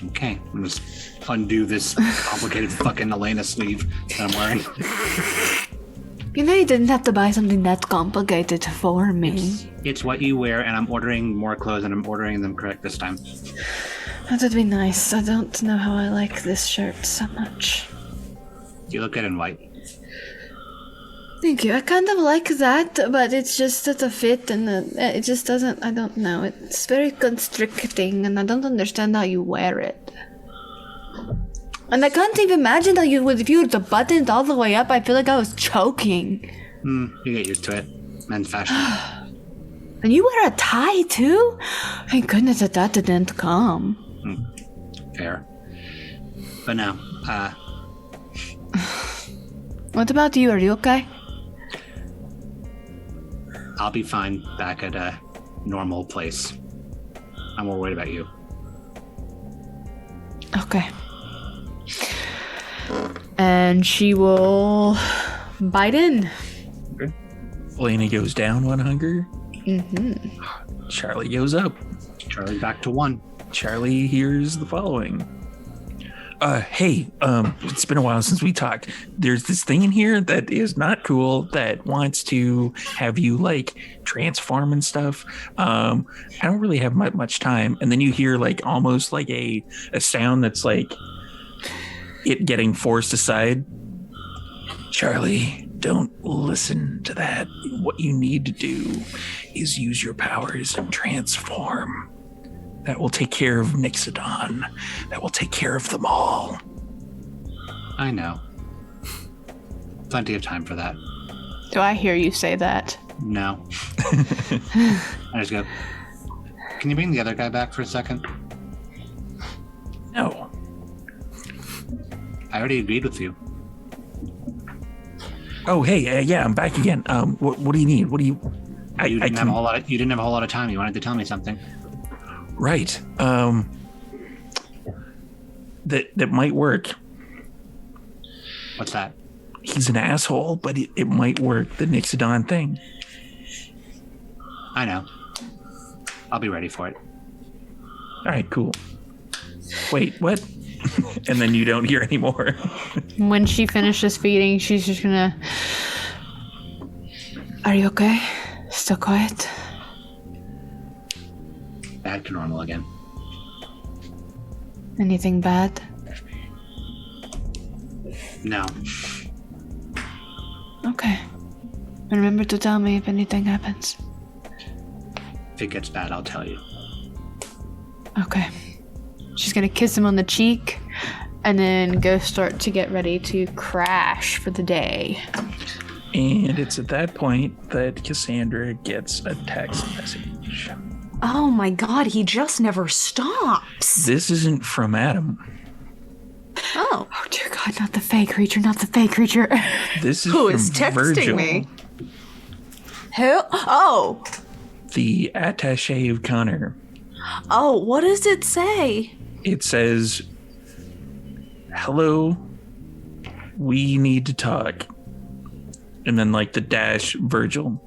Okay, I'm just undo this complicated fucking Elena sleeve that I'm wearing. You know, you didn't have to buy something that complicated for me. It's what you wear, and I'm ordering more clothes, and I'm ordering them correct this time. That would be nice. I don't know how I like this shirt so much. You look good in white. Thank you. I kind of like that, but it's just that the fit and it just doesn't, I don't know. It's very constricting, and I don't understand how you wear it. And I can't even imagine that if you were the buttons all the way up, I feel like I was choking. You get used to it. Men's fashion. And you wear a tie too? Thank goodness that didn't come. Fair. But no, What about you? Are you okay? I'll be fine back at a normal place. I'm more worried about you. Okay. And she will bite in. Elena goes down 1 hunger. Mm-hmm. Charlie goes up. Charlie back to 1. Charlie hears the following. Hey, it's been a while since we talked. There's this thing in here that is not cool that wants to have you like transform and stuff. I don't really have much time. And then you hear like almost like a sound that's like it getting forced aside. Charlie, don't listen to that. What you need to do is use your powers and transform. That will take care of Nixodon. That will take care of them all. I know. Plenty of time for that. Do I hear you say that? No. I just go, can you bring the other guy back for a second? No. I already agreed with you. Oh, hey, yeah, I'm back again. What do you need? What do you? You didn't have a whole lot of time. You wanted to tell me something. Right. That might work. What's that? He's an asshole, but it might work. The Nixodon thing. I know. I'll be ready for it. All right, cool. Wait, what? And then you don't hear anymore. When she finishes feeding, she's just gonna... Are you okay? Still quiet? Back to normal again. Anything bad? No. Okay. And remember to tell me if anything happens. If it gets bad, I'll tell you. Okay. She's gonna kiss him on the cheek and then go start to get ready to crash for the day. And it's at that point that Cassandra gets a text message. Oh my god, he just never stops. This isn't from Adam. Oh. Oh dear God, not the fake creature, not the fake creature. This is Who from is texting Virgil, me? Who? Oh. the attaché of Connor. Oh, what does it say? It says, hello, we need to talk. And then like the dash Virgil.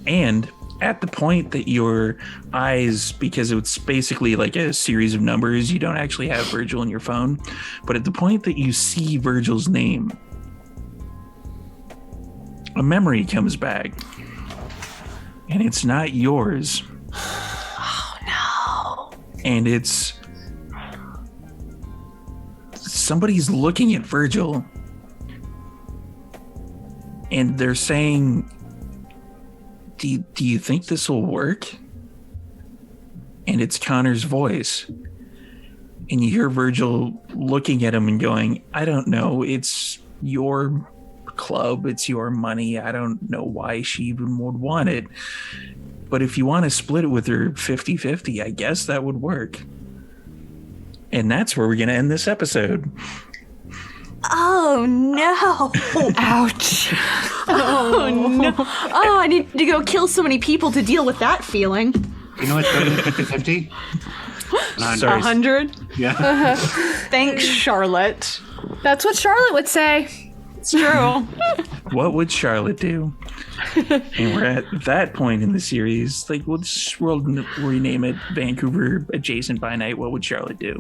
And at the point that your eyes, because it's basically like a series of numbers, you don't actually have Virgil in your phone, but at the point that you see Virgil's name, a memory comes back. And it's not yours. Oh no. And it's somebody's looking at Virgil and they're saying, do you think this will work? And it's Connor's voice. And you hear Virgil looking at him and going, I don't know, it's your club, it's your money. I don't know why she even would want it. But if you want to split it with her 50-50, I guess that would work. And that's where we're going to end this episode. Oh no. Ouch. Oh no. Oh, I need to go kill so many people to deal with that feeling. You know what's better than 50-50? Sorry. 100? Yeah. Thanks, Charlotte. That's what Charlotte would say. It's true. What would Charlotte do? And we're at that point in the series. Like, we'll just rename it Vancouver Adjacent by Night. What would Charlotte do?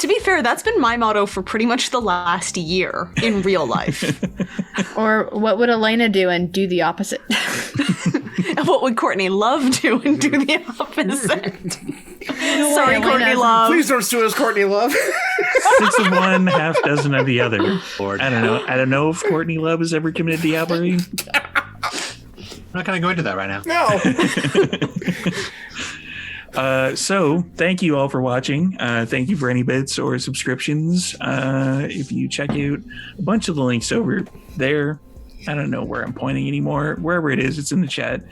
To be fair, that's been my motto for pretty much the last year in real life. Or what would Elena do and do the opposite? And what would Courtney Love do and do the opposite? Sorry, Elena. Courtney Love. Please don't sue us, Courtney Love. 6 of one, half dozen of the other. Lord. I don't know. I don't know if Courtney Love has ever committed diablerie. I'm not going to go into that right now. No. So thank you all for watching. Thank you for any bits or subscriptions. If you check out a bunch of the links over there, I don't know where I'm pointing anymore. Wherever it is, it's in the chat.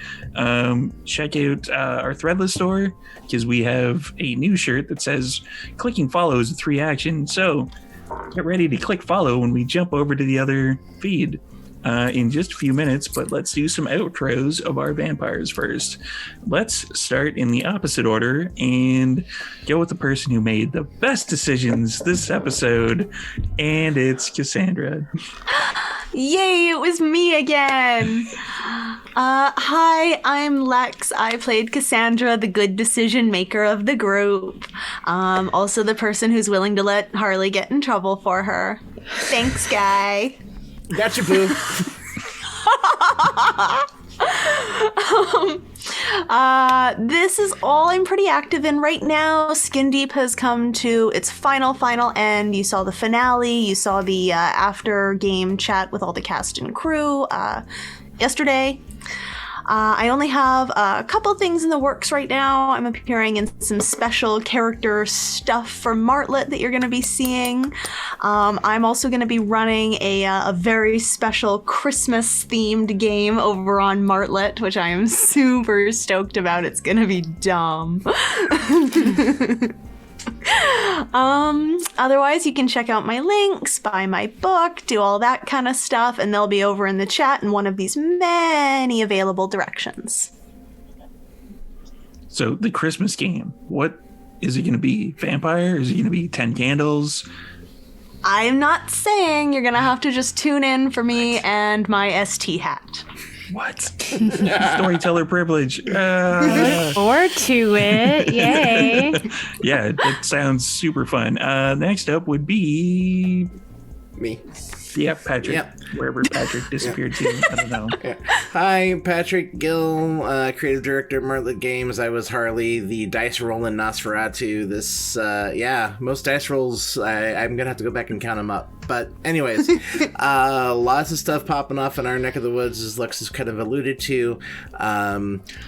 Check out our Threadless store because we have a new shirt that says clicking follow is a 3 action. So get ready to click follow when we jump over to the other feed in just a few minutes. But let's do some outros of our vampires first. Let's start in the opposite order and go with the person who made the best decisions this episode. And it's Cassandra. Yay, it was me again. Hi, I'm Lex. I played Cassandra, the good decision maker of the group. Also the person who's willing to let Harley get in trouble for her. Thanks, guy. Gotcha, boo. This is all I'm pretty active in right now. Skin Deep has come to its final end. You saw the finale. You saw the after game chat with all the cast and crew yesterday. I only have a couple things in the works right now. I'm appearing in some special character stuff for Martlet that you're going to be seeing. I'm also going to be running a very special Christmas-themed game over on Martlet, which I am super stoked about. It's going to be dumb. Otherwise, you can check out my links, buy my book, do all that kind of stuff, and they'll be over in the chat in one of these many available directions. So the Christmas game, what is it going to be? Vampire? Is it going to be 10 candles? I'm not saying. You're going to have to just tune in for me and my ST hat. What? Storyteller privilege. Or to it. Yay. Yeah, that sounds super fun. Next up would be Me. Yeah, Patrick. Yep. Wherever Patrick disappeared to. I don't know. Yeah. Hi, Patrick Gill, creative director of Martlet Games. I was Harley, the dice roll in Nosferatu. This, most dice rolls, I'm going to have to go back and count them up. But anyways, lots of stuff popping off in our neck of the woods, as Lex has kind of alluded to.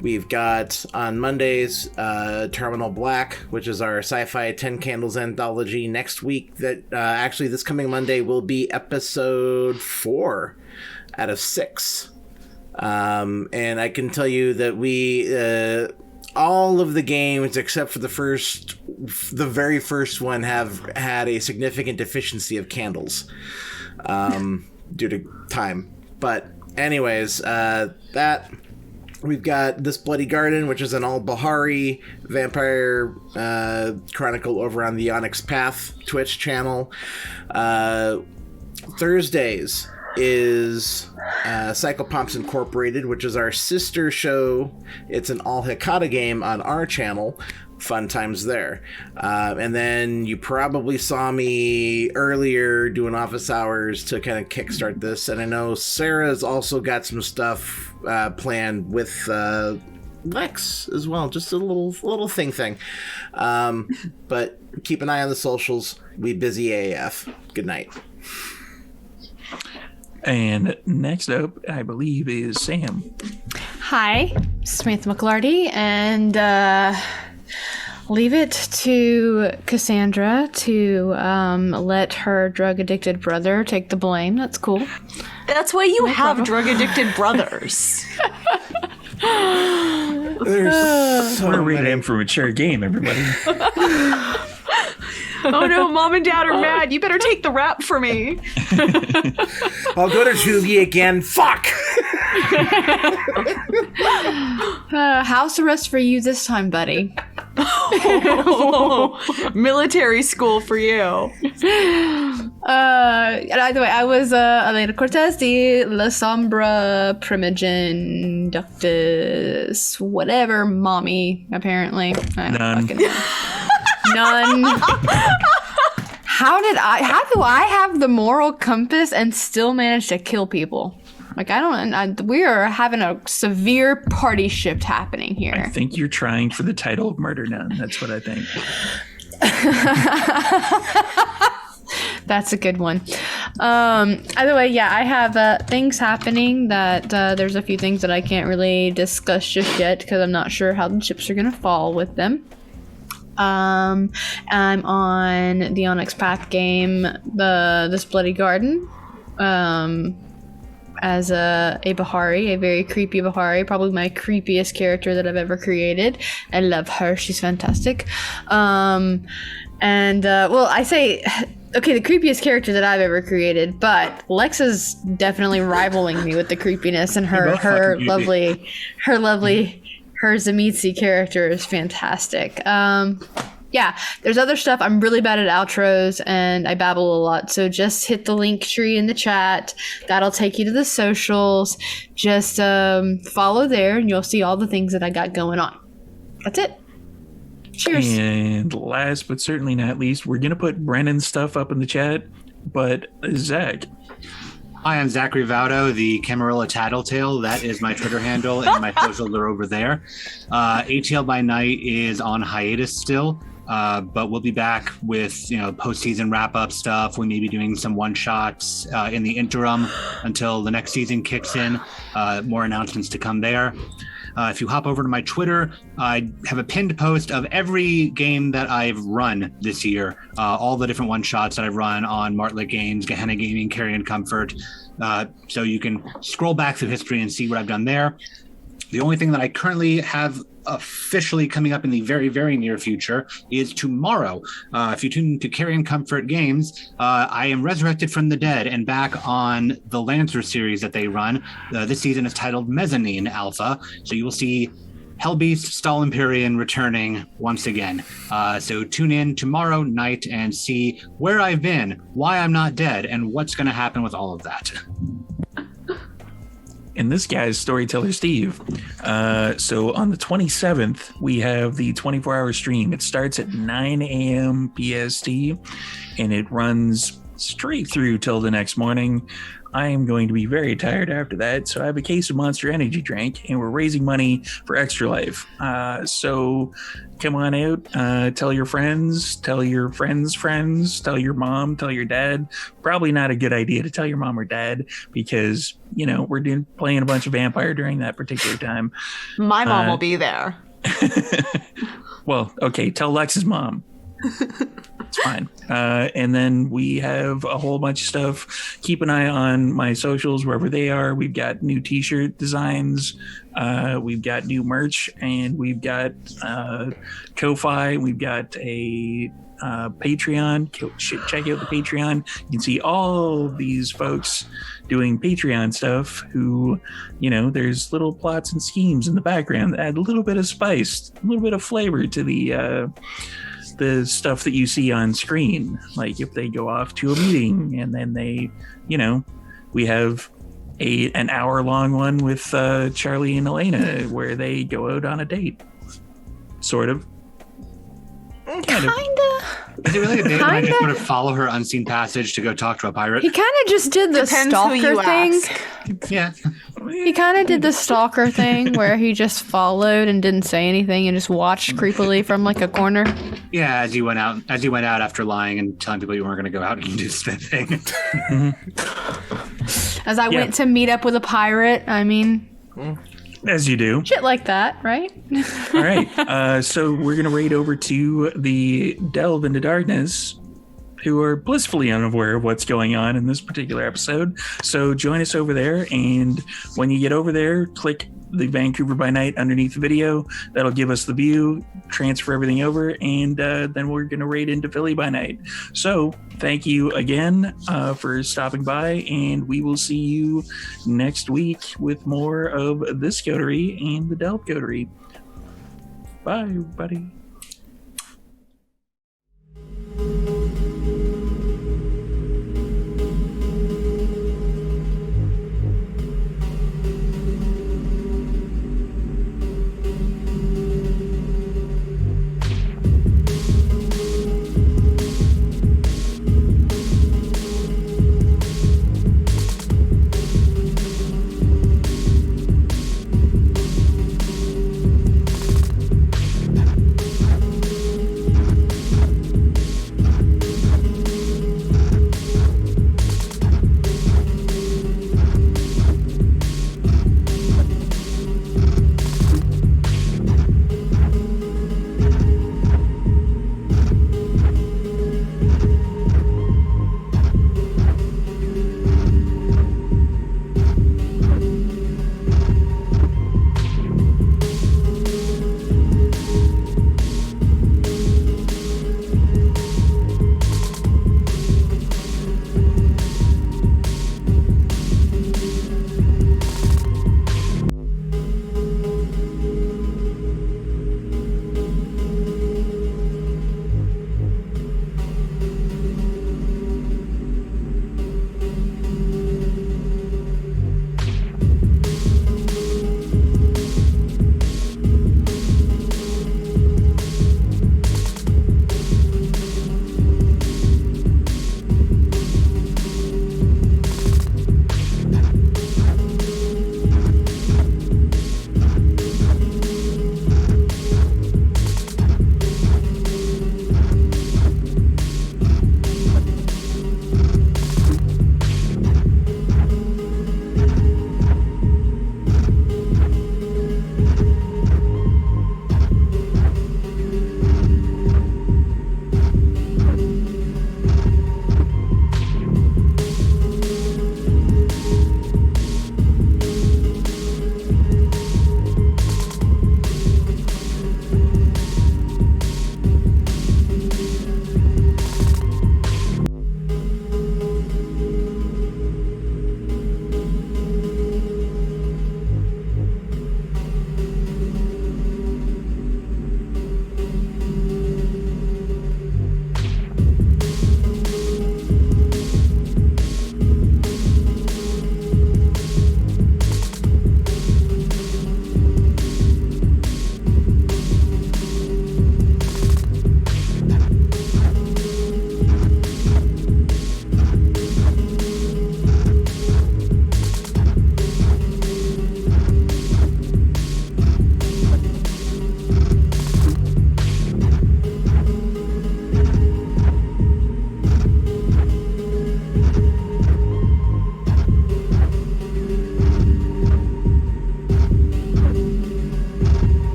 We've got on Mondays, Terminal Black, which is our sci-fi 10 Candles anthology. Next week, that actually this coming Monday will be episode 4 out of 6. And I can tell you that we all of the games except for the very first one have had a significant deficiency of candles due to time. But anyways, that we've got This Bloody Garden, which is an all Bahari vampire chronicle over on the Onyx Path Twitch channel. Thursdays is Psychopomps Incorporated, which is our sister show. It's an all Hikata game on our channel. Fun times there. And then you probably saw me earlier doing office hours to kind of kickstart this. And I know Sarah's also got some stuff planned with Lex as well. Just a little thing. But keep an eye on the socials. We busy AF. Good night. And next up, I believe, is Sam. Hi, Samantha McLarty, and leave it to Cassandra to let her drug-addicted brother take the blame. That's cool. That's why you have drug-addicted brothers. There's so We're rated many. M for mature game, everybody. Oh no, Mom and Dad are mad. You better take the rap for me. I'll go to juvie again. Fuck! House arrest for you this time, buddy. Military school for you. Either way, I was Elena Cortez, the La Sombra Primogen Ductus, whatever, mommy, apparently. I don't None. fucking know. None. How do I have the moral compass and still manage to kill people? Like, we are having a severe party shift happening I here. think you're trying for the title of Murder Nun. That's what I think. That's a good one. Either way, yeah, I have things happening that there's a few things that I can't really discuss just yet because I'm not sure how the chips are going to fall with them. I'm on the Onyx Path game, This Bloody Garden, as a Bahari, a very creepy Bahari, probably my creepiest character that I've ever created. I love her. She's fantastic. Well, I say... Okay, the creepiest character that I've ever created, but Lex is definitely rivaling me with the creepiness, and her lovely Zamitsi character is fantastic. Yeah, there's other stuff. I'm really bad at outros and I babble a lot, so just hit the link tree in the chat. That'll take you to the socials. Just follow there and you'll see all the things that I got going on. That's it. Cheers. And last but certainly not least, we're going to put Brennan's stuff up in the chat, but Zach. Hi, I'm Zachary Vaudo, the Camarilla Tattletale. That is my Twitter handle, and my socials are over there. ATL by Night is on hiatus still, but we'll be back with postseason wrap-up stuff. We may be doing some one-shots in the interim until the next season kicks in. More announcements to come there. If you hop over to my Twitter, I have a pinned post of every game that I've run this year, all the different one-shots that I've run on Martlet Games, Gehenna Gaming, Carrion Comfort. So you can scroll back through history and see what I've done there. The only thing that I currently have officially coming up in the very, very near future is tomorrow. If you tune to Carrion Comfort Games, I am resurrected from the dead and back on the Lancer series that they run. This season is titled Mezzanine Alpha. So you will see Hellbeast, Stallimperion returning once again. So tune in tomorrow night and see where I've been, why I'm not dead, and what's going to happen with all of that. And this guy's Storyteller Steve. So on the 27th, we have the 24-hour stream. It starts at 9 a.m. PST, and it runs straight through till the next morning. I am going to be very tired after that, so I have a case of Monster Energy drink, and we're raising money for Extra Life. So come on out, tell your friends, tell your friends, tell your mom, tell your dad. Probably not a good idea to tell your mom or dad because, we're playing a bunch of Vampire during that particular time. My mom will be there. Well, okay, tell Lex's mom. It's fine. And then we have a whole bunch of stuff. Keep an eye on my socials, wherever they are. We've got new t-shirt designs. We've got new merch, and we've got Ko-Fi. We've got a Patreon. Check out the Patreon. You can see all of these folks doing Patreon stuff who, there's little plots and schemes in the background that add a little bit of spice, a little bit of flavor to the stuff that you see on screen. Like if they go off to a meeting and then they, we have an hour-long one with Charlie and Elena where they go out on a date. Sort of. Kind of. Is it really a date when I just want to follow her unseen passage to go talk to a pirate? He kind of just did the Depends who you stalker thing. ask. Yeah. He kind of did the stalker thing where he just followed and didn't say anything and just watched creepily from like a corner. Yeah, as you went out after lying and telling people you weren't going to go out and do this thing. As I went to meet up with a pirate, As you do. shit like that, right? All right. So we're going to raid over to the Delve into Darkness, who are blissfully unaware of what's going on in this particular episode. So join us over there. And when you get over there, click the Vancouver by Night underneath the video. That'll give us the view, transfer everything over, and then we're going to raid into Philly by Night. So thank you again for stopping by, and we will see you next week with more of this coterie and the Delve coterie. Bye, everybody.